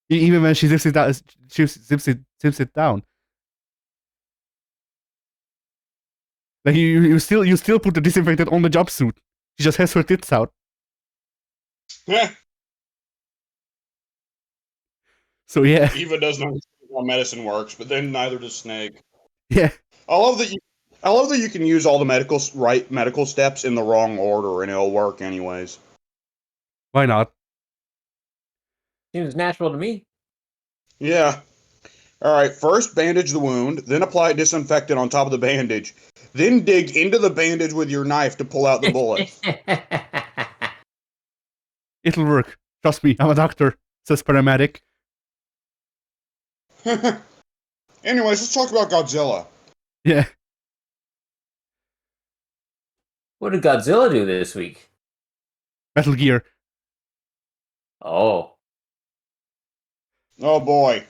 even when she zips it down. She zips it down. Like you still put the disinfectant on the jumpsuit. She just has her tits out. So yeah, Eva doesn't understand how medicine works, but then neither does Snake. yeah. I love that you can use all the medical steps in the wrong order and it'll work anyways. Why not? Seems natural to me. Yeah. All right. First, bandage the wound, then apply disinfectant on top of the bandage, then dig into the bandage with your knife to pull out the bullet. It'll work. Trust me, I'm a doctor. Says paramedic. Anyways, let's talk about Godzilla. Yeah. What did Godzilla do this week? Metal Gear. Oh. Oh boy.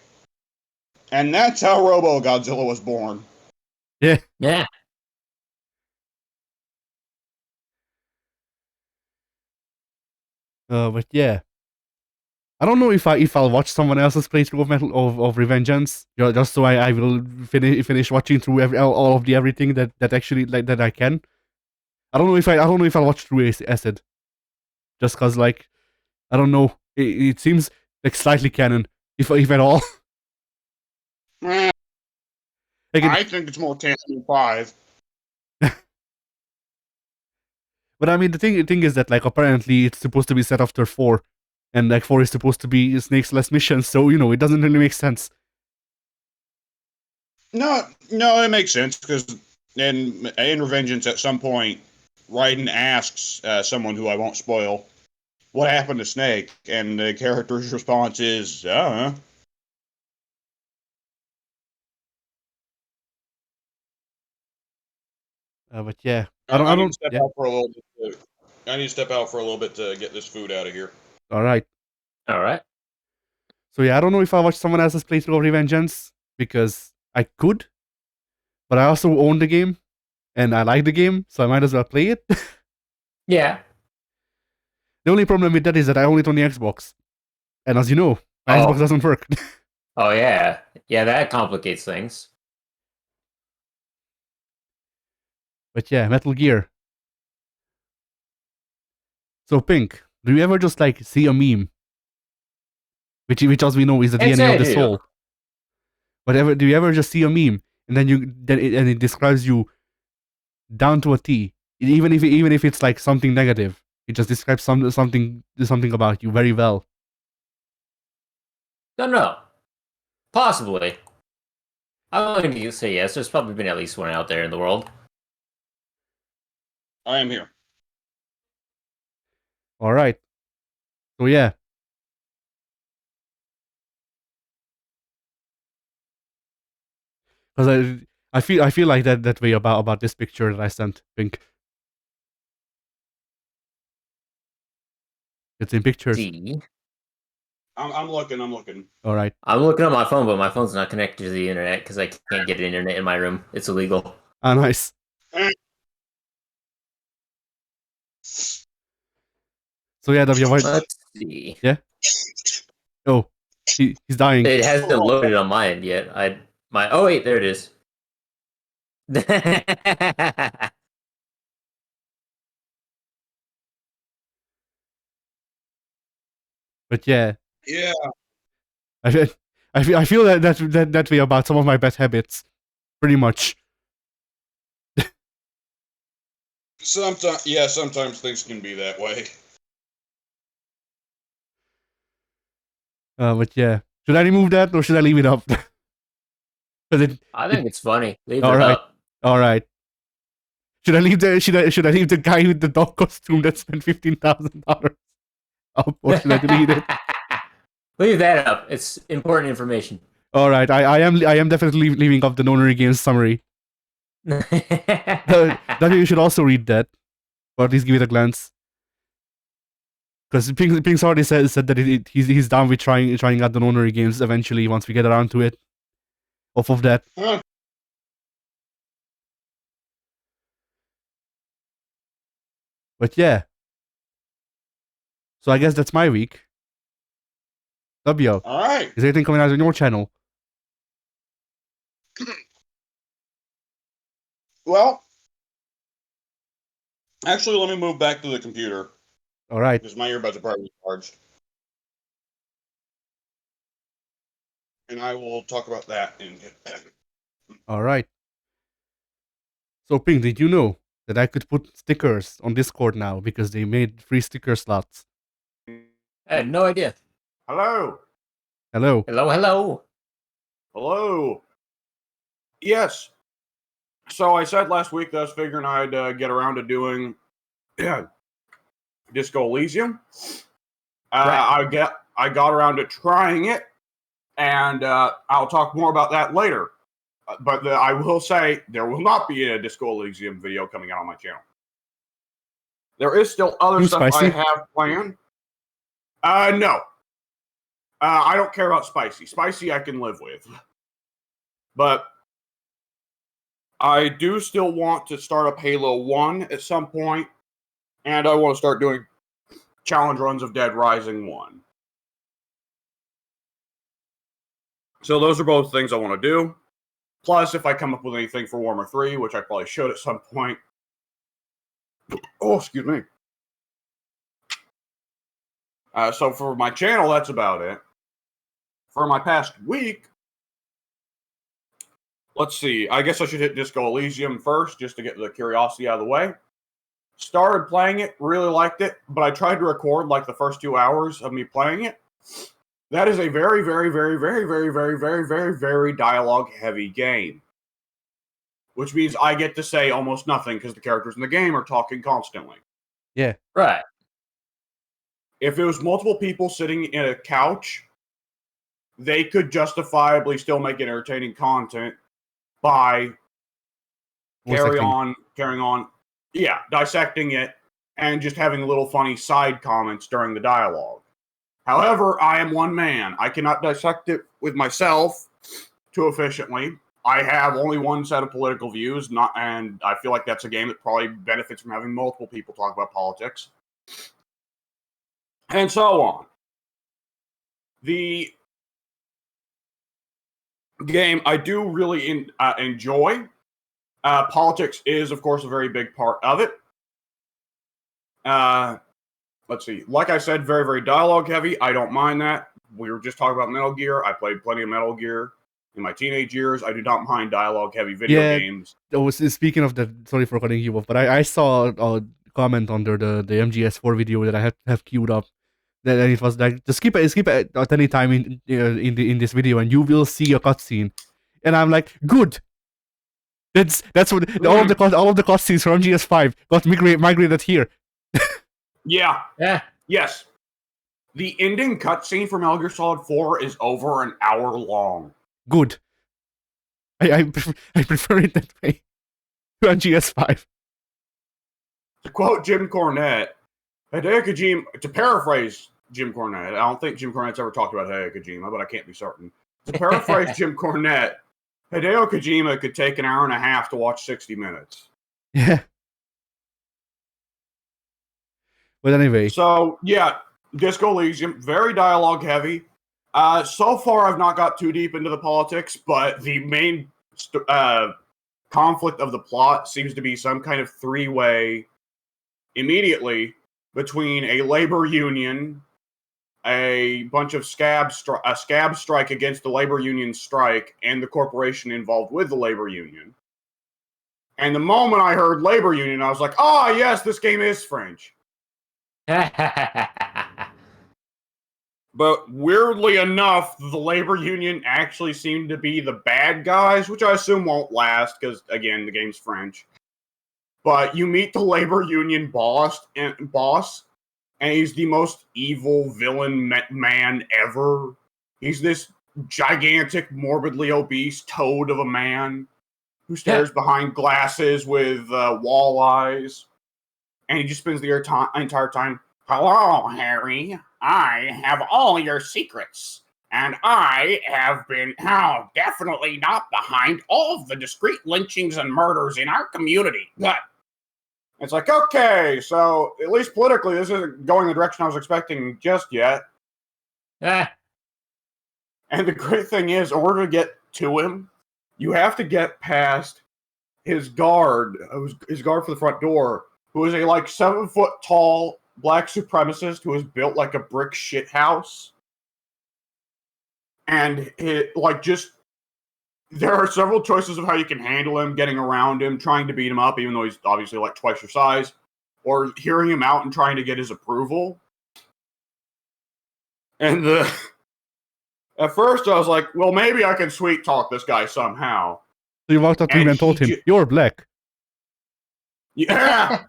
And that's how Robo Godzilla was born. Yeah. Yeah. But yeah. I don't know if I'll watch someone else's playthrough of Revengeance, just so I will finish watching through all of the everything that actually like that I can. I don't know if I'll watch through Acid, just cause like I don't know. It seems like slightly canon, if at all. Like, I think it's more 10 than 5. but I mean, the thing is that like apparently it's supposed to be set after 4, and like 4 is supposed to be Snake's last mission, so it doesn't really make sense. No, it makes sense because in Revengeance at some point, Raiden asks someone who I won't spoil, what happened to Snake? And the character's response is, I don't know. But yeah, I need to don't. step Yeah. out for a little bit. I need to step out for a little bit to get this food out of here. All right. All right. So yeah, I don't know if I watched someone else's playthrough of Revengeance because I could, but I also own the game and I like the game, so I might as well play it. Yeah. The only problem with that is that I own it on the Xbox, and as you know, my Xbox doesn't work. Oh yeah. Yeah, that complicates things. But yeah, Metal Gear. So Pink, do you ever just like see a meme, which as we know is the Yes, DNA I of the do. soul? But do you ever just see a meme and then it describes you down to a T, even if it's like something negative, it just describes something about you very well. Don't know. Possibly. I'm going to say yes. There's probably been at least one out there in the world. I am here. All right. So yeah. Because I feel like that way about this picture that I sent, Pink. It's in pictures. See? I'm looking. All right. I'm looking on my phone, but my phone's not connected to the internet because I can't get internet in my room. It's illegal. Ah, nice. So yeah, W. Let's see. Yeah. Oh, he's dying. It hasn't loaded on my end yet. Oh wait, there it is. But yeah. Yeah. I feel that way about some of my bad habits, pretty much. Sometimes things can be that way. But yeah, should I remove that or should I leave it up? I think it's funny. Leave All it right. up. All right. Should I leave the guy with the dog costume that spent $15,000 up, or should I delete it? Leave that up. It's important information. All right, I am definitely leaving up the Nonary Games summary. That you should also read that, or at least give it a glance. Because Pink's already said that he's down with trying out the Nonary Games eventually once we get around to it. Off of that. Huh. But yeah. So I guess that's my week. W. All right. Is anything coming out on your channel? Well, actually, let me move back to the computer All right. because my earbuds are probably charged, and I will talk about that in. All right. So Pink, did you know that I could put stickers on Discord now because they made free sticker slots? I had no idea. Hello. Hello. Hello. Yes. So I said last week that I was figuring I'd get around to doing Disco Elysium. Right. I got around to trying it, and I'll talk more about that later. But I will say there will not be a Disco Elysium video coming out on my channel. There is still other Too stuff spicy? I have planned. No. I don't care about spicy. Spicy I can live with. But I do still want to start up Halo 1 at some point, and I want to start doing challenge runs of Dead Rising 1. So those are both things I want to do. Plus, if I come up with anything for Warhammer 3, which I probably should at some point. Oh, excuse me. So for my channel, that's about it. For my past week, let's see. I guess I should hit Disco Elysium first, just to get the curiosity out of the way. Started playing it, really liked it, but I tried to record like the first 2 hours of me playing it. That is a very, very, very, very, very, very, very, very, very dialogue-heavy game. Which means I get to say almost nothing because the characters in the game are talking constantly. Yeah. Right. If it was multiple people sitting in a couch, they could justifiably still make entertaining content by carrying on, dissecting it, and just having little funny side comments during the dialogue. However, I am one man. I cannot dissect it with myself too efficiently. I have only one set of political views, and I feel like that's a game that probably benefits from having multiple people talk about politics. And so on. The game I do really enjoy. Politics is, of course, a very big part of it. Let's see. Like I said, very, very dialogue heavy. I don't mind that. We were just talking about Metal Gear. I played plenty of Metal Gear in my teenage years. I do not mind dialogue heavy video games. Speaking of that, sorry for cutting you off, but I saw a comment under the MGS4 video that I have queued up. That it was like, just skip it at any time in this video, and you will see a cutscene. And I'm like, good. That's what all of the cutscenes from MGS5 got migrated here. Yeah. Yeah. Yes. The ending cutscene for Metal Gear Solid 4 is over an hour long. Good. I prefer it that way to MGS5. To quote Jim Cornette, Hideo Kojima, to paraphrase Jim Cornette, I don't think Jim Cornette's ever talked about Hideo Kojima, but I can't be certain. To paraphrase Jim Cornette, Hideo Kojima could take an hour and a half to watch 60 minutes. Yeah. But anyway. So, yeah, Disco Elysium, very dialogue heavy. So far, I've not got too deep into the politics, but the main conflict of the plot seems to be some kind of three-way immediately between a labor union, a bunch of scab strike against the labor union strike, and the corporation involved with the labor union. And the moment I heard labor union, I was like, oh, yes, this game is French. But weirdly enough, the labor union actually seemed to be the bad guys, which I assume won't last because, again, the game's French. But you meet the labor union boss, and he's the most evil villain man ever. He's this gigantic, morbidly obese toad of a man who stares behind glasses with wall eyes. And he just spends the entire time, hello, Harry. I have all your secrets. And I have been definitely not behind all of the discrete lynchings and murders in our community. But it's like, okay, so at least politically, this isn't going the direction I was expecting just yet. And the great thing is, in order to get to him, you have to get past his guard for the front door, who is a 7-foot tall black supremacist who is built like a brick shithouse. And there are several choices of how you can handle him, getting around him, trying to beat him up, even though he's obviously twice your size, or hearing him out and trying to get his approval. And at first I was like, well, maybe I can sweet talk this guy somehow. So you walked up to him and told him, you're black. Yeah.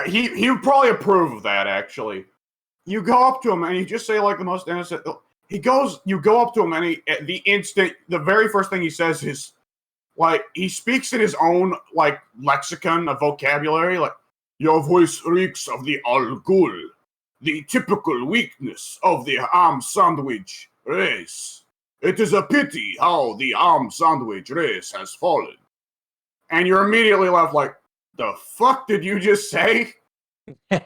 He would probably approve of that, actually. You go up to him and you just say the most innocent. You go up to him and the very first thing he says is, he speaks in his own, lexicon of vocabulary, your voice reeks of the Al Ghul, the typical weakness of the arm sandwich race. It is a pity how the arm sandwich race has fallen. And you're immediately left the fuck did you just say? And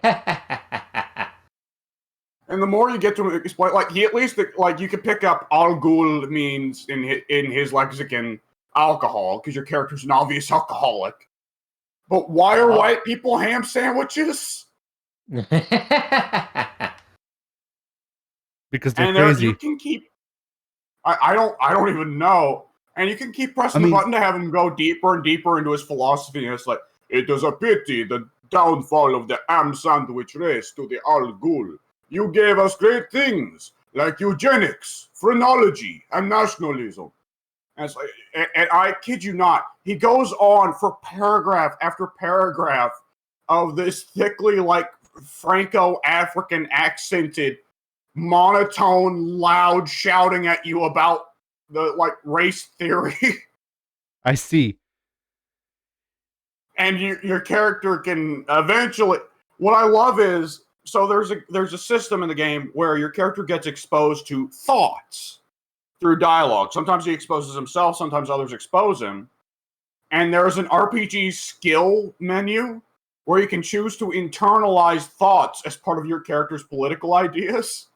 the more you get to explain, he at least, you can pick up Al Ghul means in his lexicon alcohol, because your character's an obvious alcoholic. But why are white people ham sandwiches? Because they're crazy. I don't even know. And you can keep pressing the button to have him go deeper and deeper into his philosophy. And it's like, it is a pity the downfall of the ham sandwich race to the Al Ghul. You gave us great things like eugenics, phrenology, and nationalism. And I kid you not, he goes on for paragraph after paragraph of this thickly, like, Franco-African accented, monotone, loud shouting at you about the, like, race theory. I see. And your character can eventually... What I love is, so there's a system in the game where your character gets exposed to thoughts through dialogue. Sometimes he exposes himself, sometimes others expose him. And there's an RPG skill menu where you can choose to internalize thoughts as part of your character's political ideas.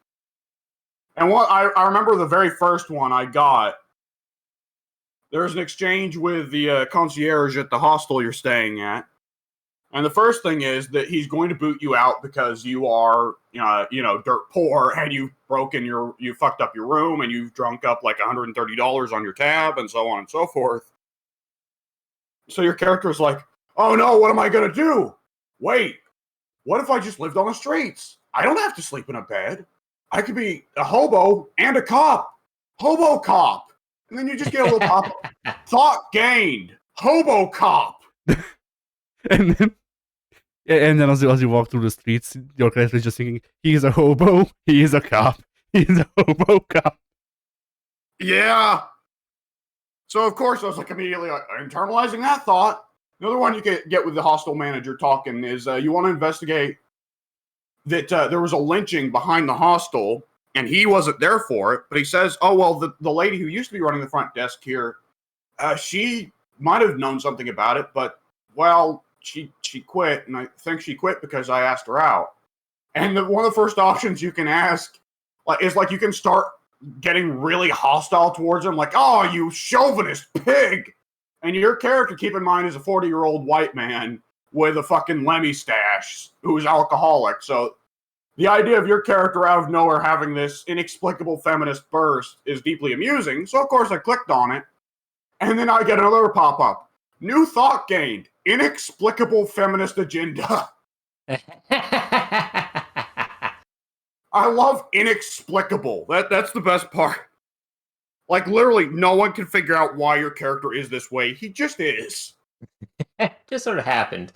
And what I remember the very first one I got, there's an exchange with the concierge at the hostel you're staying at. And the first thing is that he's going to boot you out because you are, dirt poor and you fucked up your room and you've drunk up like $130 on your tab and so on and so forth. So your character's like, oh no, what am I going to do? Wait, what if I just lived on the streets? I don't have to sleep in a bed. I could be a hobo and a cop. Hobo cop. And then you just get a little pop. Thought gained. Hobo cop. And then as you walk through the streets, your character is just thinking, he's a hobo, he is a cop, he's a hobo cop. Yeah. So, of course, I was like immediately internalizing that thought. Another one you can get with the hostel manager talking is you want to investigate that there was a lynching behind the hostel, and he wasn't there for it, but he says, oh, well, the lady who used to be running the front desk here, she might have known something about it, but, well, she quit, and I think she quit because I asked her out. And one of the first options you can ask is you can start getting really hostile towards him, like, oh, you chauvinist pig. And your character, keep in mind, is a 40-year-old white man with a fucking Lemmy stash who's alcoholic. So the idea of your character out of nowhere having this inexplicable feminist burst is deeply amusing. So, of course, I clicked on it. And then I get another pop-up. New thought gained. Inexplicable feminist agenda. I love inexplicable. That's the best part. Like, literally, no one can figure out why your character is this way. He just is. Just sort of happened.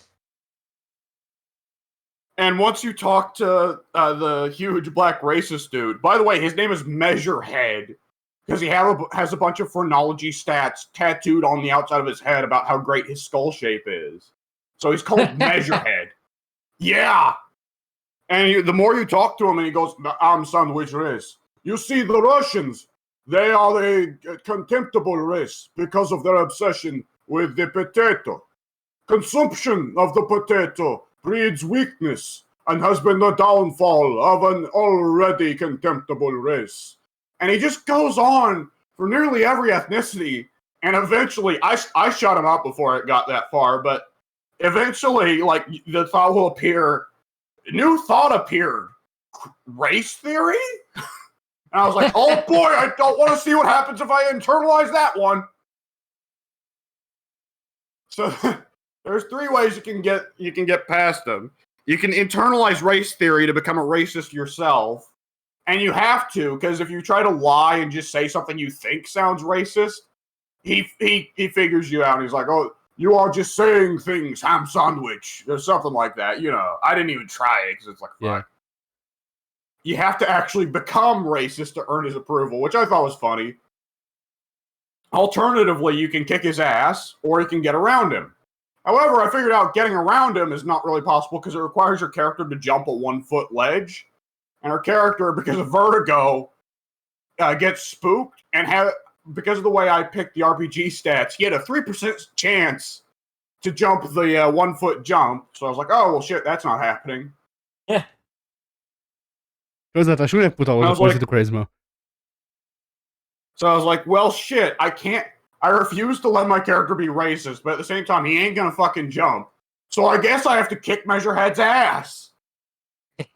And once you talk to the huge black racist dude, by the way, his name is Measurehead, because he has a bunch of phrenology stats tattooed on the outside of his head about how great his skull shape is. So he's called Measurehead. Yeah. And the more you talk to him, and he goes, I'm sandwich race. You see, the Russians, they are a contemptible race because of their obsession with the potato. Consumption of the potato breeds weakness and has been the downfall of an already contemptible race. And he just goes on for nearly every ethnicity. And eventually, I shut him up before it got that far, but eventually, like, the thought will appear. New thought appeared. Race theory? And I was like, oh boy, I don't want to see what happens if I internalize that one. So there's three ways you can get past them. You can internalize race theory to become a racist yourself. And you have to, because if you try to lie and just say something you think sounds racist, he figures you out. And he's like, oh, you are just saying things, ham sandwich. There's something like that. I didn't even try it because it's like, fuck. You have to actually become racist to earn his approval, which I thought was funny. Alternatively, you can kick his ass, or you can get around him. However, I figured out getting around him is not really possible because it requires your character to jump a 1-foot ledge. And her character, because of vertigo, gets spooked, and because of the way I picked the RPG stats, he had a 3% chance to jump the 1-foot jump. So I was like, oh, well, shit, that's not happening. Yeah. Közvetlen súlynak putało pozitív charisma. So I was like, well, shit, I refuse to let my character be racist, but at the same time, he ain't gonna fucking jump. So I guess I have to kick Measurehead's ass.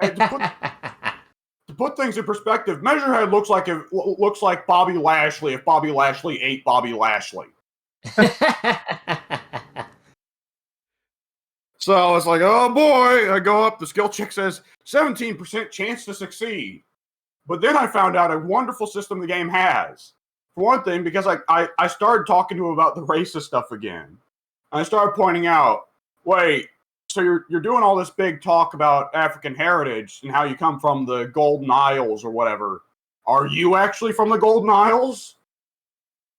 To to put things in perspective, Measurehead looks like Bobby Lashley if Bobby Lashley ate Bobby Lashley. So it's like, oh boy, I go up, the skill check says 17% chance to succeed. But then I found out a wonderful system the game has. For one thing, because I started talking to him about the racist stuff again. And I started pointing out, wait, so you're doing all this big talk about African heritage and how you come from the Golden Isles or whatever. Are you actually from the Golden Isles?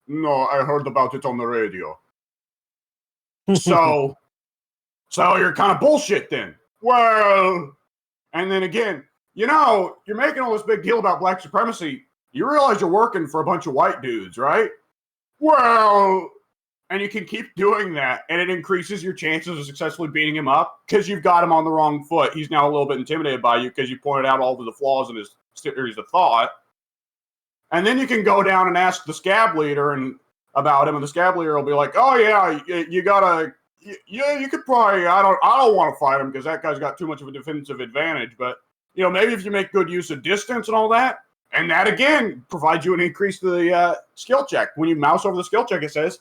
No, I heard about it on the radio. So you're kind of bullshit then. Well, and then again, you're making all this big deal about black supremacy. You realize you're working for a bunch of white dudes, right? Well, and you can keep doing that, and it increases your chances of successfully beating him up because you've got him on the wrong foot. He's now a little bit intimidated by you because you pointed out all of the flaws in his series of thought. And then you can go down and ask the scab leader about him, and the scab leader will be like, "Oh yeah, you gotta." Yeah, you could probably. I don't want to fight him because that guy's got too much of a defensive advantage. But maybe if you make good use of distance and all that, and that again provides you an increase to the skill check. When you mouse over the skill check, it says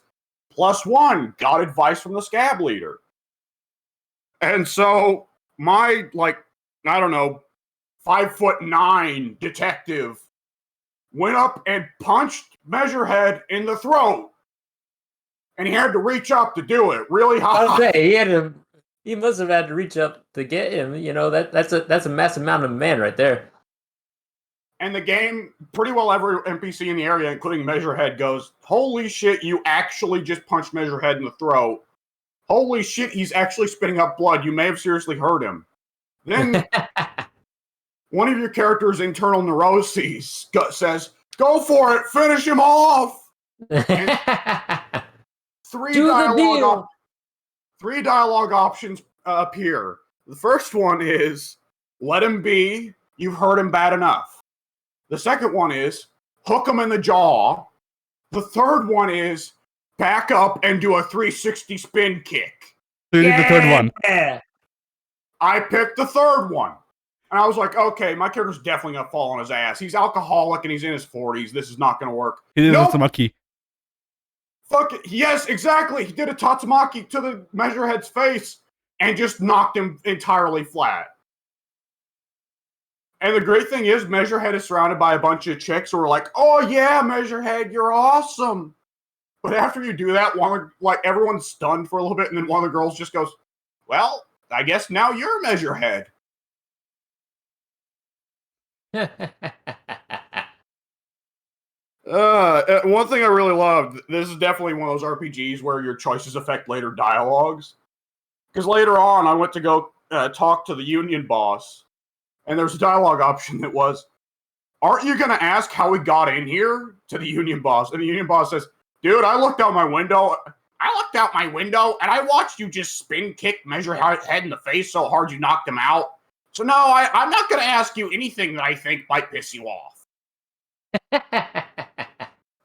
+1. Got advice from the scab leader. And so my 5'9" detective went up and punched Measurehead in the throat. And he had to reach up to do it really high. He must have had to reach up to get him. That's a massive amount of man right there. And the game, pretty well every NPC in the area, including Measurehead, goes, "Holy shit, you actually just punched Measurehead in the throat. Holy shit, he's actually spitting up blood. You may have seriously hurt him." Then one of your character's internal neuroses says, "Go for it, finish him off." And three dialogue options appear. The first one is, "Let him be. You've hurt him bad enough." The second one is, "Hook him in the jaw." The third one is, "Back up and do a 360 spin kick." So you need the third one. I picked the third one. And I was like, okay, my character's definitely going to fall on his ass. He's alcoholic and he's in his 40s. This is not going to work. He did nope. Tatsumaki. Fuck it. Yes, exactly. He did a Tatsumaki to the Measurehead's face and just knocked him entirely flat. And the great thing is, Measurehead is surrounded by a bunch of chicks who are like, "Oh yeah, Measurehead, you're awesome." But after you do that, everyone's stunned for a little bit, and then one of the girls just goes, "Well, I guess now you're Measurehead." One thing I really loved, this is definitely one of those RPGs where your choices affect later dialogues. Because later on, I went to go talk to the union boss, and there's a dialogue option that was, "Aren't you going to ask how we got in here?" to the union boss. And the union boss says, "Dude, I looked out my window, and I watched you just spin kick Measurehead in the face so hard you knocked him out. So no, I'm not going to ask you anything that I think might piss you off."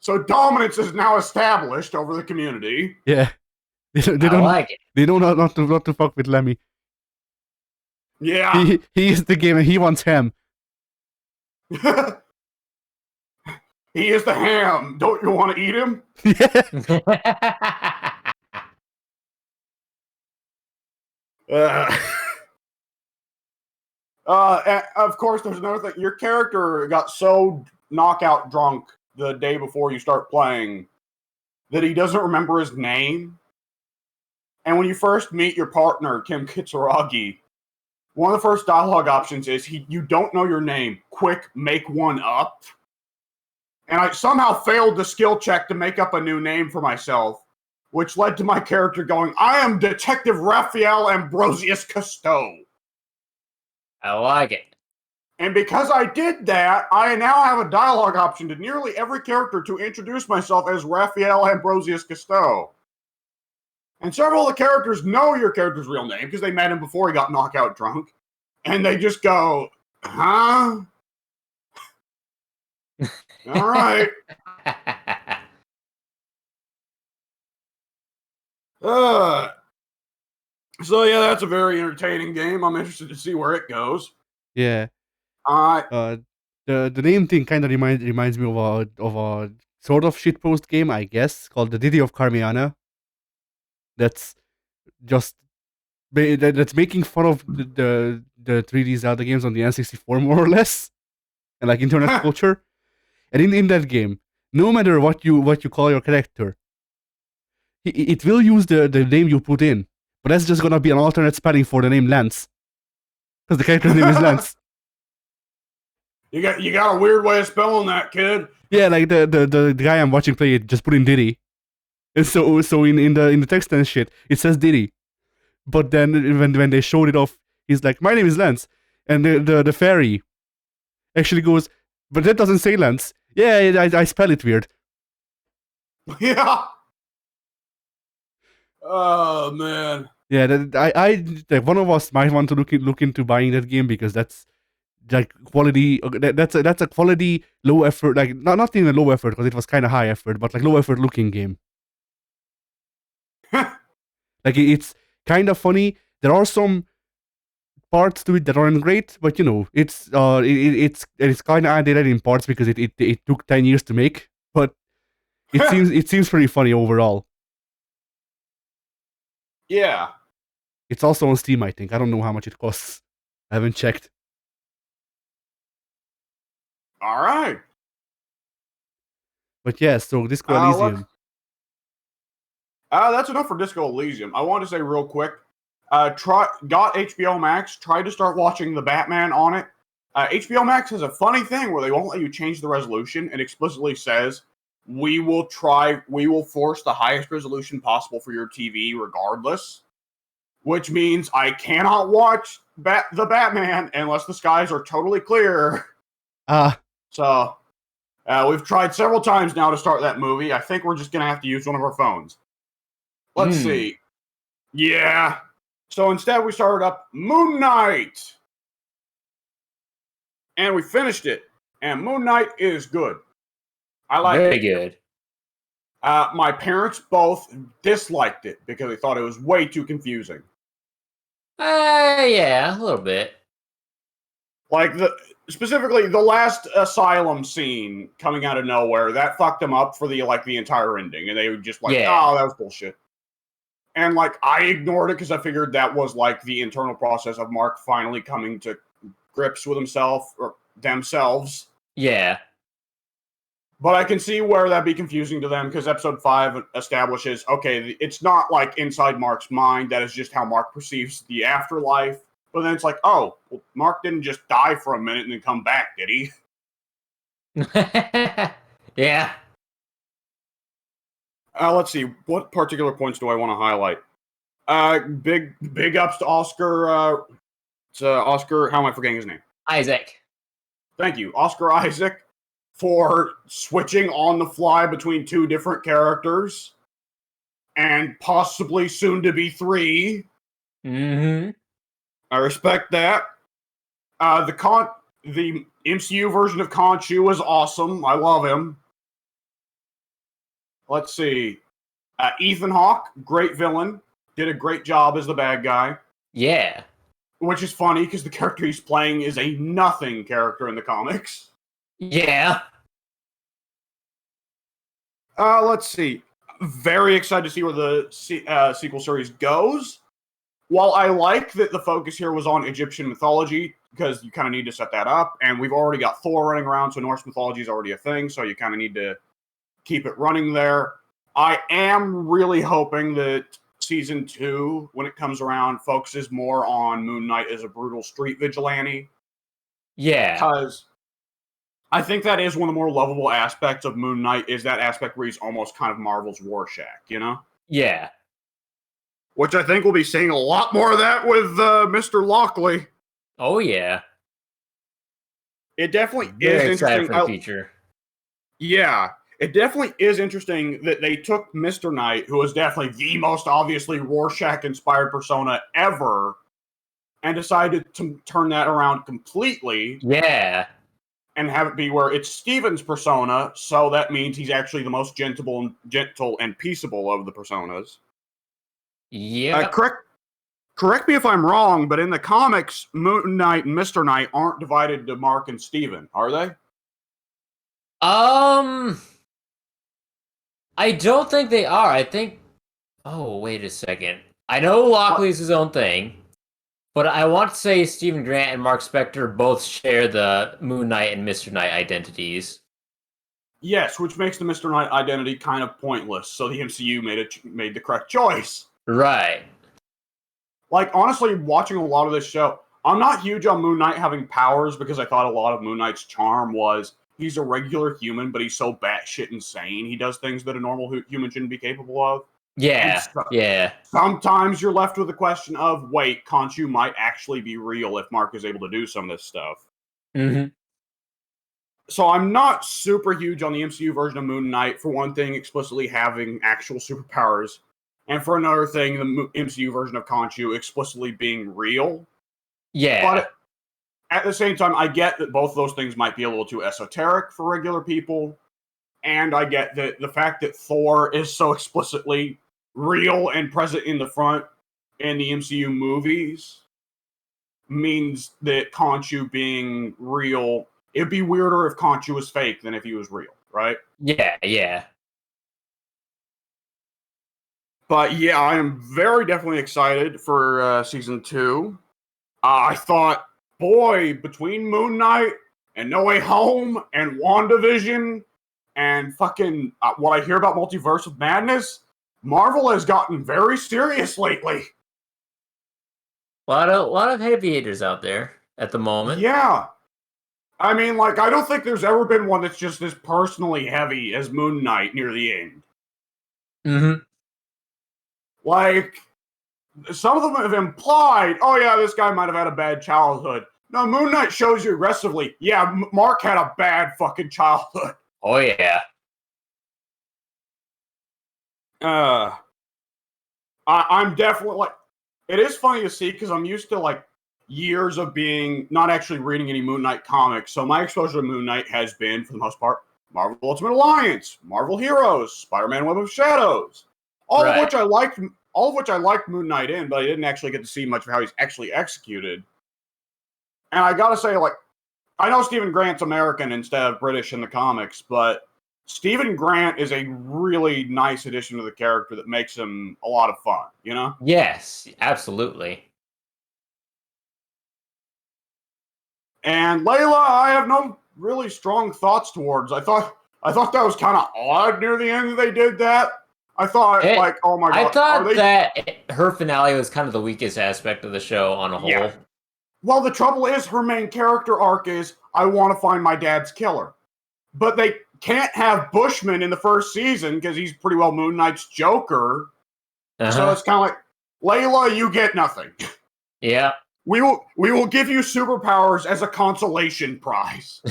So dominance is now established over the community. Yeah. They don't like it. They know not to fuck with Lemmy. Yeah. He is the game and he wants him. He is the ham. Don't you want to eat him? And of course, there's another thing. Your character got so knockout drunk the day before you start playing that he doesn't remember his name. And when you first meet your partner, Kim Kitsuragi, one of the first dialogue options is, "You don't know your name. Quick, make one up." And I somehow failed the skill check to make up a new name for myself, which led to my character going, "I am Detective Raphael Ambrosius Cousteau." I like it. And because I did that, I now have a dialogue option to nearly every character to introduce myself as Raphael Ambrosius Cousteau. And several of the characters know your character's real name because they met him before he got knockout drunk. And they just go, "Huh? All right." So yeah, that's a very entertaining game. I'm interested to see where it goes. Yeah. the name thing kind of reminds me of a sort of shitpost game, I guess, called the Diddy of Carmiana. That's just that's making fun of the 3D Zelda games on the N64 more or less, and like internet culture. And in that game, no matter what you call your character, it will use the name you put in, but that's just gonna be an alternate spelling for the name Lance, because the character's name is Lance. You got a weird way of spelling that, kid. Yeah, like the guy I'm watching play it just put in Diddy, and so in the text and shit it says Diddy, but then when they showed it off, he's like, my name is Lance, and the fairy actually goes, but that doesn't say Lance. Yeah, I spell it weird. Yeah. Oh man. Yeah, like one of us might want to look into buying that game, because that's like quality. That's a quality low effort, like not even low effort because it was kind of high effort, but like low effort looking game. Like it's kind of funny. There are some parts to it that aren't great, but you know it's kind of added in parts because it took 10 years to make, but it seems pretty funny overall. Yeah. It's also on Steam, I think. I don't know how much it costs. I haven't checked. All right. But yeah, so Disco Elysium. That's enough for Disco Elysium. I want to say real quick. Got HBO Max. Tried to start watching the Batman on it. HBO Max has a funny thing where they won't let you change the resolution, and explicitly says we will force the highest resolution possible for your TV regardless. Which means I cannot watch the Batman unless the skies are totally clear. So we've tried several times now to start that movie. I think we're just going to have to use one of our phones. Let's see. Yeah. So instead we started up Moon Knight. And we finished it. And Moon Knight is good. I like it. Very good. My parents both disliked it because they thought it was way too confusing. Yeah, a little bit. Like specifically the last asylum scene coming out of nowhere, that fucked them up for the entire ending, and they were just like, oh, that was bullshit. And like I ignored it because I figured that was like the internal process of Mark finally coming to grips with himself or themselves. Yeah. But I can see where that'd be confusing to them because episode 5 establishes, okay, it's not like inside Mark's mind. That is just how Mark perceives the afterlife. But then it's like, oh, well, Mark didn't just die for a minute and then come back, did he? Yeah. Let's see. What particular points do I want to highlight? Big ups to Oscar. Oscar, how am I forgetting his name? Isaac. Thank you. Oscar Isaac. For switching on the fly between 2 different characters and possibly soon to be 3. Mm-hmm. I respect that. The MCU version of Khonshu is awesome. I love him. Let's see. Ethan Hawke, great villain. Did a great job as the bad guy. Yeah. Which is funny because the character he's playing is a nothing character in the comics. Yeah. Let's see. Very excited to see where the sequel series goes. While I like that the focus here was on Egyptian mythology, because you kind of need to set that up, and we've already got Thor running around, so Norse mythology is already a thing, so you kind of need to keep it running there. I am really hoping that season 2, when it comes around, focuses more on Moon Knight as a brutal street vigilante. Yeah. Because I think that is one of the more lovable aspects of Moon Knight, is that aspect where he's almost kind of Marvel's Rorschach, you know? Yeah. Which I think we'll be seeing a lot more of that with Mr. Lockley. Oh, yeah. It definitely Very is excited interesting. for the future. Yeah, it definitely is interesting that they took Mr. Knight, who is definitely the most obviously Rorschach-inspired persona ever, and decided to turn that around completely. Yeah. And have it be where it's Steven's persona, so that means he's actually the most gentle and peaceable of the personas. Yeah. correct me if I'm wrong, but in the comics, Moon Knight and Mr. Knight aren't divided to Mark and Steven, are they? I don't think they are. I think. Oh, wait a second. I know Lockley's his own thing, but I want to say Stephen Grant and Mark Spector both share the Moon Knight and Mr. Knight identities. Yes, which makes the Mr. Knight identity kind of pointless. So the MCU made the correct choice. Right. Like, honestly, watching a lot of this show, I'm not huge on Moon Knight having powers because I thought a lot of Moon Knight's charm was he's a regular human, but he's so batshit insane. He does things that a normal human shouldn't be capable of. Yeah, yeah. Sometimes you're left with the question of, wait, Khonshu might actually be real if Mark is able to do some of this stuff. Mm-hmm. So I'm not super huge on the MCU version of Moon Knight, for one thing, explicitly having actual superpowers. And for another thing, the MCU version of Khonshu explicitly being real. Yeah. But at the same time, I get that both of those things might be a little too esoteric for regular people. And I get that the fact that Thor is so explicitly real and present in the front in the MCU movies means that Khonshu being real, it'd be weirder if Khonshu was fake than if he was real, right? Yeah, yeah. But yeah, I am very definitely excited for season 2. I thought, boy, between Moon Knight and No Way Home and WandaVision and fucking what I hear about Multiverse of Madness, Marvel has gotten very serious lately. A lot of heavy hitters out there at the moment. Yeah. I mean, like, I don't think there's ever been one that's just as personally heavy as Moon Knight near the end. Mm-hmm. Like, some of them have implied, oh yeah, this guy might have had a bad childhood. No, Moon Knight shows you aggressively, yeah, Mark had a bad fucking childhood. Oh, yeah. I'm definitely, like, it is funny to see because I'm used to, like, years of being, not actually reading any Moon Knight comics. So my exposure to Moon Knight has been, for the most part, Marvel Ultimate Alliance, Marvel Heroes, Spider-Man Web of Shadows. All of which I liked Moon Knight in, but I didn't actually get to see much of how he's actually executed. And I gotta say, like, I know Stephen Grant's American instead of British in the comics, but Stephen Grant is a really nice addition to the character that makes him a lot of fun, you know? Yes, absolutely. And Layla, I have no really strong thoughts towards. I thought that was kind of odd near the end that they did that. I thought, like, oh my god. I thought that her finale was kind of the weakest aspect of the show on a whole. Yeah. Well, the trouble is, her main character arc is, I want to find my dad's killer. But they can't have Bushman in the first season because he's pretty well Moon Knight's Joker. Uh-huh. So it's kind of like, Layla, you get nothing. Yeah. We will give you superpowers as a consolation prize.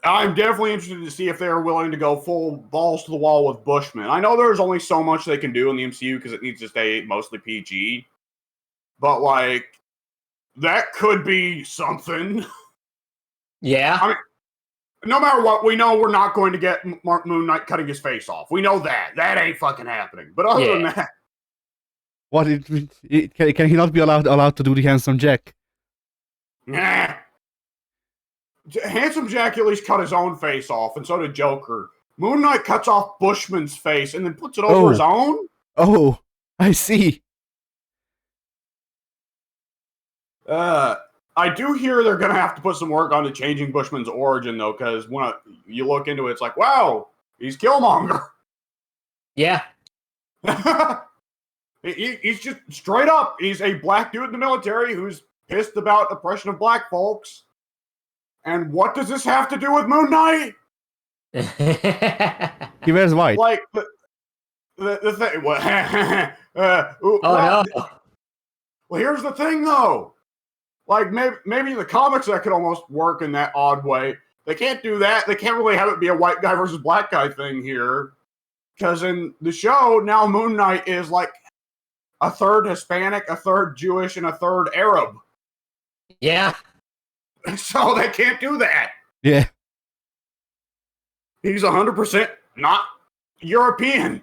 I'm definitely interested to see if they're willing to go full balls to the wall with Bushman. I know there's only so much they can do in the MCU because it needs to stay mostly PG. But, like, that could be something. Yeah. I mean, no matter what, we know we're not going to get Moon Knight cutting his face off. We know that. That ain't fucking happening. But other than that. What? Can he not be allowed to do the handsome Jack? Nah. Handsome Jack at least cut his own face off, and so did Joker. Moon Knight cuts off Bushman's face and then puts it over his own? Oh, I see. I do hear they're going to have to put some work onto changing Bushman's origin, though, because when you look into it, it's like, wow, he's Killmonger. Yeah. He's just straight up. He's a black dude in the military who's pissed about oppression of black folks. And what does this have to do with Moon Knight? He wears white. Like, the thing. No. Well, here's the thing, though. Like, maybe the comics that could almost work in that odd way. They can't do that. They can't really have it be a white guy versus black guy thing here. Because in the show, now Moon Knight is like a third Hispanic, a third Jewish, and a third Arab. Yeah. So they can't do that. Yeah. He's 100% not European.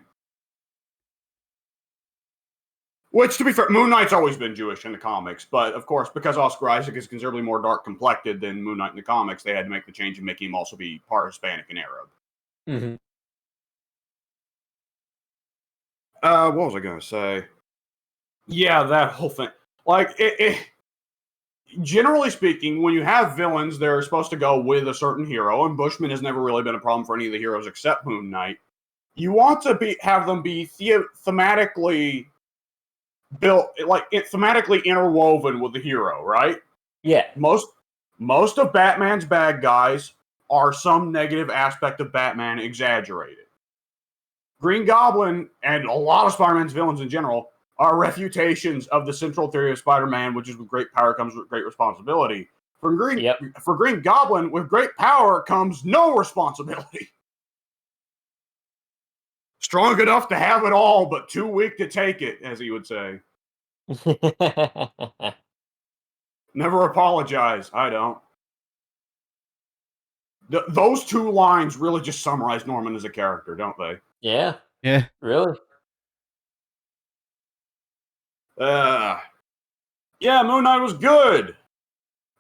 Which, to be fair, Moon Knight's always been Jewish in the comics, but of course, because Oscar Isaac is considerably more dark complected than Moon Knight in the comics, they had to make the change and make him also be part Hispanic and Arab. Mm-hmm. What was I gonna say? Yeah, that whole thing. Like, generally speaking, when you have villains, they're supposed to go with a certain hero, and Bushman has never really been a problem for any of the heroes except Moon Knight. You want to have them be thematically built, like thematically interwoven with the hero, right? Yeah. Most of Batman's bad guys are some negative aspect of Batman exaggerated. Green Goblin and a lot of Spider-Man's villains in general are refutations of the central theory of Spider-Man, which is with great power comes with great responsibility. For Green Goblin, with great power comes no responsibility. Strong enough to have it all, but too weak to take it, as he would say. Never apologize. I don't. Those two lines really just summarize Norman as a character, don't they? Yeah. Yeah. Really? Yeah, Moon Knight was good.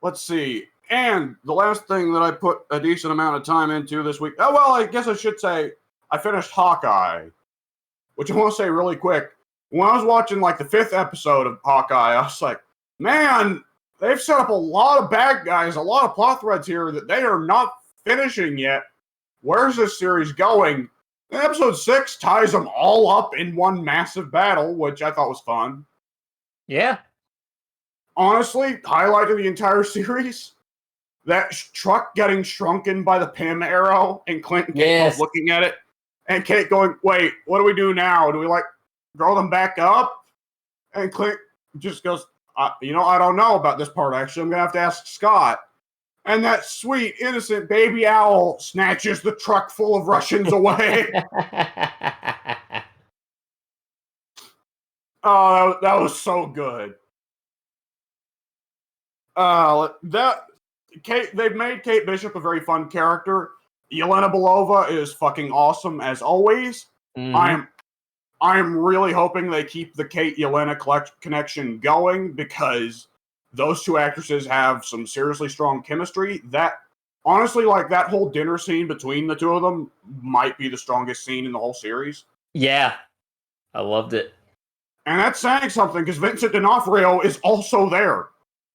Let's see. And the last thing that I put a decent amount of time into this week. Oh, well, I guess I should say I finished Hawkeye, which I want to say really quick. When I was watching like the 5th episode of Hawkeye, I was like, man, they've set up a lot of bad guys, a lot of plot threads here that they are not finishing yet. Where's this series going? And episode 6 ties them all up in one massive battle, which I thought was fun. Yeah. Honestly, highlight of the entire series, that truck getting shrunken by the Pym arrow and Clint and Kate both looking at it, and Kate going, wait, what do we do now? Do we like grow them back up? And Clint just goes, I don't know about this part, actually. I'm going to have to ask Scott. And that sweet, innocent baby owl snatches the truck full of Russians away. Oh, that was so good. They've made Kate Bishop a very fun character. Yelena Belova is fucking awesome as always. Mm-hmm. I am really hoping they keep the Kate Yelena connection going, because those two actresses have some seriously strong chemistry. That honestly, like that whole dinner scene between the two of them might be the strongest scene in the whole series. Yeah, I loved it. And that's saying something, because Vincent D'Onofrio is also there.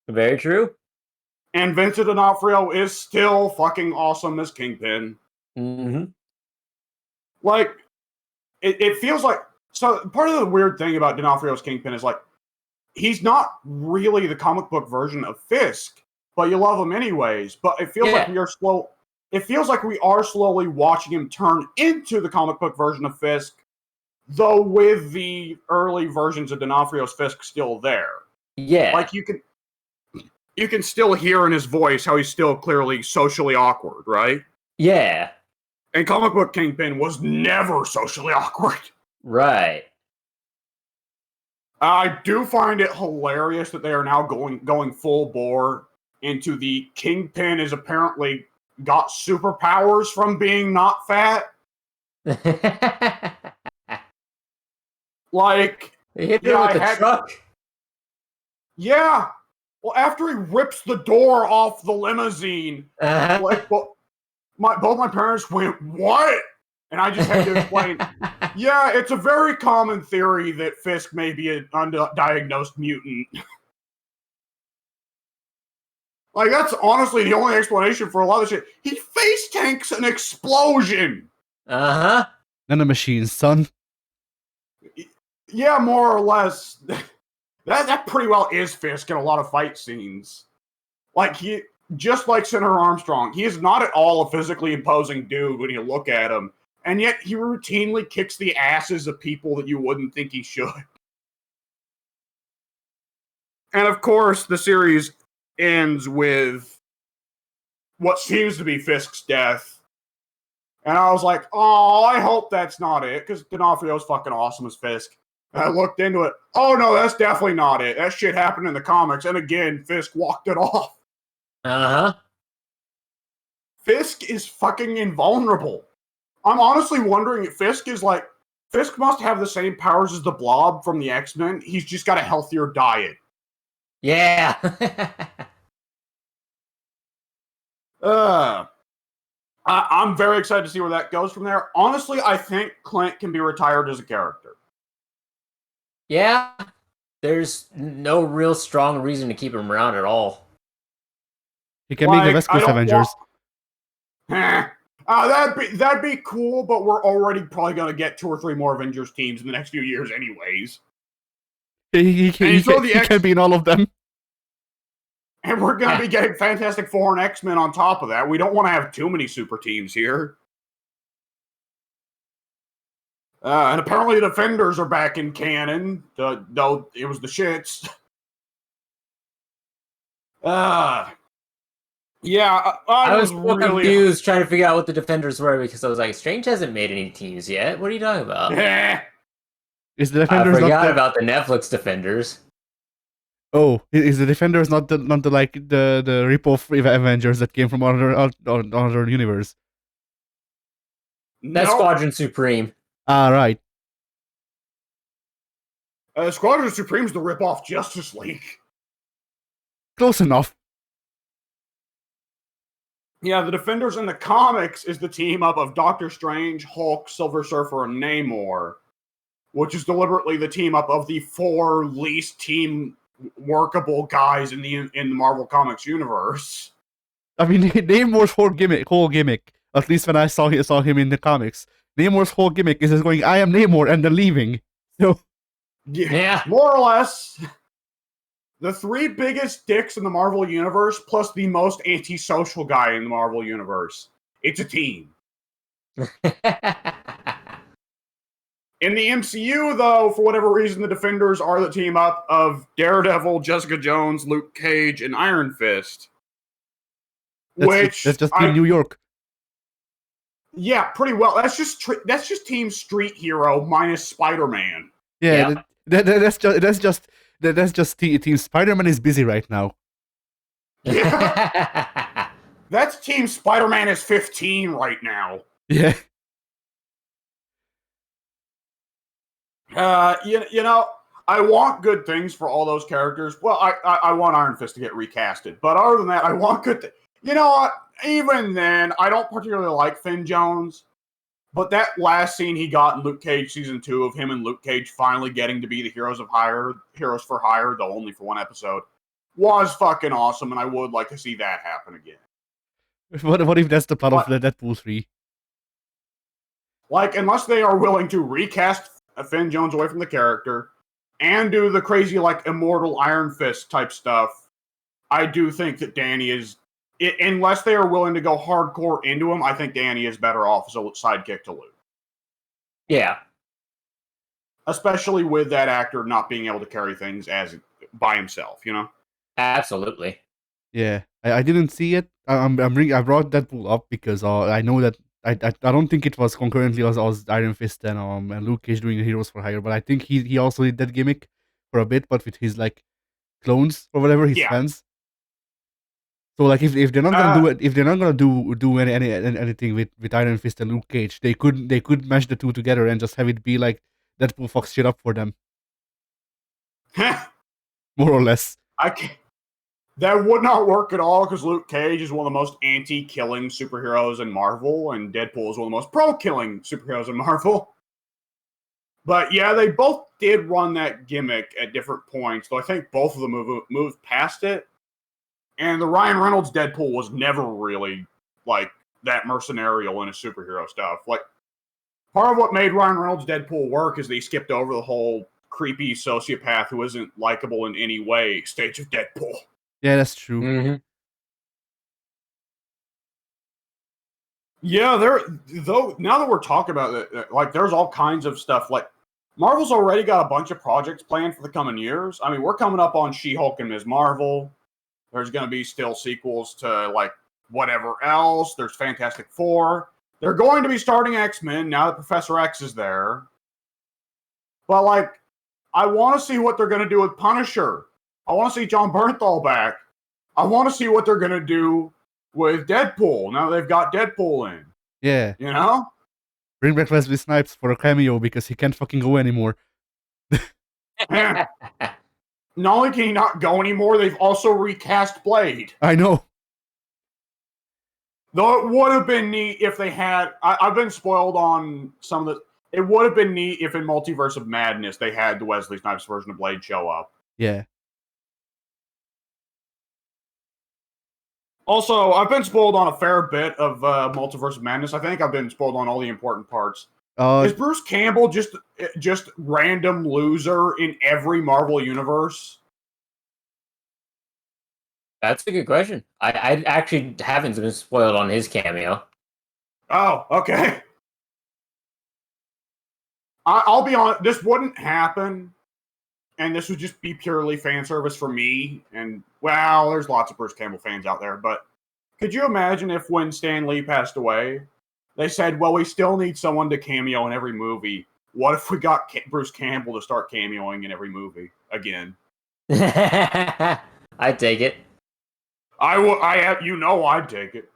Very true. And Vincent D'Onofrio is still fucking awesome as Kingpin. Mm-hmm. Like, it feels like... So, part of the weird thing about D'Onofrio's Kingpin is, like, he's not really the comic book version of Fisk, but you love him anyways. But it feels like It feels like we are slowly watching him turn into the comic book version of Fisk, though with the early versions of D'Onofrio's Fisk still there. Yeah. Like, you can still hear in his voice how he's still clearly socially awkward, right? Yeah. And comic book Kingpin was never socially awkward. Right. I do find it hilarious that they are now going full bore into the Kingpin is apparently got superpowers from being not fat. Like, he hit him with the truck. Yeah. Well, after he rips the door off the limousine, like, both my parents went, "What?" And I just had to explain. Yeah, it's a very common theory that Fisk may be an undiagnosed mutant. Like, that's honestly the only explanation for a lot of shit. He face tanks an explosion. Uh-huh. Nanomachines, son. Yeah, more or less. That pretty well is Fisk in a lot of fight scenes. Like, just like Senator Armstrong, he is not at all a physically imposing dude when you look at him. And yet he routinely kicks the asses of people that you wouldn't think he should. And of course, the series ends with what seems to be Fisk's death. And I was like, oh, I hope that's not it, because D'Onofrio's fucking awesome as Fisk. And I looked into it. Oh, no, that's definitely not it. That shit happened in the comics. And again, Fisk walked it off. Uh-huh. Fisk is fucking invulnerable. I'm honestly wondering if Fisk is like Fisk must have the same powers as the Blob from the X-Men. He's just got a healthier diet. Yeah. I'm very excited to see where that goes from there. Honestly, I think Clint can be retired as a character. Yeah. There's no real strong reason to keep him around at all. He can make the West Coast Avengers. That'd be cool, but we're already probably going to get 2 or 3 more Avengers teams in the next few years anyways. He can be in all of them. And we're going to be getting Fantastic Four and X-Men on top of that. We don't want to have too many super teams here. And apparently the Defenders are back in canon, though it was the shits. Yeah, I was so confused trying to figure out what the Defenders were because I was like, Strange hasn't made any teams yet. What are you talking about? Is the Defenders I forgot about the Netflix Defenders. Oh, is the Defenders not the rip-off Avengers that came from another universe? That's Squadron Supreme. Ah, right. Squadron Supreme's the rip-off Justice League. Close enough. Yeah, the Defenders in the comics is the team-up of Doctor Strange, Hulk, Silver Surfer, and Namor, which is deliberately the team-up of the 4 least team-workable guys in the Marvel Comics universe. I mean, Namor's whole gimmick, at least when I saw him in the comics, Namor's whole gimmick is just going, I am Namor, and then leaving. So, yeah, more or less. The 3 biggest dicks in the Marvel Universe, plus the most antisocial guy in the Marvel Universe. It's a team. In the MCU, though, for whatever reason, the Defenders are the team-up of Daredevil, Jessica Jones, Luke Cage, and Iron Fist. That's just Team New York. Yeah, pretty well. That's just Team Street Hero minus Spider-Man. Yeah, that's just Team Spider-Man is busy right now. Yeah. That's Team Spider-Man is 15 right now. Yeah. You know, I want good things for all those characters. Well, I want Iron Fist to get recasted, but other than that, I want good. You know what? Even then, I don't particularly like Finn Jones. But that last scene he got in Luke Cage Season 2 of him and Luke Cage finally getting to be the Heroes for Hire, though only for 1 episode, was fucking awesome, and I would like to see that happen again. What if that's the plot of the Deadpool 3? Like, unless they are willing to recast Finn Jones away from the character and do the crazy, like, immortal Iron Fist type stuff, I do think that Danny is... unless they are willing to go hardcore into him, I think Danny is better off as a sidekick to Luke. Yeah. Especially with that actor not being able to carry things by himself, you know? Absolutely. Yeah, I didn't see it. I brought Deadpool up because I know that I don't think it was concurrently as Iron Fist and Luke Cage doing the Heroes for Hire, but I think he also did that gimmick for a bit, but with his like clones or whatever, his fans. So like if they're not gonna do it, if they're not gonna do anything with Iron Fist and Luke Cage, they could mash the 2 together and just have it be like Deadpool fucks shit up for them. More or less. That would not work at all because Luke Cage is one of the most anti-killing superheroes in Marvel, and Deadpool is one of the most pro-killing superheroes in Marvel. But yeah, they both did run that gimmick at different points, though I think both of them moved past it. And the Ryan Reynolds Deadpool was never really, like, that mercenarial in his superhero stuff. Like, part of what made Ryan Reynolds Deadpool work is they skipped over the whole creepy sociopath who isn't likable in any way stage of Deadpool. Yeah, that's true. Mm-hmm. Yeah, now that we're talking about it, like, there's all kinds of stuff. Like, Marvel's already got a bunch of projects planned for the coming years. I mean, we're coming up on She-Hulk and Ms. Marvel. There's going to be still sequels to, like, whatever else. There's Fantastic Four. They're going to be starting X-Men now that Professor X is there. But, like, I want to see what they're going to do with Punisher. I want to see John Bernthal back. I want to see what they're going to do with Deadpool now that they've got Deadpool in. Yeah. You know? Bring back Wesley Snipes for a cameo because he can't fucking go anymore. Not only can he not go anymore, they've also recast Blade. I know. Though it would have been neat if they had. I've been spoiled on some of the. It would have been neat if in Multiverse of Madness they had the Wesley Snipes version of Blade show up. Yeah. Also, I've been spoiled on a fair bit of Multiverse of Madness. I think I've been spoiled on all the important parts. Is Bruce Campbell just random loser in every Marvel universe? That's a good question. I actually haven't been spoiled on his cameo. Oh, okay. I'll be honest, this wouldn't happen, and this would just be purely fan service for me. And, well, there's lots of Bruce Campbell fans out there, but could you imagine if when Stan Lee passed away, they said, well, we still need someone to cameo in every movie. What if we got Bruce Campbell to start cameoing in every movie again? I'd take it. I'd take it.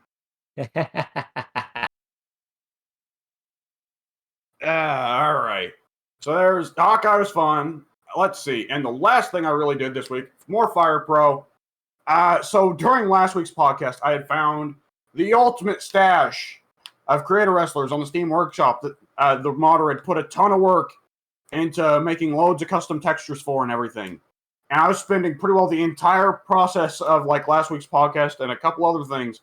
All right. So there's Hawkeye was fun. Let's see. And the last thing I really did this week, more Fire Pro. So during last week's podcast, I had found the ultimate stash of creator wrestlers on the Steam Workshop that the modder had put a ton of work into making loads of custom textures for and everything. And I was spending pretty well the entire process of like last week's podcast and a couple other things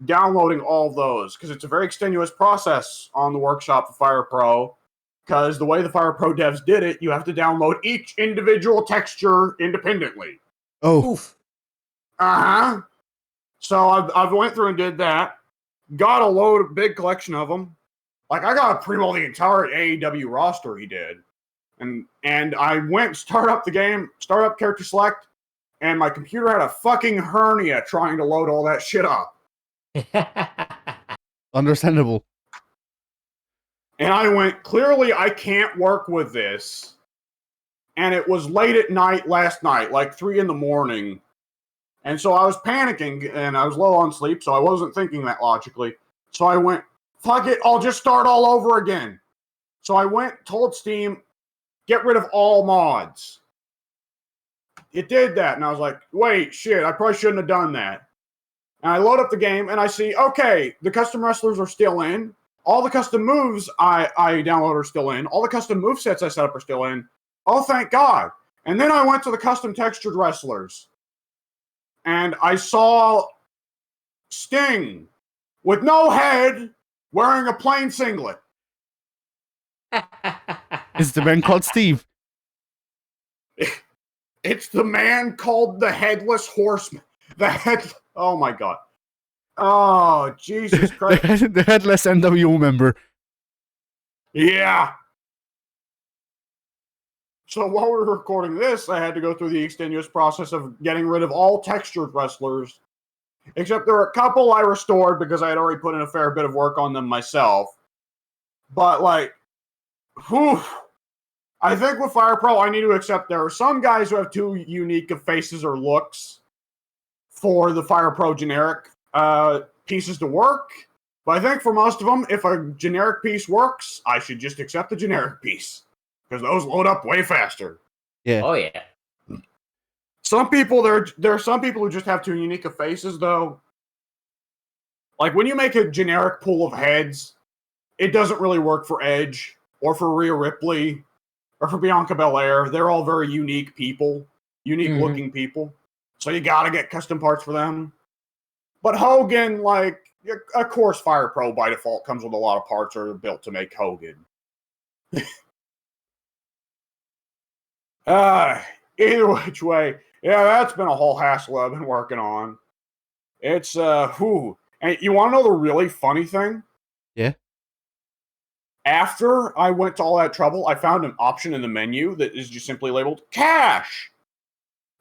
downloading all of those because it's a very extenuous process on the workshop for Fire Pro. Because the way the Fire Pro devs did it, you have to download each individual texture independently. Oh. Oof. So I've went through and did that. Got a big collection of them. Like I got pretty well the entire AEW roster he did. And I went start up the game, start up character select, and my computer had a fucking hernia trying to load all that shit up. Understandable. And I went, clearly I can't work with this. And it was late at night last night, like 3 a.m. And so I was panicking and I was low on sleep, so I wasn't thinking that logically. So I went, fuck it, I'll just start all over again. So I went, told Steam, get rid of all mods. It did that, and I was like, wait, shit, I probably shouldn't have done that. And I load up the game, and I see, okay, the custom wrestlers are still in. All the custom moves I download are still in. All the custom movesets I set up are still in. Oh, thank God. And then I went to the custom textured wrestlers. And I saw Sting with no head wearing a plain singlet. Is the man called Steve? It's the man called the Headless Horseman. Oh my God. Oh, Jesus Christ. the headless NWO member. Yeah. So while we were recording this, I had to go through the extenuous process of getting rid of all textured wrestlers. Except there were a couple I restored because I had already put in a fair bit of work on them myself. But like, whew. I think with Fire Pro, I need to accept there are some guys who have too unique of faces or looks for the Fire Pro generic pieces to work. But I think for most of them, if a generic piece works, I should just accept the generic piece. Because those load up way faster. Yeah. Oh, yeah. Some people, there are some people who just have too unique of faces, though. Like, when you make a generic pool of heads, it doesn't really work for Edge, or for Rhea Ripley, or for Bianca Belair. They're all very unique people. Unique-looking people. So you gotta get custom parts for them. But Hogan, like, of course Fire Pro by default comes with a lot of parts that are built to make Hogan. Either which way, yeah, that's been a whole hassle I've been working on. It's, whew. And you want to know the really funny thing? Yeah. After I went to all that trouble, I found an option in the menu that is just simply labeled Cache.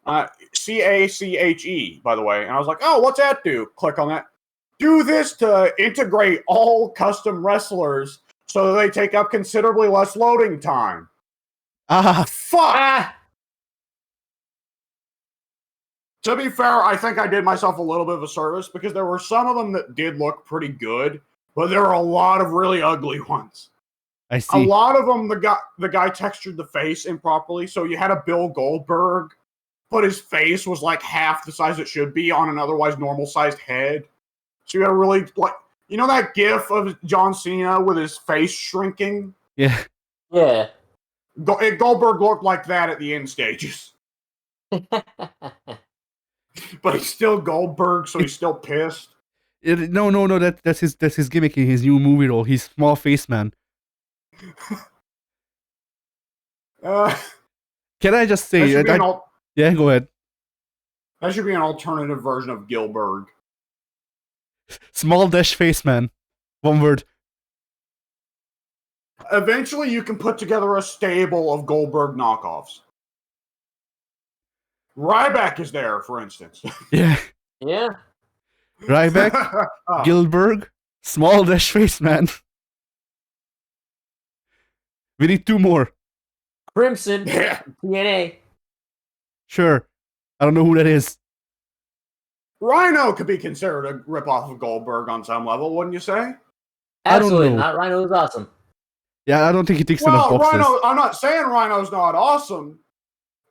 CACHE, by the way. And I was like, oh, what's that do? Click on that. Do this to integrate all custom wrestlers so that they take up considerably less loading time. Fuck! To be fair, I think I did myself a little bit of a service because there were some of them that did look pretty good, but there are a lot of really ugly ones. I A see. lot of them, the guy textured the face improperly. So you had a Bill Goldberg, but his face was like half the size it should be on an otherwise normal sized head. So you had a really like, you know that GIF of John Cena with his face shrinking? Yeah. Yeah. Goldberg looked like that at the end stages, but he's still Goldberg, so he's still pissed. No. That's his gimmick in his new movie role. He's small face man. Uh, Can I just that say? should be Yeah, go ahead. that should be an alternative version of Gilberg. Small dash face man. One word. Eventually, you can put together a stable of Goldberg knockoffs. Ryback is there, for instance. Yeah. Yeah. Ryback, Gilberg, small dash face man. We need 2 more. Crimson. Yeah. TNA. Sure. I don't know who that is. Rhino could be considered a ripoff of Goldberg on some level, wouldn't you say? I don't Absolutely know. not. Rhino is awesome. Yeah, I don't think he ticks enough Well, boxes. Rhino, I'm not saying Rhino's not awesome,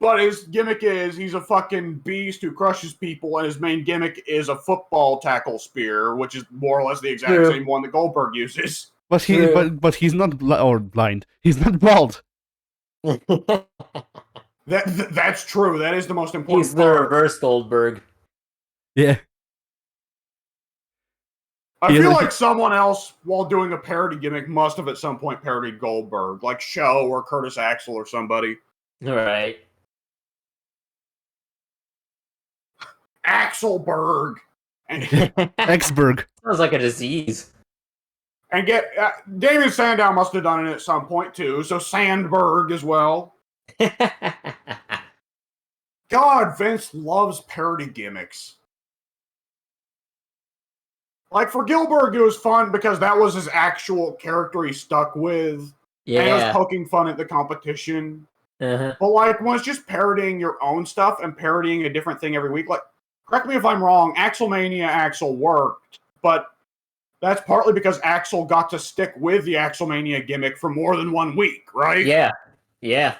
but his gimmick is he's a fucking beast who crushes people, and his main gimmick is a football tackle spear, which is more or less the exact True. same one that Goldberg uses. But but he's not blind. He's not bald. That's true. That is the most important He's the part. reverse Goldberg. Yeah. I Yeah, feel like- like someone else, while doing a parody gimmick, must have at some point parodied Goldberg, like Show or Curtis Axel or somebody. All right. Axelberg. And Exberg. Sounds like a disease. Damien Sandow must have done it at some point too, so Sandberg as well. God, Vince loves parody gimmicks. Like for Gilbert, it was fun because that was his actual character he stuck with. And it was Yeah. poking fun at the competition. Uh-huh. But like when it's just parodying your own stuff and parodying a different thing every week, like correct me if I'm wrong, Axelmania Axel worked, but that's partly because Axel got to stick with the Axelmania gimmick for more than 1 week, right? Yeah. Yeah.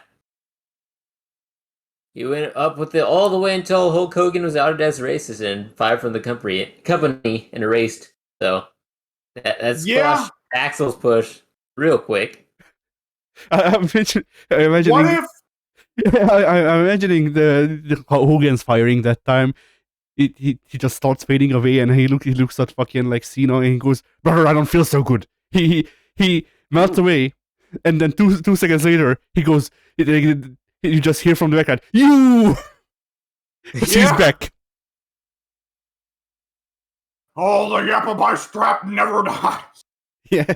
He went up with it all the way until Hulk Hogan was outed as racist and fired from the company and erased. So that's squashed Axel's push real quick. I'm imagining. What if I'm imagining the Hogan's firing that time. He just starts fading away, and he looks at fucking like Cena, and he goes, "Brother, I don't feel so good." He melts away, and then two seconds later, he goes. You just hear from the background, "You." He's Yeah. back. oh, the Yappaby strap never dies? Yeah.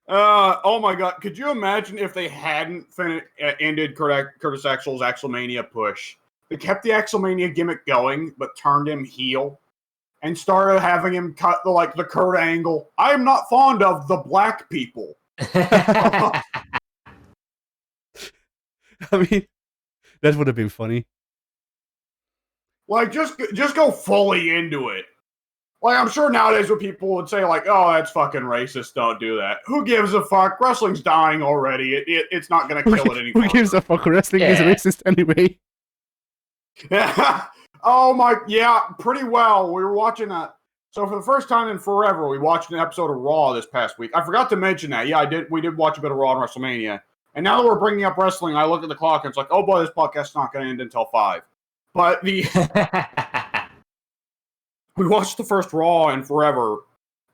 Oh my god, could you imagine if they hadn't ended Curtis Axel's Axelmania push? They kept the Axelmania gimmick going, but turned him heel and started having him cut the Kurt Angle. I am not fond of the black people. I mean, that would have been funny. Like, just go fully into it. Like, I'm sure nowadays what people would say, like, oh, that's fucking racist, don't do that. Who gives a fuck? Wrestling's dying already. It's not going to kill it anymore. Who gives a fuck? Wrestling is Yeah. racist anyway. Oh my, yeah, pretty well. We were watching that. So for the first time in forever, we watched an episode of Raw this past week. I forgot to mention that. Yeah, I did. We did watch a bit of Raw and WrestleMania. And now that we're bringing up wrestling, I look at the clock and it's like, oh boy, this podcast's not going to end until 5. But we watched the first Raw in forever.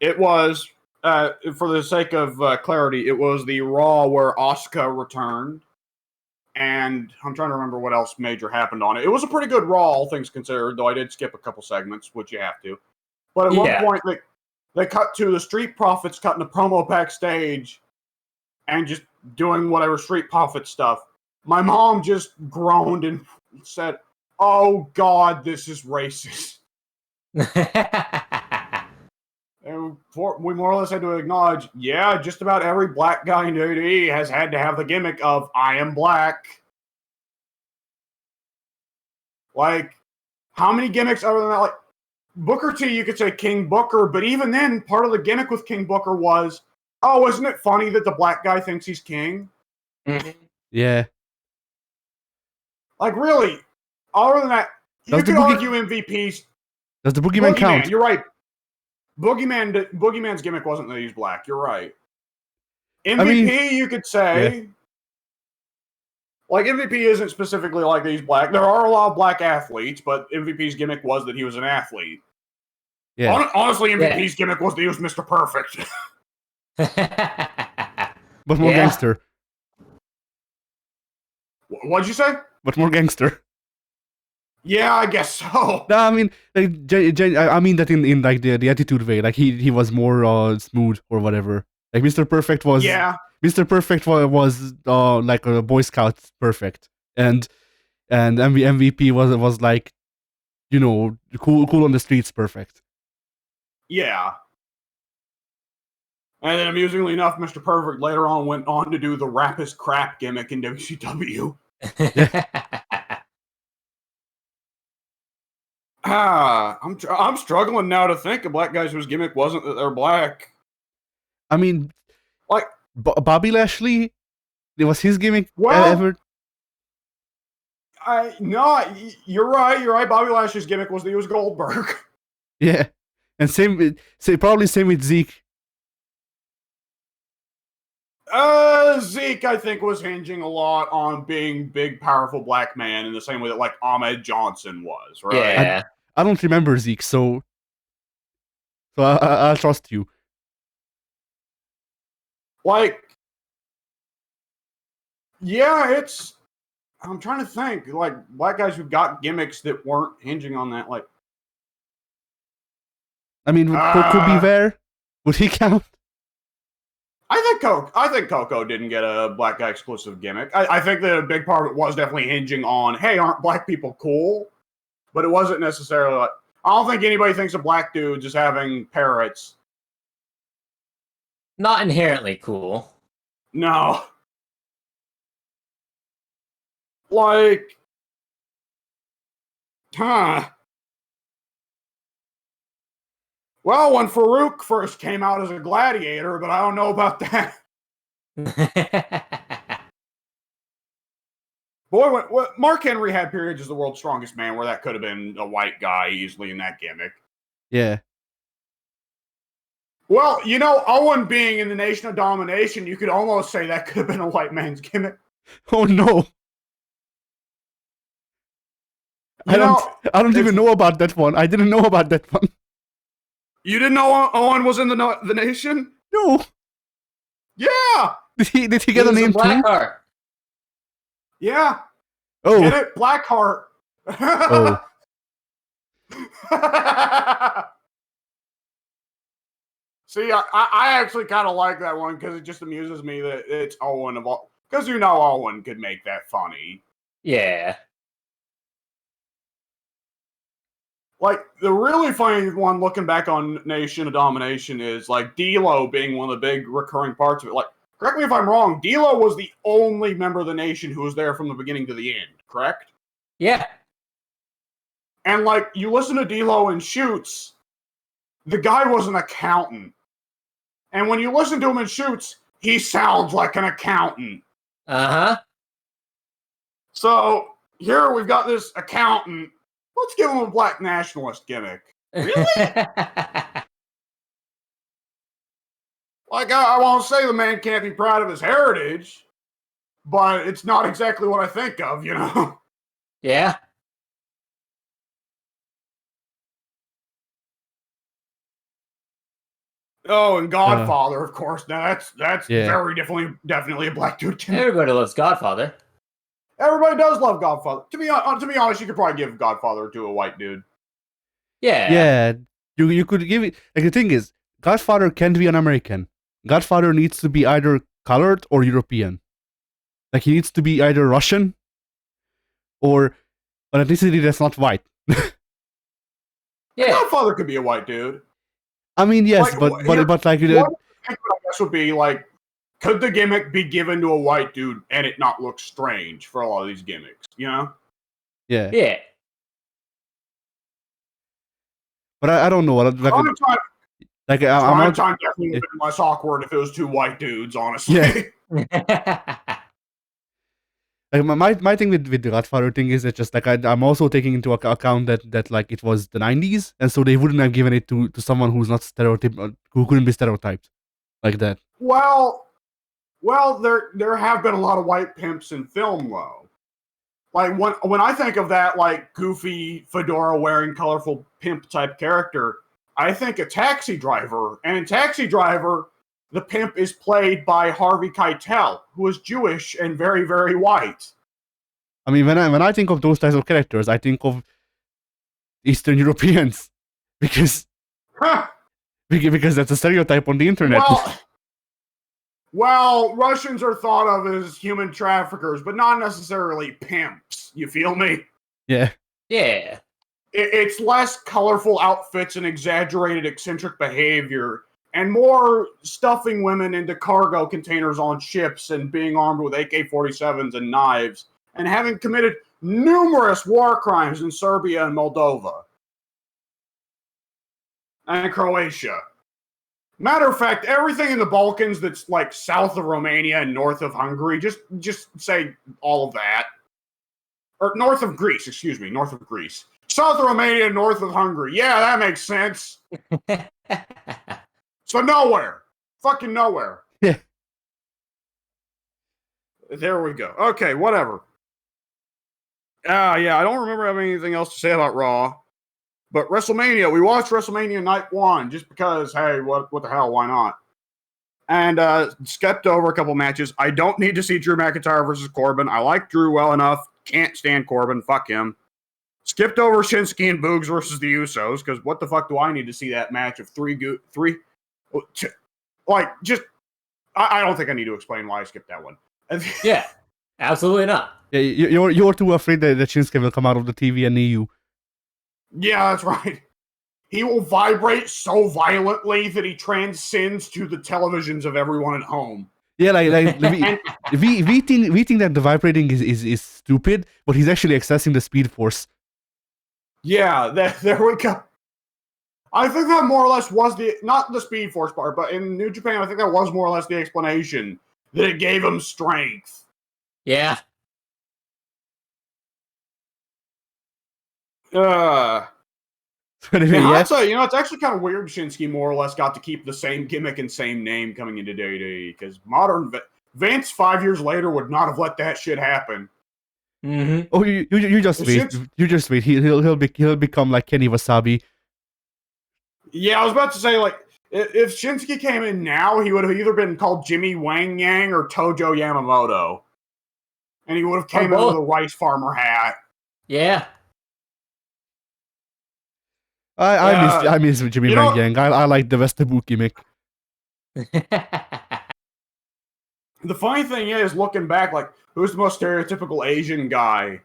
It was, for the sake of clarity, it was the Raw where Asuka returned. And I'm trying to remember what else major happened on it. It was a pretty good Raw, all things considered, though I did skip a couple segments, which you have to. But at one point, they cut to the Street Profits cutting a promo backstage and just doing whatever Street Profits stuff. My mom just groaned and said, oh, God, this is racist. And we more or less had to acknowledge, yeah, just about every black guy in WWE has had to have the gimmick of, I am black. Like, how many gimmicks other than that? Like, Booker T, you could say King Booker, but even then, part of the gimmick with King Booker was, oh, isn't it funny that the black guy thinks he's king? Yeah. Like, really, other than that, you could argue MVP's. Does the Boogeyman count? You're right. Boogeyman's gimmick wasn't that he's black. You're right. MVP, you could say. Yeah. Like, MVP isn't specifically like that he's black. There are a lot of black athletes, but MVP's gimmick was that he was an athlete. Yeah. Honestly, MVP's gimmick was that he was Mr. Perfect. But more gangster. What'd you say? But more gangster. Yeah, I guess so. No, I mean, I mean that in like the attitude way. Like he was more smooth or whatever. Like Mr. Perfect was. Yeah. Mr. Perfect was like a Boy Scout perfect, and MVP was like, you know, cool on the streets perfect. Yeah. And then, amusingly enough, Mr. Perfect later on went on to do the rappest crap gimmick in WCW. I'm struggling now to think of black guys whose gimmick wasn't that they're black. I mean, like Bobby Lashley, was his gimmick ever? No, you're right. Bobby Lashley's gimmick was that he was Goldberg. Yeah, and probably same with Zeke. Zeke, I think, was hinging a lot on being big, powerful black man in the same way that, like, Ahmed Johnson was, right? Yeah. I don't remember Zeke, so I'll trust you. Like, yeah, I'm trying to think, like, black guys who got gimmicks that weren't hinging on that, like. I mean, could be there. Would he count? I think Coco didn't get a black guy exclusive gimmick. I think that a big part of it was definitely hinging on, hey, aren't black people cool? But it wasn't necessarily like, I don't think anybody thinks of black dudes as having parrots. Not inherently cool. No. Like, well, when Farouk first came out as a gladiator, but I don't know about that. Boy, Mark Henry had periods as the world's strongest man where that could have been a white guy easily in that gimmick. Yeah. Well, you know, Owen being in the Nation of Domination, you could almost say that could have been a white man's gimmick. Oh no. I don't even know about that one. I didn't know about that one. You didn't know Owen was in the Nation? No. Yeah. Did he get a name too? Blackheart. Yeah. Oh. Get it? Blackheart. Oh. See, I actually kind of like that one because it just amuses me that it's Owen of all. Because you know Owen could make that funny. Yeah. Like, the really funny one looking back on Nation of Domination is, like, D'Lo being one of the big recurring parts of it. Like, correct me if I'm wrong, D'Lo was the only member of the Nation who was there from the beginning to the end, correct? Yeah. And, like, you listen to D'Lo in Shoots, the guy was an accountant. And when you listen to him in Shoots, he sounds like an accountant. Uh-huh. So, here we've got this accountant. Let's give him a black nationalist gimmick. Really? Like, I won't say the man can't be proud of his heritage, but it's not exactly what I think of, you know? Yeah. Oh, and Godfather, of course. Now, that's very definitely a black dude gimmick. Everybody loves Godfather. Everybody does love Godfather. To be honest, you could probably give Godfather to a white dude. Yeah. Yeah. You could give it. Like, the thing is, Godfather can't be an American. Godfather needs to be either colored or European. Like, he needs to be either Russian or an ethnicity that's not white. Yeah. Godfather could be a white dude. I mean, yes, like, but like, what I guess would be like, could the gimmick be given to a white dude and it not look strange for a lot of these gimmicks? You know? Yeah. Yeah. But I don't know. Like Prime time, I'm prime not. time definitely would have been less awkward if it was two white dudes, honestly. Yeah. Like my thing with the Godfather thing is that just like I'm also taking into account that like it was the 90s, and so they wouldn't have given it to someone who's not who couldn't be stereotyped like that. Well, there have been a lot of white pimps in film, though. Like when I think of that, like goofy fedora wearing colorful pimp type character, I think a Taxi Driver, and in Taxi Driver, the pimp is played by Harvey Keitel, who is Jewish and very, very white. I mean, when I think of those types of characters, I think of Eastern Europeans because that's a stereotype on the internet. Well, Russians are thought of as human traffickers, but not necessarily pimps. You feel me? Yeah. Yeah. It's less colorful outfits and exaggerated eccentric behavior, and more stuffing women into cargo containers on ships and being armed with AK-47s and knives, and having committed numerous war crimes in Serbia and Moldova. And Croatia. Matter of fact, everything in the Balkans that's like south of Romania and north of Hungary, just say all of that. Or north of Greece, excuse me, north of Greece. South of Romania and north of Hungary. Yeah, that makes sense. So nowhere. Fucking nowhere. Yeah. There we go. Okay, whatever. Yeah, I don't remember having anything else to say about Raw. But WrestleMania, we watched WrestleMania Night 1 just because, hey, what the hell, why not? And skipped over a couple matches. I don't need to see Drew McIntyre versus Corbin. I like Drew well enough. Can't stand Corbin. Fuck him. Skipped over Shinsuke and Boogs versus the Usos, because what the fuck do I need to see that match of I don't think I need to explain why I skipped that one. Yeah, absolutely not. Yeah, you're too afraid that Shinsuke will come out of the TV and knee you. Yeah, that's right. He will vibrate so violently that he transcends to the televisions of everyone at home. Yeah, we think that the vibrating is stupid, but he's actually accessing the Speed Force. Yeah, there we go. I think that more or less was not the Speed Force part, but in New Japan, I think that was more or less the explanation, that it gave him strength. Yeah. I'd say, it's actually kind of weird Shinsuke more or less got to keep the same gimmick and same name coming into WWE, because modern Vince 5 years later would not have let that shit happen. Mm-hmm. Oh, you just wait. You just wait. He'll become like Kenny Wasabi. Yeah, I was about to say, like, if Shinsuke came in now, he would have either been called Jimmy Wang Yang or Tojo Yamamoto. And he would have came in with a rice farmer hat. Yeah. I miss Jimmy Wang Yang. I like the Westerbook gimmick. The funny thing is, looking back, like, who's the most stereotypical Asian guy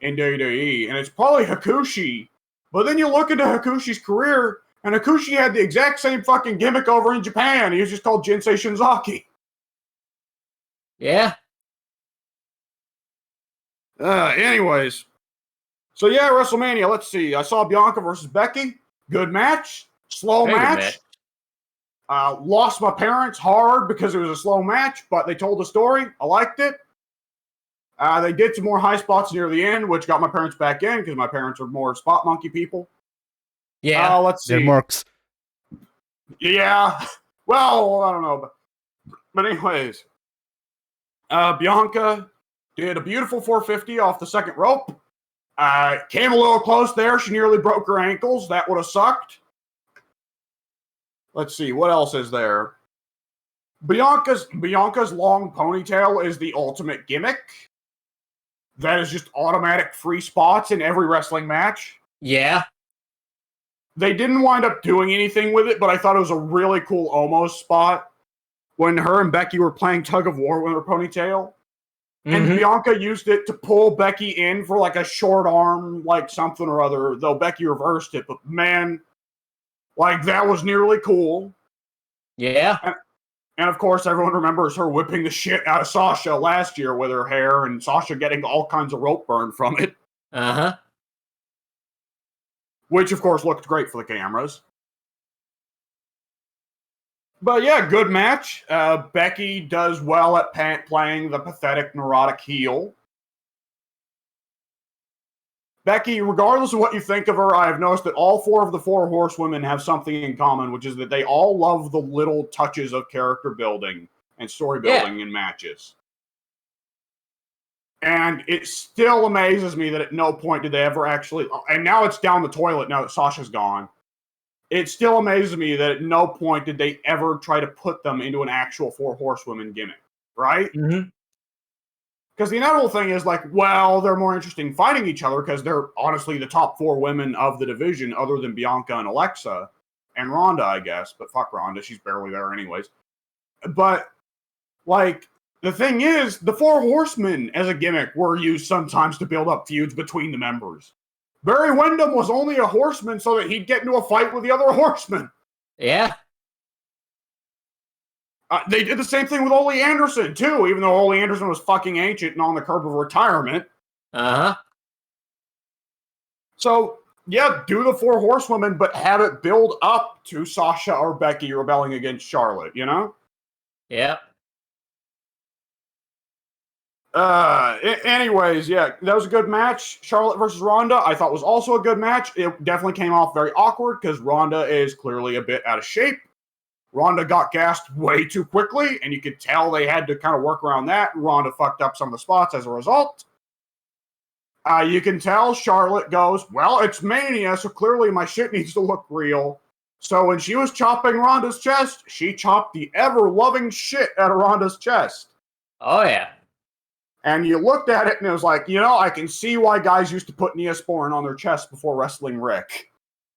in WWE? And it's probably Hakushi. But then you look into Hakushi's career, and Hakushi had the exact same fucking gimmick over in Japan. He was just called Jinsei Shinzaki. Yeah. Anyways. So yeah, WrestleMania. Let's see. I saw Bianca versus Becky. Good match. Slow match. Lost my parents hard because it was a slow match, but they told the story. I liked it. They did some more high spots near the end, which got my parents back in because my parents are more spot monkey people. Yeah. Let's see. They're marks. Yeah. Well, I don't know. But anyways. Bianca did a beautiful 450 off the second rope. Came a little close there. She nearly broke her ankles. That would have sucked. Let's see. What else is there? Bianca's long ponytail is the ultimate gimmick. That is just automatic free spots in every wrestling match. Yeah. They didn't wind up doing anything with it, but I thought it was a really cool almost spot when her and Becky were playing tug of war with her ponytail. And Bianca used it to pull Becky in for like a short arm, like something or other, though Becky reversed it. But man, like that was nearly cool. Yeah. And of course, everyone remembers her whipping the shit out of Sasha last year with her hair, and Sasha getting all kinds of rope burn from it. Uh-huh. which of course looked great for the cameras. But yeah, good match. Becky does well at playing the pathetic, neurotic heel. Becky, regardless of what you think of her, I have noticed that all 4 of the 4 horsewomen have something in common, which is that they all love the little touches of character building and story building in matches. And it still amazes me that at no point did they ever actually, and now it's down the toilet now that Sasha's gone. It still amazes me that at no point did they ever try to put them into an actual 4 horsewomen gimmick, right? Mm-hmm. Because the inevitable thing is like, well, they're more interesting fighting each other because they're honestly the top 4 women of the division other than Bianca and Alexa and Ronda, I guess. But fuck Ronda, she's barely there anyways. But, like, the thing is, the 4 horsemen as a gimmick were used sometimes to build up feuds between the members. Barry Windham was only a horseman so that he'd get into a fight with the other horsemen. Yeah. They did the same thing with Ole Anderson, too, even though Ole Anderson was fucking ancient and on the curb of retirement. Uh-huh. So, yeah, do the 4 horsewomen, but have it build up to Sasha or Becky rebelling against Charlotte, you know? Yep. Anyways, yeah, that was a good match. Charlotte versus Ronda, I thought was also a good match. It definitely came off very awkward because Ronda is clearly a bit out of shape. Ronda got gassed way too quickly, and you could tell they had to kind of work around that. Ronda fucked up some of the spots as a result. You can tell Charlotte goes, well, it's Mania, so clearly my shit needs to look real. So when she was chopping Ronda's chest, she chopped the ever-loving shit out of Ronda's chest. Oh, yeah. And you looked at it and it was like, you know, I can see why guys used to put Neosporin on their chest before wrestling Rick.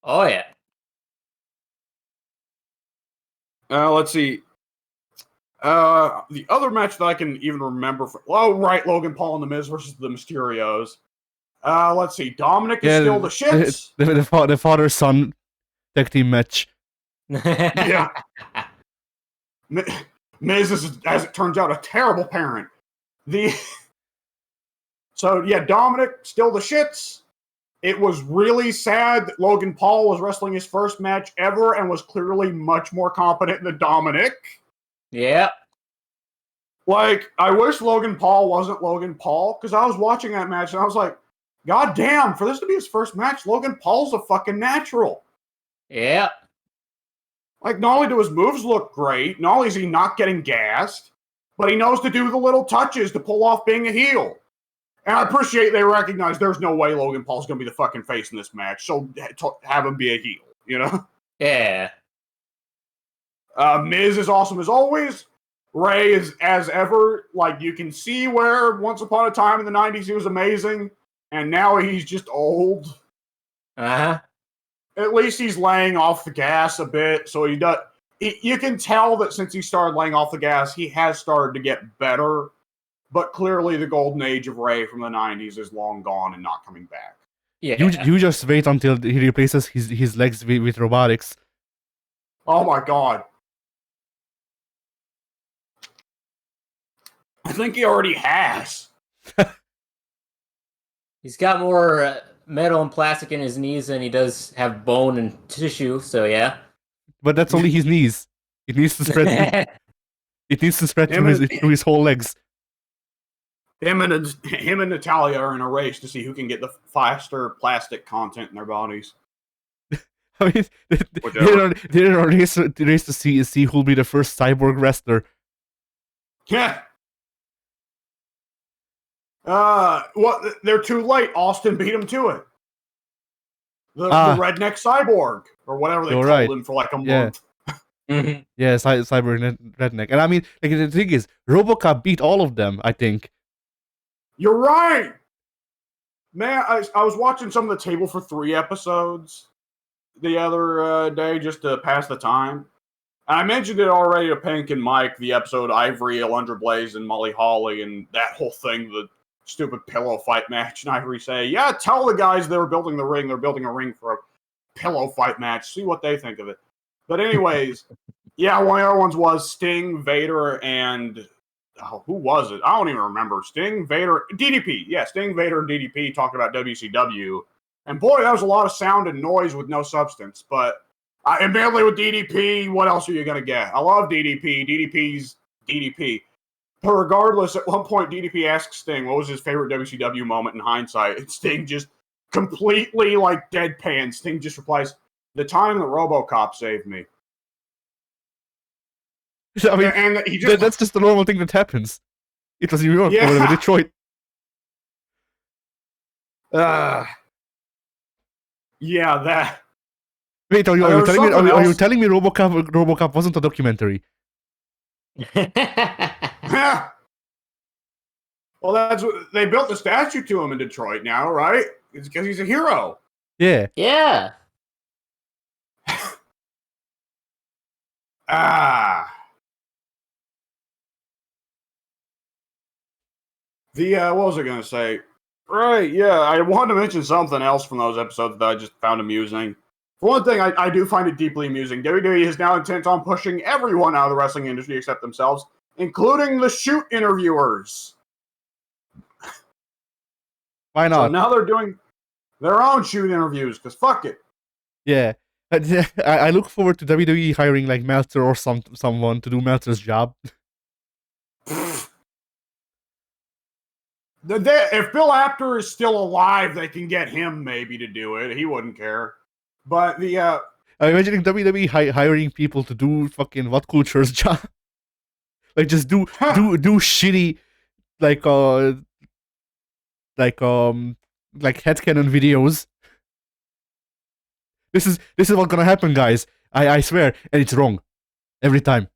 Oh, yeah. Let's see. The other match that I can even remember Logan Paul and The Miz versus the Mysterios. Let's see. Dominic is still the shits. The father-son tag team match. Yeah. Miz is, as it turns out, a terrible parent. So, yeah, Dominic, still the shits. It was really sad that Logan Paul was wrestling his first match ever and was clearly much more competent than Dominic. Yeah. Like, I wish Logan Paul wasn't Logan Paul, because I was watching that match and I was like, God damn, for this to be his first match, Logan Paul's a fucking natural. Yeah. Like, not only do his moves look great, not only is he not getting gassed, but he knows to do the little touches to pull off being a heel. And I appreciate they recognize there's no way Logan Paul's going to be the fucking face in this match, so have him be a heel, you know? Yeah. Miz is awesome as always. Ray is as ever. Like, you can see where once upon a time in the 90s he was amazing, and now he's just old. Uh-huh. At least he's laying off the gas a bit, so he does. You can tell that since he started laying off the gas, he has started to get better. But clearly, the golden age of Ray from the 90s is long gone and not coming back. Yeah. You just wait until he replaces his legs with robotics. Oh my god. I think he already has. He's got more metal and plastic in his knees than he does have bone and tissue, so yeah. But that's only his knees. It needs to spread. It needs to spread through his whole legs. Him and Natalia are in a race to see who can get the faster plastic content in their bodies. I mean, they're in a race to see who'll be the first cyborg wrestler. Yeah. They're too late. Austin beat him to it. The redneck cyborg, or whatever they called him for like a month. Mm-hmm. Yeah, cyborg redneck. And I mean, like, the thing is, RoboCop beat all of them, I think. You're right! Man, I was watching some of the Table for 3 episodes the other day just to pass the time. And I mentioned it already to Pink and Mike, the episode Ivory, Alundra Blaze, and Molly Holly, and that whole thing, the stupid pillow fight match. And Ivory say, yeah, tell the guys they were building the ring, they're building a ring for a pillow fight match. See what they think of it. But anyways, yeah, one of the other ones was Sting, Vader, and... who was it? I don't even remember. Sting, Vader, DDP. Yeah, Sting, Vader, and DDP talking about WCW. And boy, that was a lot of sound and noise with no substance. But admittedly, with DDP, what else are you going to get? I love DDP. DDP's DDP. But regardless, at one point, DDP asks Sting, what was his favorite WCW moment in hindsight? And Sting just completely, like, deadpan. Sting just replies, the time that RoboCop saved me. I mean, and he just, that's just the normal thing that happens. It was New York, Yeah. or whatever, Detroit. yeah, that. Wait, are you There was telling me? something Are you else. telling me RoboCop wasn't a documentary? Well, that's what they built the statue to him in Detroit now, right? It's because he's a hero. Yeah. Yeah. What was I going to say? Right, yeah, I wanted to mention something else from those episodes that I just found amusing. For one thing, I do find it deeply amusing. WWE is now intent on pushing everyone out of the wrestling industry except themselves, including the shoot interviewers. Why So not? now they're doing their own shoot interviews, because fuck it. Yeah. I look forward to WWE hiring like Meltzer or someone to do Meltzer's job. If Bill Apter is still alive, they can get him maybe to do it. He wouldn't care. But I'm imagining WWE hiring people to do fucking What Culture's job. Like just do shitty like headcanon videos. This is what's gonna happen, guys. I swear, and it's wrong every time.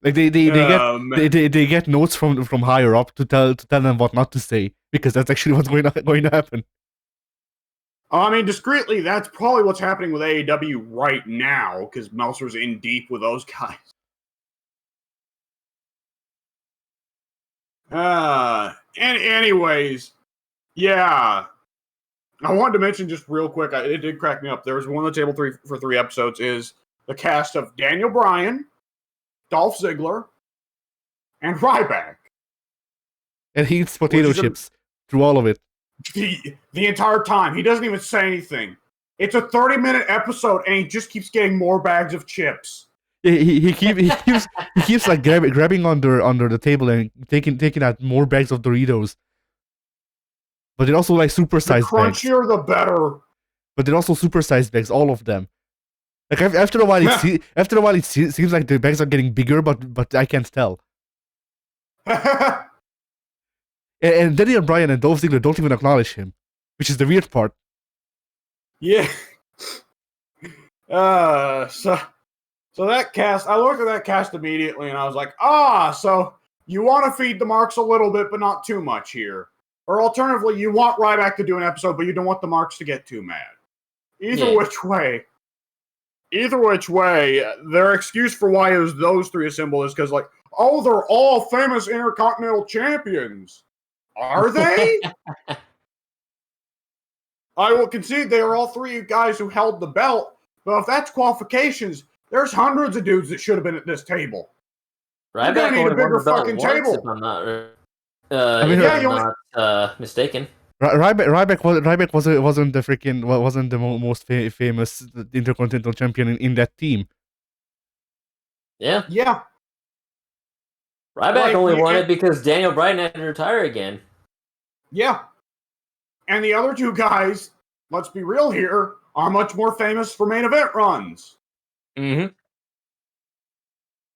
Like they get notes from higher up to tell them what not to say, because that's actually what's going to happen. I mean, discreetly, that's probably what's happening with AEW right now, because Meltzer's in deep with those guys. Anyways, yeah. I wanted to mention just real quick, it did crack me up. There was one on the table for 3 episodes is the cast of Daniel Bryan, Dolph Ziggler, and Ryback. And he eats potato chips through all of it. The entire time. He doesn't even say anything. It's a 30-minute episode, and he just keeps getting more bags of chips. He keeps like grabbing under the table and taking out more bags of Doritos. But they're also like supersized bags. The crunchier, the better. But they're also supersized bags, all of them. Like after a while, it seems like the bags are getting bigger, but I can't tell. And Daniel Bryan and Dolph Ziggler don't even acknowledge him, which is the weird part. Yeah. So that cast, I looked at that cast immediately and I was like, so you want to feed the marks a little bit, but not too much here. Or alternatively, you want Ryback to do an episode, but you don't want the marks to get too mad. Either which way, their excuse for why it was those 3 assembled is because, like, they're all famous Intercontinental Champions. Are they? I will concede they are all 3 guys who held the belt, but if that's qualifications, there's hundreds of dudes that should have been at this table. Ryback gonna need a only bigger won the belt fucking once, table. if I'm not, not mistaken. Ryback wasn't the freaking wasn't the most famous Intercontinental Champion in that team. Yeah. Ryback Like, only won it because Daniel Bryan had to retire again. Yeah. And the other 2 guys, let's be real here, are much more famous for main event runs. Mm-hmm.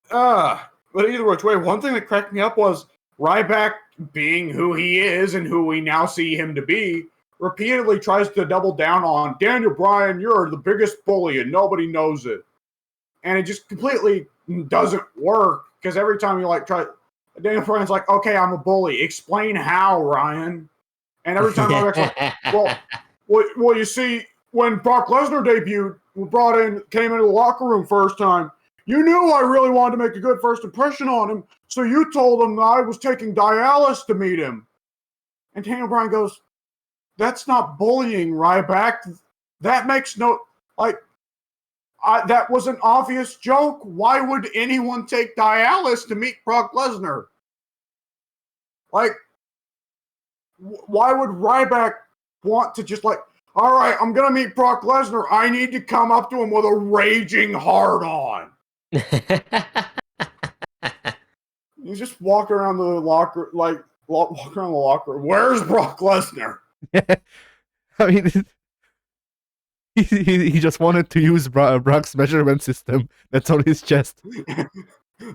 But either which way, one thing that cracked me up was Ryback, being who he is and who we now see him to be, repeatedly tries to double down on, Daniel Bryan, you're the biggest bully and nobody knows it. And it just completely doesn't work, because every time you try, Daniel Bryan's like, okay, I'm a bully. Explain how, Ryan. And every time Ryback's like, well, you see, when Brock Lesnar came into the locker room first time, you knew I really wanted to make a good first impression on him, so you told him that I was taking Dialysis to meet him. And Daniel Bryan goes, that's not bullying, Ryback. That makes no... that was an obvious joke. Why would anyone take Dialysis to meet Brock Lesnar? why would Ryback want to just like, all right, I'm gonna meet Brock Lesnar. I need to come up to him with a raging hard on. You just walk around the locker, like walk around the locker room. Where's Brock Lesnar? I mean, he just wanted to use Brock's measurement system that's on his chest.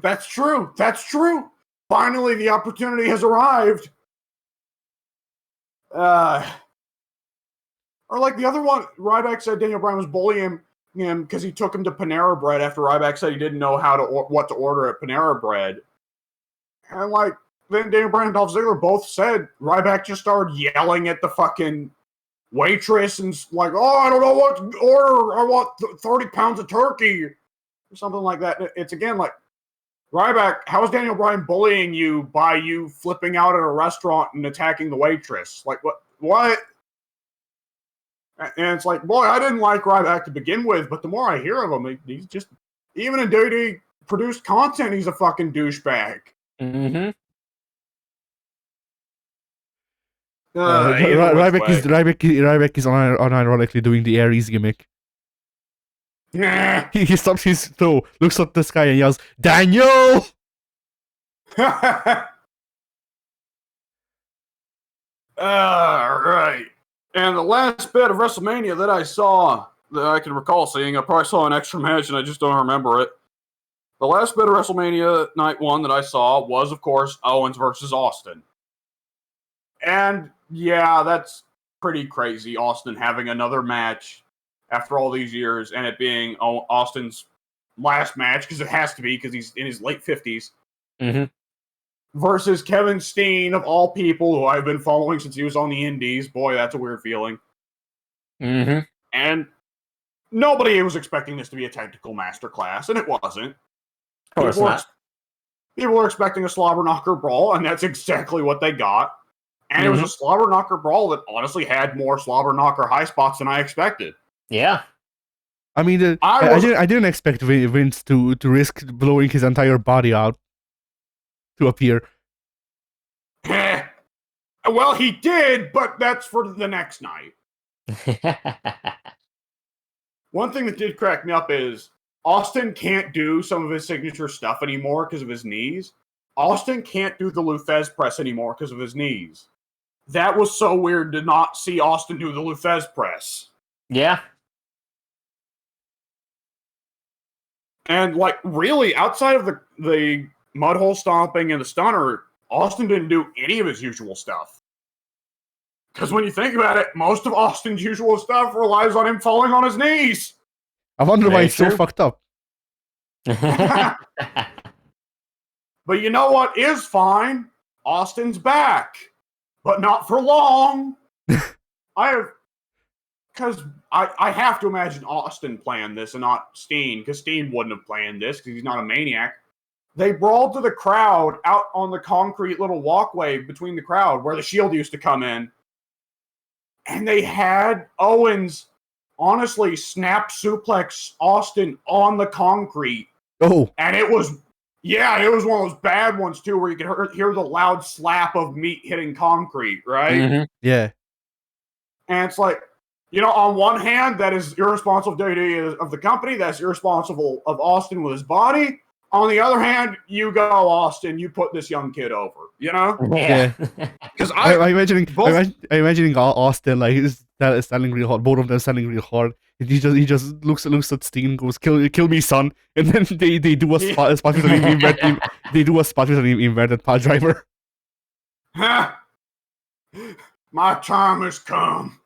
That's true. That's true. Finally, the opportunity has arrived. Or like the other one, Ryback said Daniel Bryan was bullying him because he took him to Panera Bread after Ryback said he didn't know what to order at Panera Bread. And like then Daniel Bryan and Dolph Ziggler both said Ryback just started yelling at the fucking waitress and like, oh, I don't know what to order. I want 30 pounds of turkey or something like that. It's again like, Ryback, how is Daniel Bryan bullying you by you flipping out at a restaurant and attacking the waitress? Like, what? And it's like, boy, I didn't like Ryback to begin with, but the more I hear of him, he's just, even in WWE produced content, he's a fucking douchebag. Mm-hmm. Ryback is unironically doing the Aries gimmick. Nah. He stops his toe, looks at the sky and yells, Daniel! Right. And the last bit of WrestleMania that I saw, that I can recall seeing, I probably saw an extra match and I just don't remember it. The last bit of WrestleMania Night 1 that I saw was, of course, Owens versus Austin. And yeah, that's pretty crazy, Austin having another match after all these years, and it being Austin's last match, because it has to be, because he's in his late 50s, versus Kevin Steen, of all people, who I've been following since he was on the Indies. Boy, that's a weird feeling. And nobody was expecting this to be a technical masterclass, and it wasn't. Of course not. People were expecting a slobber knocker brawl, and that's exactly what they got. And it was a slobber knocker brawl that honestly had more slobber knocker high spots than I expected. Yeah. I mean, I didn't expect Vince to risk blowing his entire body out to appear. Well, he did, but that's for the next night. One thing that did crack me up is Austin can't do some of his signature stuff anymore because of his knees. Austin can't do the Lou Thesz press anymore because of his knees. That was so weird to not see Austin do the Lou Thesz press. Yeah. And, like, really, outside of the mud hole stomping and the stunner, Austin didn't do any of his usual stuff. Because when you think about it, most of Austin's usual stuff relies on him falling on his knees. I wonder why he's so fucked up. But you know what is fine? Austin's back. But not for long. I have to imagine Austin planned this and not Steen, because Steen wouldn't have planned this because he's not a maniac. They brawled to the crowd out on the concrete little walkway between the crowd where the Shield used to come in. And they had Owens, honestly, snap suplex Austin on the concrete. Oh. And it was one of those bad ones, too, where you could hear the loud slap of meat hitting concrete, right? Yeah. And it's like, on one hand, that is irresponsible of the company. That's irresponsible of Austin with his body. On the other hand, you go, Austin, you put this young kid over, Yeah. Because I'm imagining Austin, like, standing real hard. Both of them standing real hard. And he just looks at Steen and goes, kill me, son. And then they do a spot with an inverted pile driver. My time has come.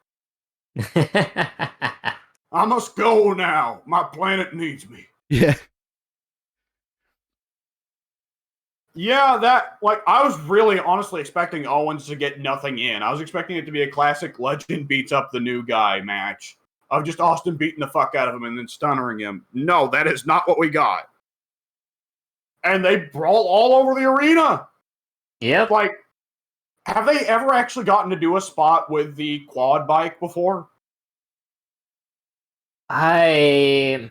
I must go now. My planet needs me. Yeah. Yeah, I was really honestly expecting Owens to get nothing in. I was expecting it to be a classic legend beats up the new guy match of just Austin beating the fuck out of him and then stunnering him. No, that is not what we got. And they brawl all over the arena. Yep. Like, have they ever actually gotten to do a spot with the quad bike before? Not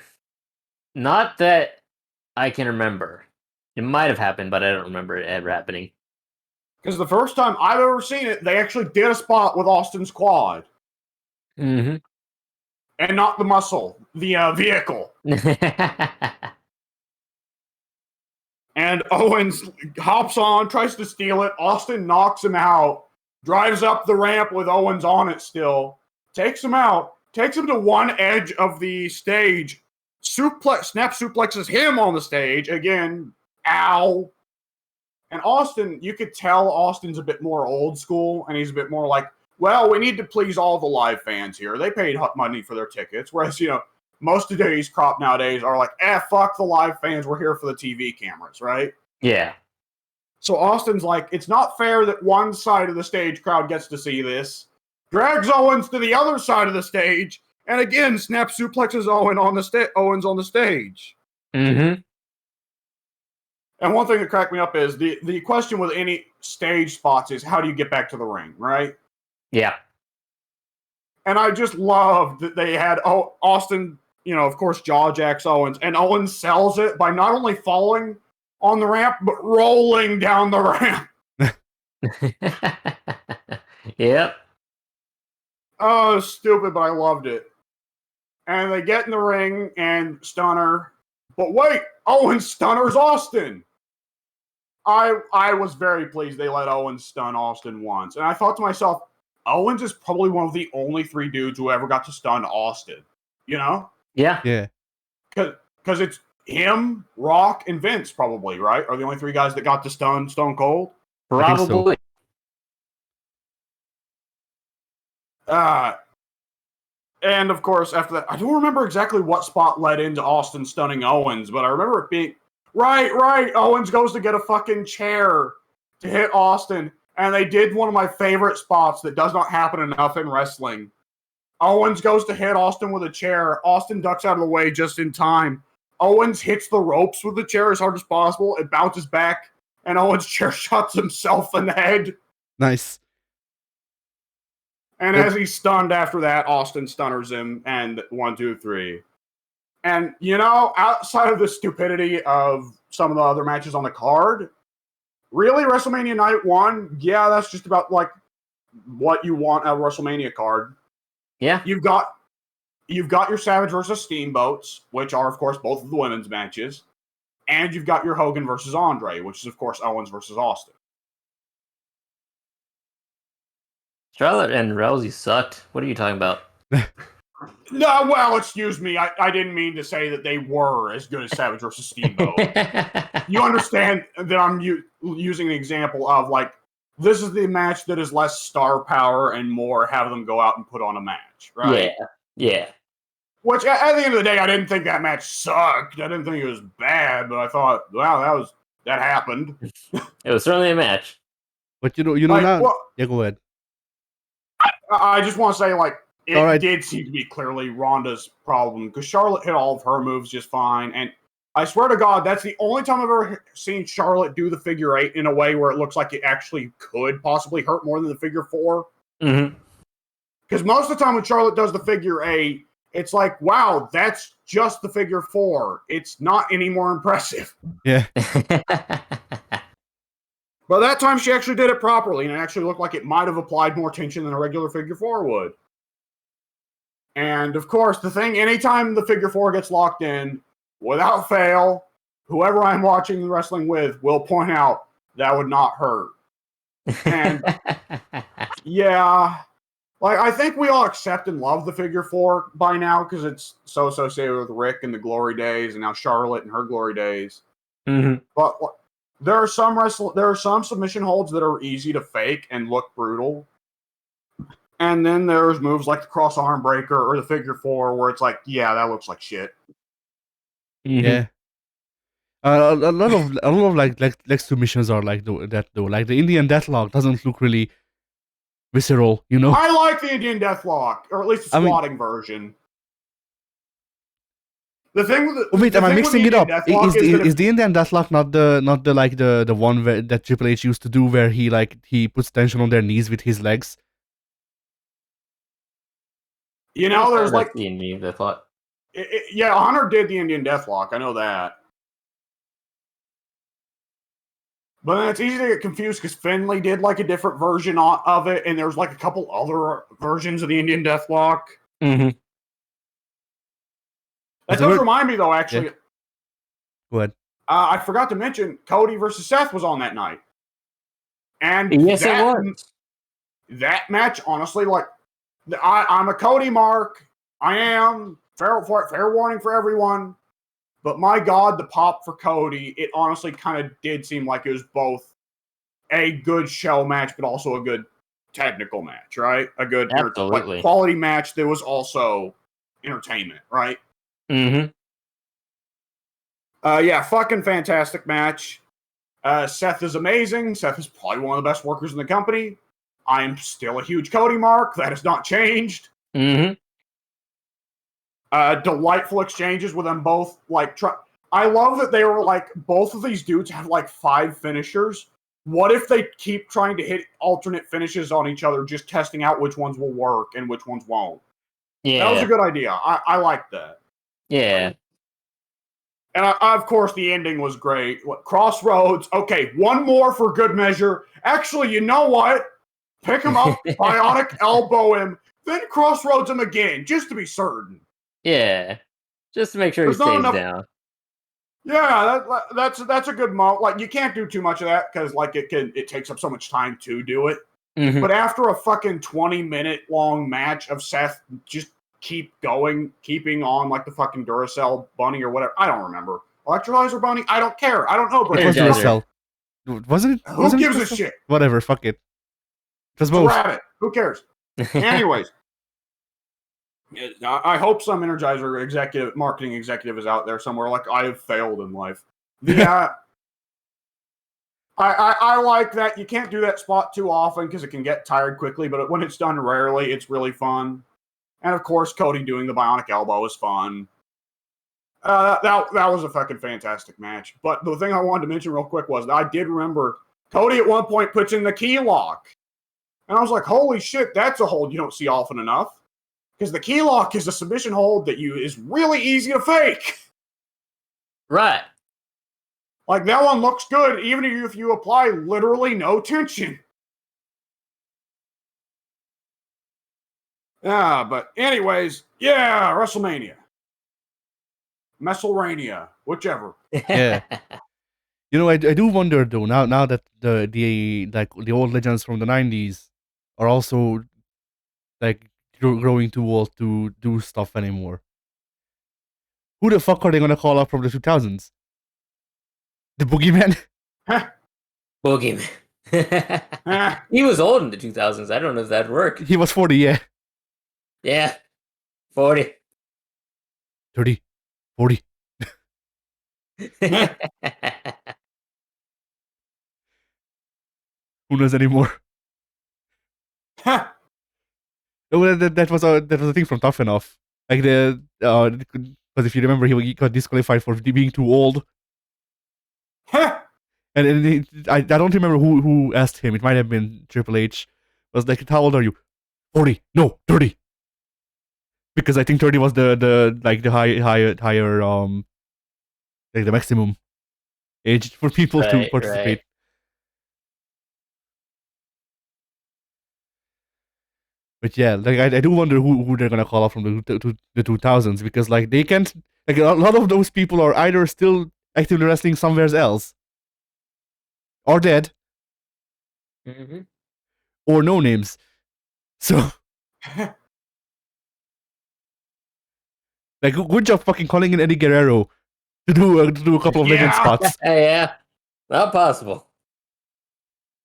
that I can remember. It might have happened, but I don't remember it ever happening. Because the first time I've ever seen it, they actually did a spot with Austin's quad. Mm-hmm. And not the muscle, the vehicle. And Owens hops on, tries to steal it. Austin knocks him out, drives up the ramp with Owens on it still, takes him out, takes him to one edge of the stage, snap suplexes him on the stage. Again, ow. And Austin, you could tell Austin's a bit more old school, and he's a bit more like, well, we need to please all the live fans here. They paid money for their tickets. Whereas, most of today's crop nowadays are like, fuck the live fans. We're here for the TV cameras, right? Yeah. So Austin's like, it's not fair that one side of the stage crowd gets to see this. Drags Owens to the other side of the stage, and again, snap suplexes Owens on the stage. Mm-hmm. And one thing that cracked me up is the question with any stage spots is, how do you get back to the ring, right? Yeah. And I just loved that they had Austin, of course, jaw jacks Owens, and Owens sells it by not only falling on the ramp, but rolling down the ramp. Yep. Oh, stupid, but I loved it. And they get in the ring and Stunner. But wait, Owens stunners Austin. I was very pleased they let Owens stun Austin once. And I thought to myself, Owens is probably one of the only 3 dudes who ever got to stun Austin. Yeah. Yeah. Because it's him, Rock, and Vince probably, right? Are the only 3 guys that got to stun Stone Cold? Probably. And of course, after that, I don't remember exactly what spot led into Austin stunning Owens, but I remember it being, right, Owens goes to get a fucking chair to hit Austin, and they did one of my favorite spots that does not happen enough in wrestling. Owens goes to hit Austin with a chair. Austin ducks out of the way just in time. Owens hits the ropes with the chair as hard as possible. It bounces back, and Owens' chair shots himself in the head. Nice. And as he's stunned after that, Austin stunners him, and 1, 2, 3. And, outside of the stupidity of some of the other matches on the card, really, WrestleMania Night 1, yeah, that's just about, what you want out of a WrestleMania card. Yeah. You've got your Savage versus Steamboats, which are, of course, both of the women's matches. And you've got your Hogan versus Andre, which is, of course, Owens versus Austin. Charlotte and Rousey sucked. What are you talking about? No, well, excuse me. I didn't mean to say that they were as good as Savage versus Steamboat. You understand that I'm using an example of, this is the match that is less star power and more have them go out and put on a match, right? Yeah. Which, at the end of the day, I didn't think that match sucked. I didn't think it was bad, but I thought, wow, that happened. It was certainly a match. But you know now. Well, Yeah, go ahead. I just want to say, it right. did seem to be clearly Ronda's problem, because Charlotte hit all of her moves just fine, and I swear to God, that's the only time I've ever seen Charlotte do the figure 8 in a way where it looks like it actually could possibly hurt more than the figure 4. Mm-hmm. Because most of the time when Charlotte does the figure 8, it's like, wow, that's just the figure 4. It's not any more impressive. Yeah. But that time she actually did it properly, and it actually looked like it might have applied more tension than a regular figure 4 would. And, of course, the thing, anytime the figure 4 gets locked in, without fail, whoever I'm watching wrestling with will point out that would not hurt. And, yeah, I think we all accept and love the figure 4 by now, because it's so associated with Rick and the glory days, and now Charlotte and her glory days. Mm-hmm. But there are some submission holds that are easy to fake and look brutal. And then there's moves like the cross arm breaker or the figure 4 where it's like, yeah, that looks like shit. Mm-hmm. Yeah. A lot of like submissions are like that though. Like the Indian Deathlock doesn't look really visceral, I like the Indian Deathlock, or at least the squatting version. The thing with the wait, am I mixing it up? Is the the Indian Deathlock not the one that Triple H used to do where he puts tension on their knees with his legs? there's the Indian Deathlock. Yeah, Hunter did the Indian Deathlock. I know that. But then it's easy to get confused because Finlay did like a different version of it, and there's like a couple other versions of the Indian Deathlock. Mm-hmm. That does remind me, though, actually. Yeah. Go ahead. I forgot to mention Cody versus Seth was on that night. And yes, it was. That match, honestly, like, I'm a Cody mark. I am. Fair warning for everyone. But my God, the pop for Cody, it honestly kind of did seem like it was both a good show match, but also a good technical match, right? A good absolutely quality match that was also entertainment, right? Mm-hmm. Yeah, fucking fantastic match. Seth is amazing. Seth is probably one of the best workers in the company. I'm still a huge Cody mark. That has not changed. Mm-hmm. Delightful exchanges with them both. Like, I love that they were like, both of these dudes have like 5 finishers. What if they keep trying to hit alternate finishes on each other, just testing out which ones will work and which ones won't? Yeah. That was a good idea. I like that. Yeah. And of course, the ending was great. Crossroads. Okay, one more for good measure. Actually, you know what? Pick him up, bionic elbow him, then crossroads him again, just to be certain. Yeah. Just to make sure he stays down. Yeah, that's a good moment. Like, you can't do too much of that because like it takes up so much time to do it. Mm-hmm. But after a fucking 20-minute long match of Seth just keeping on like the fucking Duracell bunny or whatever. I don't remember. Electrolyzer bunny? I don't care. I don't know. It was Duracell. Wasn't it? Who gives a shit? Whatever, fuck it. Just both. Rabbit. Who cares? Anyways. I hope some Energizer marketing executive is out there somewhere. Like, I have failed in life. Yeah. I like that. You can't do that spot too often because it can get tired quickly, but when it's done rarely, it's really fun. And of course, Cody doing the bionic elbow is fun. That was a fucking fantastic match. But the thing I wanted to mention real quick was that I did remember Cody at one point puts in the key lock. And I was like, holy shit, that's a hold you don't see often enough. Because the key lock is a submission hold that is really easy to fake. Right. Like, that one looks good even if you apply literally no tension. Yeah, but anyways, yeah, WrestleMania. WrestleMania, whichever. Yeah. You know, I do wonder though, now that the old legends from the 90s are also like growing too old to do stuff anymore. Who the fuck are they gonna call up from the 2000s? The Boogeyman? Boogeyman. He was old in the 2000s. I don't know if that'd work. He was 40, yeah. Yeah. 40. 30. 40. Who knows anymore? Well, that was a thing from Tough Enough. Like because if you remember, he got disqualified for being too old. And I don't remember who asked him. It might have been Triple H. Was like, how old are you? 40. No, 30. Because I think 30 was the higher like the maximum age for people to participate. Right. But yeah, like I do wonder who they're gonna call up from the 2000s, because like they can't, like, a lot of those people are either still actively wrestling somewhere else, or dead, or no names. So like, good job fucking calling in Eddie Guerrero to do a couple of legend spots. Yeah, not possible.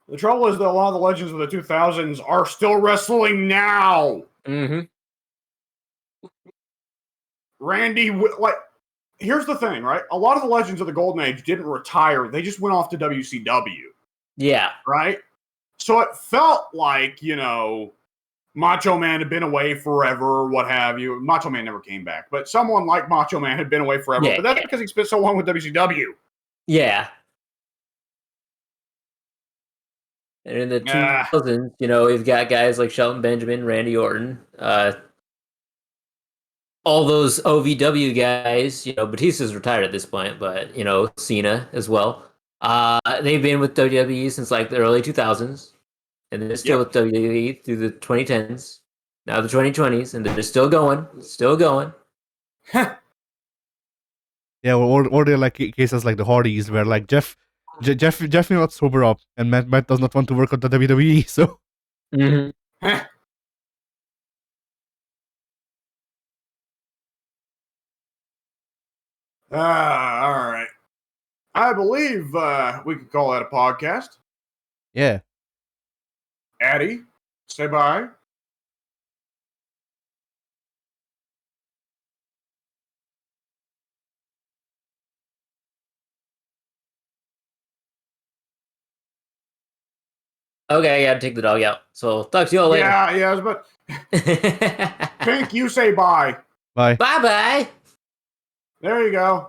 The trouble is that a lot of the legends of the 2000s are still wrestling now. Randy, like, here's the thing, right? A lot of the legends of the Golden Age didn't retire. They just went off to WCW. Yeah. Right? So it felt like, you know, Macho Man had been away forever, or what have you. Macho Man never came back, but someone like Macho Man had been away forever. Yeah, but that's because he spent so long with WCW. Yeah. And in the 2000s, you know, you've got guys like Shelton Benjamin, Randy Orton, all those OVW guys. You know, Batista's retired at this point, but, you know, Cena as well. They've been with WWE since like the early 2000s, and they're still with WWE through the 2010s, now the 2020s, and they're still going, Yeah, or they're like cases like the Hardys where like Jeff may not sober up, and Matt does not want to work on the WWE, so. Mm-hmm. All right. I believe we could call that a podcast. Yeah. Addie, say bye. Okay, I gotta take the dog out. So talk to you all later. Yeah, but Pink, you say bye. Bye. Bye-bye. There you go.